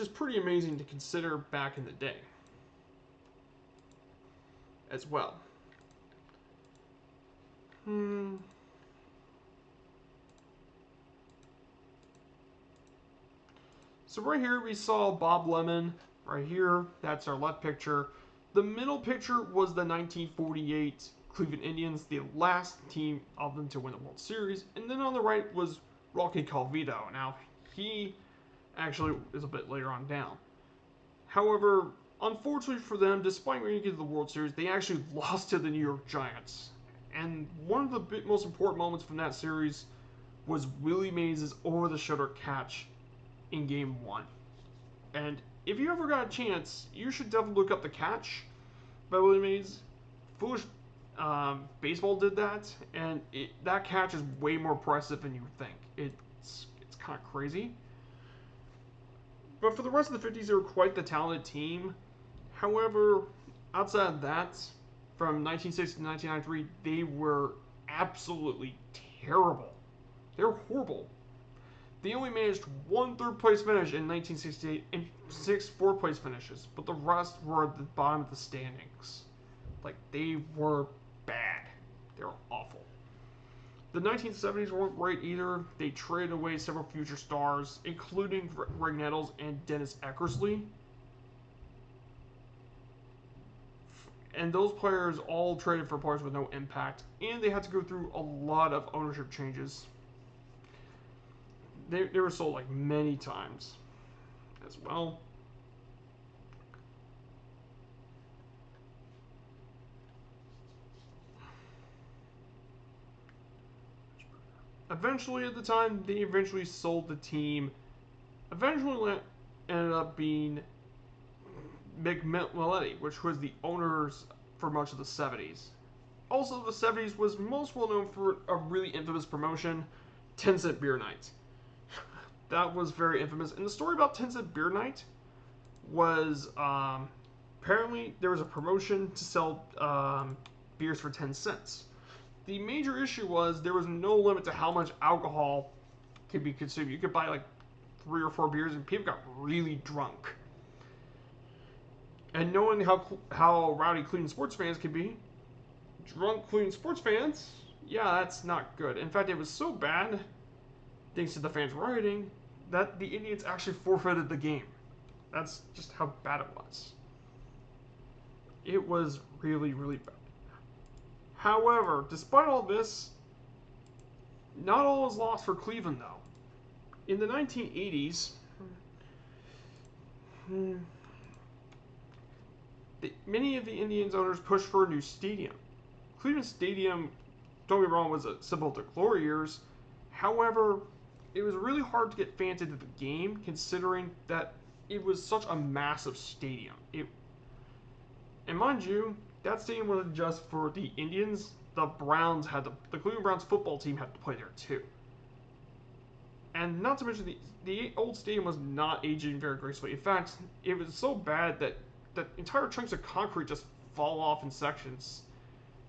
is pretty amazing to consider back in the day as well. So right here we saw Bob Lemon. Right here, that's our left picture. The middle picture was the 1948 Cleveland Indians, the last team of them to win the World Series. And then on the right was Rocky Calvillo. Now, he actually is a bit later on down. However, unfortunately for them, despite making it to the World Series, they actually lost to the New York Giants. And one of the most important moments from that series was Willie Mays' over-the-shoulder catch in Game 1. And if you ever got a chance, you should definitely look up the catch by Willie Mays. Foolish Baseball did that, and that catch is way more impressive than you would think. It's kind of crazy. But for the rest of the 50s, they were quite the talented team. However, outside of that, from 1960 to 1993, they were absolutely terrible. They were horrible. They only managed one third-place finish in 1968 and 6 fourth-place finishes, but the rest were at the bottom of the standings. Like, they were bad. They were awful. The 1970s weren't great either. They traded away several future stars, including Greg Nettles and Dennis Eckersley. And those players all traded for players with no impact, and they had to go through a lot of ownership changes. They were sold like many times as well. Eventually, at the time, they eventually sold the team. Eventually ended up being Mick Milletti, which was the owners for much of the 70s. Also, the 70s was most well known for a really infamous promotion, 10-Cent Beer Night. That was very infamous. And the story about 10-Cent Beer Night was apparently there was a promotion to sell beers for 10 cents. The major issue was there was no limit to how much alcohol could be consumed. You could buy like 3 or 4 beers and people got really drunk. And knowing how rowdy Cleveland sports fans can be, drunk Cleveland sports fans Yeah, that's not good. In fact, it was so bad, thanks to the fans rioting, that the Indians actually forfeited the game. That's just how bad it was. It was really, really bad. However, despite all this, not all is lost for Cleveland, though. In the 1980s, many of the Indians owners pushed for a new stadium. Cleveland Stadium, don't get me wrong, was a symbol of the glory years. However, it was really hard to get fans into the game, considering that it was such a massive stadium. And mind you, that stadium wasn't just for the Indians. The Cleveland Browns football team had to play there too. And not to mention, the old stadium was not aging very gracefully. In fact, it was so bad that entire chunks of concrete just fall off in sections.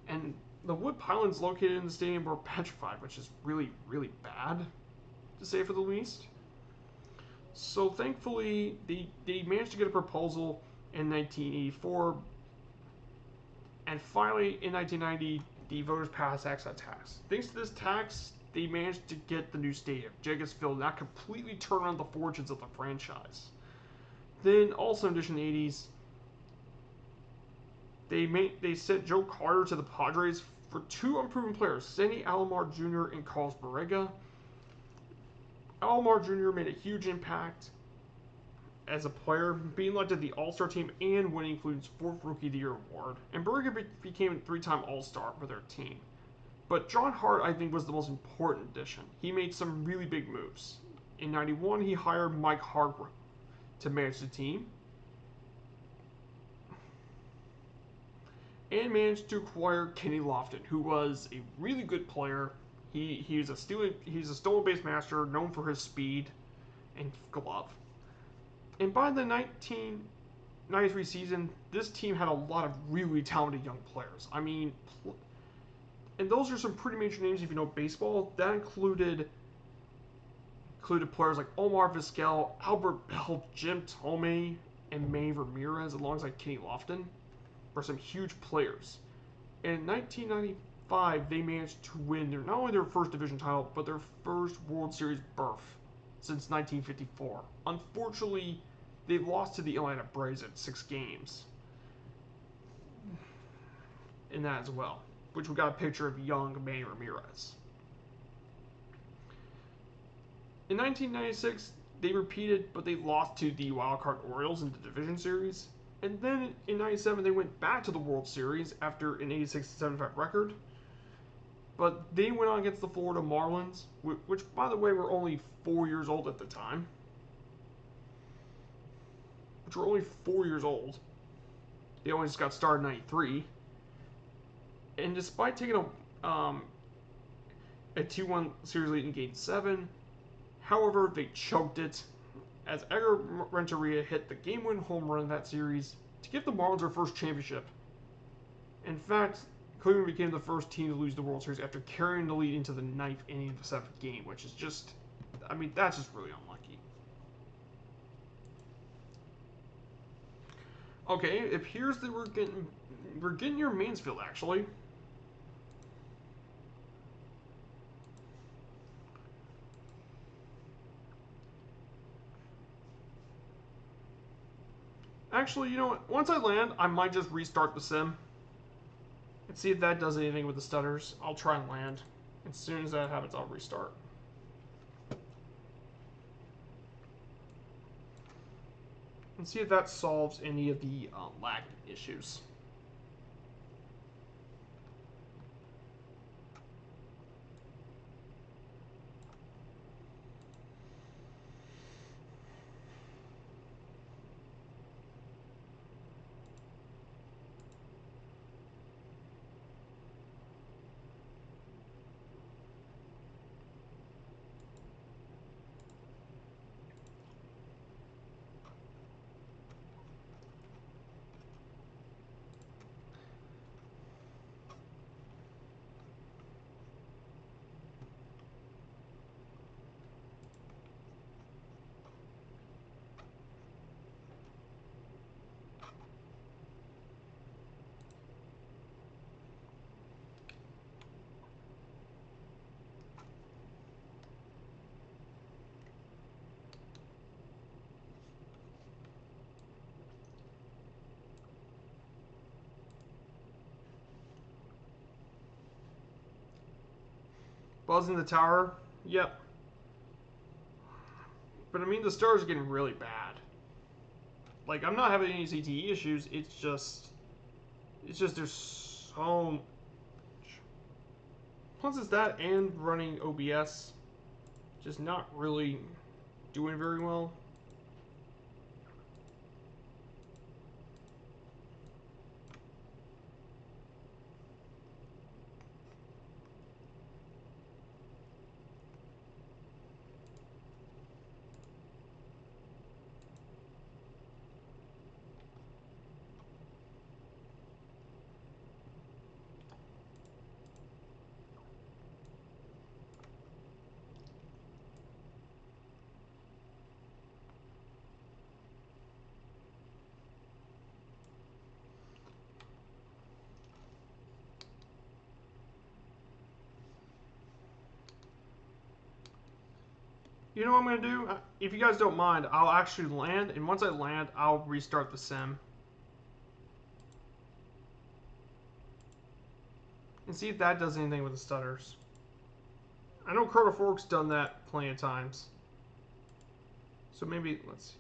And the wood pylons located in the stadium were petrified, which is really, really bad, to say for the least. So thankfully, they managed to get a proposal in 1984, and finally in 1990, the voters passed excise tax. Thanks to this tax, they managed to get the new stadium, Jacobs Field, and that completely turned around the fortunes of the franchise. Then, also in addition to the 80s, they sent Joe Carter to the Padres for two unproven players, Sandy Alomar Jr. and Carlos Borrega. Alomar Jr. made a huge impact as a player, being elected to the All-Star team and winning Cleveland's 4th Rookie of the Year award. And Borrega became a 3-time All-Star for their team. But John Hart, I think, was the most important addition. He made some really big moves. In '91, he hired Mike Hargrove to manage the team, and managed to acquire Kenny Lofton, who was a really good player. He's a stolen base master, known for his speed and glove. And by the 1993 season, this team had a lot of really talented young players. I mean, and those are some pretty major names if you know baseball. That included players like Omar Vizquel, Albert Bell, Jim Thome, and Manny Ramirez, alongside Kenny Lofton, were some huge players. And in 1995, they managed to win not only their first division title, but their first World Series berth since 1954. Unfortunately, they lost to the Atlanta Braves at 6 games in that as well, which we got a picture of young Manny Ramirez. In 1996, they repeated, but they lost to the wildcard Orioles in the division series. And then in '97, they went back to the World Series after an 86-75 record. But they went on against the Florida Marlins, which, by the way, were only 4 years old at the time. Which were only 4 years old. They only just got started in '93. And despite taking a 2-1 series lead in Game 7, however, they choked it as Edgar Renteria hit the game-winning home run in that series to give the Marlins their first championship. In fact, Cleveland became the first team to lose the World Series after carrying the lead into the 9th inning of the 7th game, which is just, I mean, that's just really unlucky. Okay, it appears that we're getting near Mansfield, actually. Actually, you know what? Once I land, I might just restart the sim and see if that does anything with the stutters. I'll try and land. As soon as that happens, I'll restart. And see if that solves any of the lag issues. Buzz in the tower. Yep. But I mean, the stars are getting really bad. Like, I'm not having any CTE issues. It's just there's so much. Plus, it's that and running OBS, just not really doing very well. You know what I'm going to do? If you guys don't mind, I'll actually land, and once I land, I'll restart the sim. And see if that does anything with the stutters. I know Chronofork's done that plenty of times. So maybe, let's see.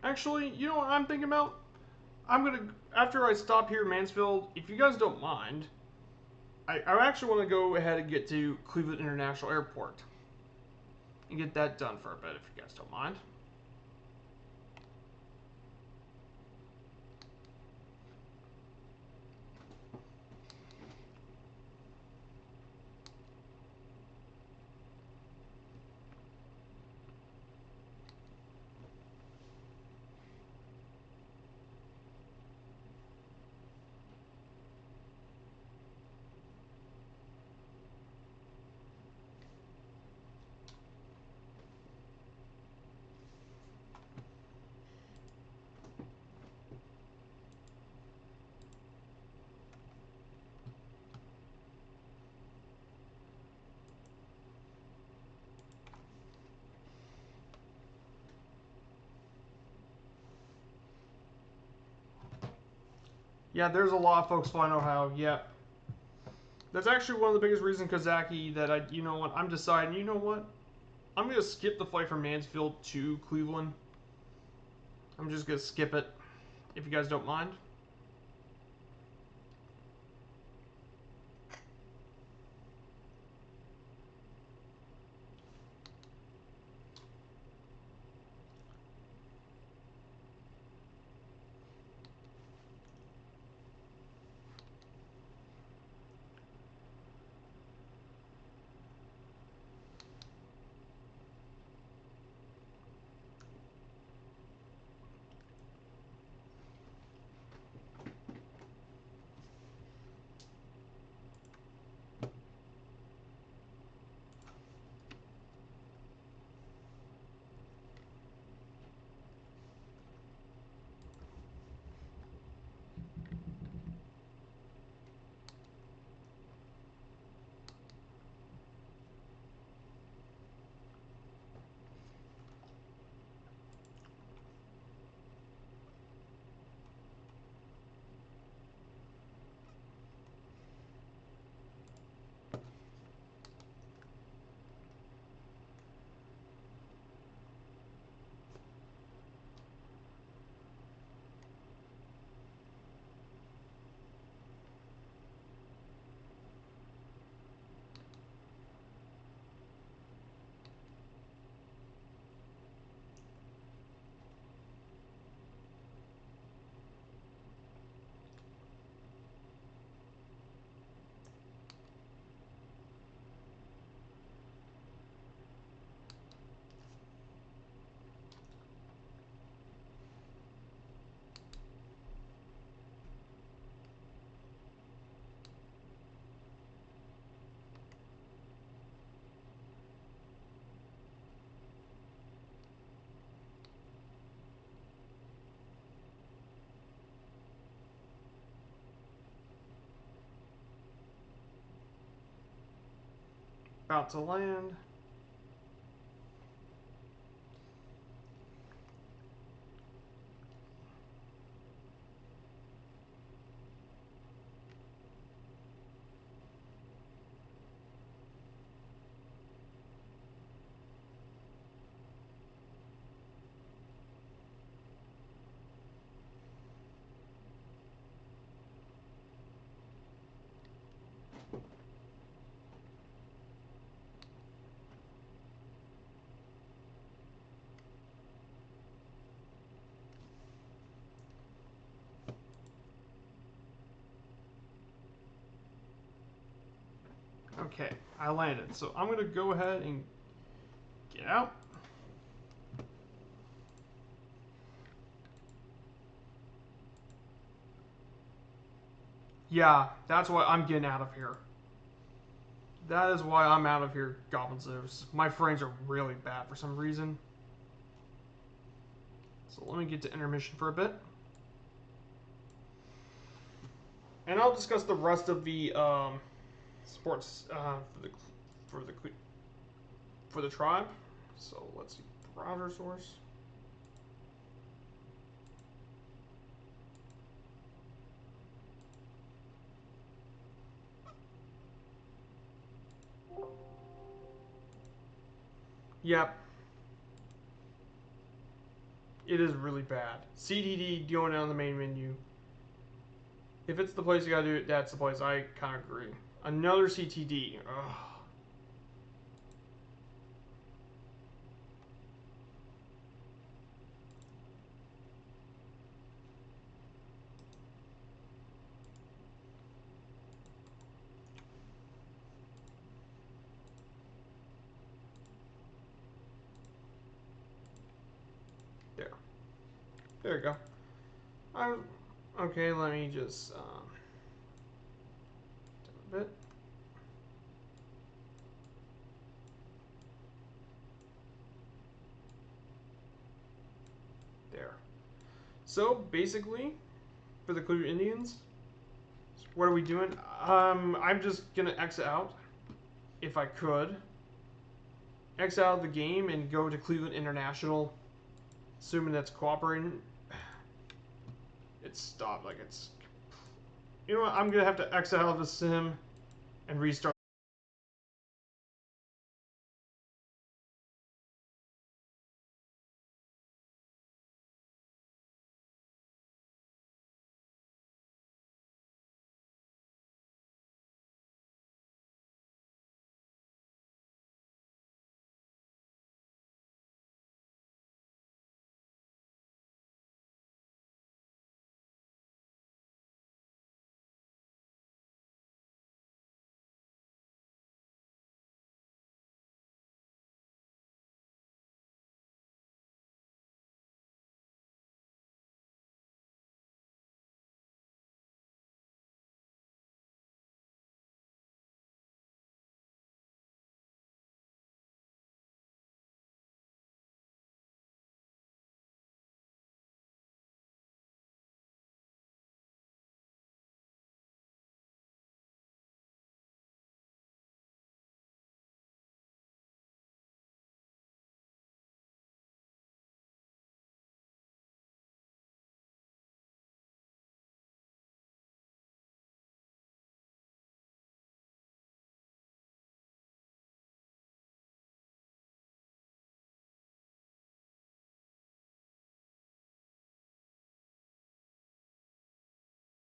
Actually, you know what I'm thinking about? I'm gonna, after I stop here in Mansfield, if you guys don't mind, I actually want to go ahead and get to Cleveland International Airport and get that done for a bit, if you guys don't mind. Yeah, there's a lot of folks flying Ohio. Yeah. That's actually one of the biggest reasons, Kazaki, that you know what, I'm deciding, you know what? I'm going to skip the flight from Mansfield to Cleveland. I'm just going to skip it, if you guys don't mind. About to land. Okay, I landed. So I'm going to go ahead and get out. Yeah, that's why I'm getting out of here. That is why I'm out of here, Goblin Zeus. My frames are really bad for some reason. So let me get to intermission for a bit. And I'll discuss the rest of the sports for the tribe. So let's see, browser source. Yep. It is really bad. CTD going down the main menu. If it's the place you gotta do it, that's the place. I kind of agree. Another CTD. Ugh. There. There you go. Okay, let me just a bit. There. So basically, for the Cleveland Indians, what are we doing? I'm just gonna exit out, if I could. Exit out of the game and go to Cleveland International, assuming that's cooperating. It's stopped, like it's. You know what? I'm gonna have to exit out of the sim and restart.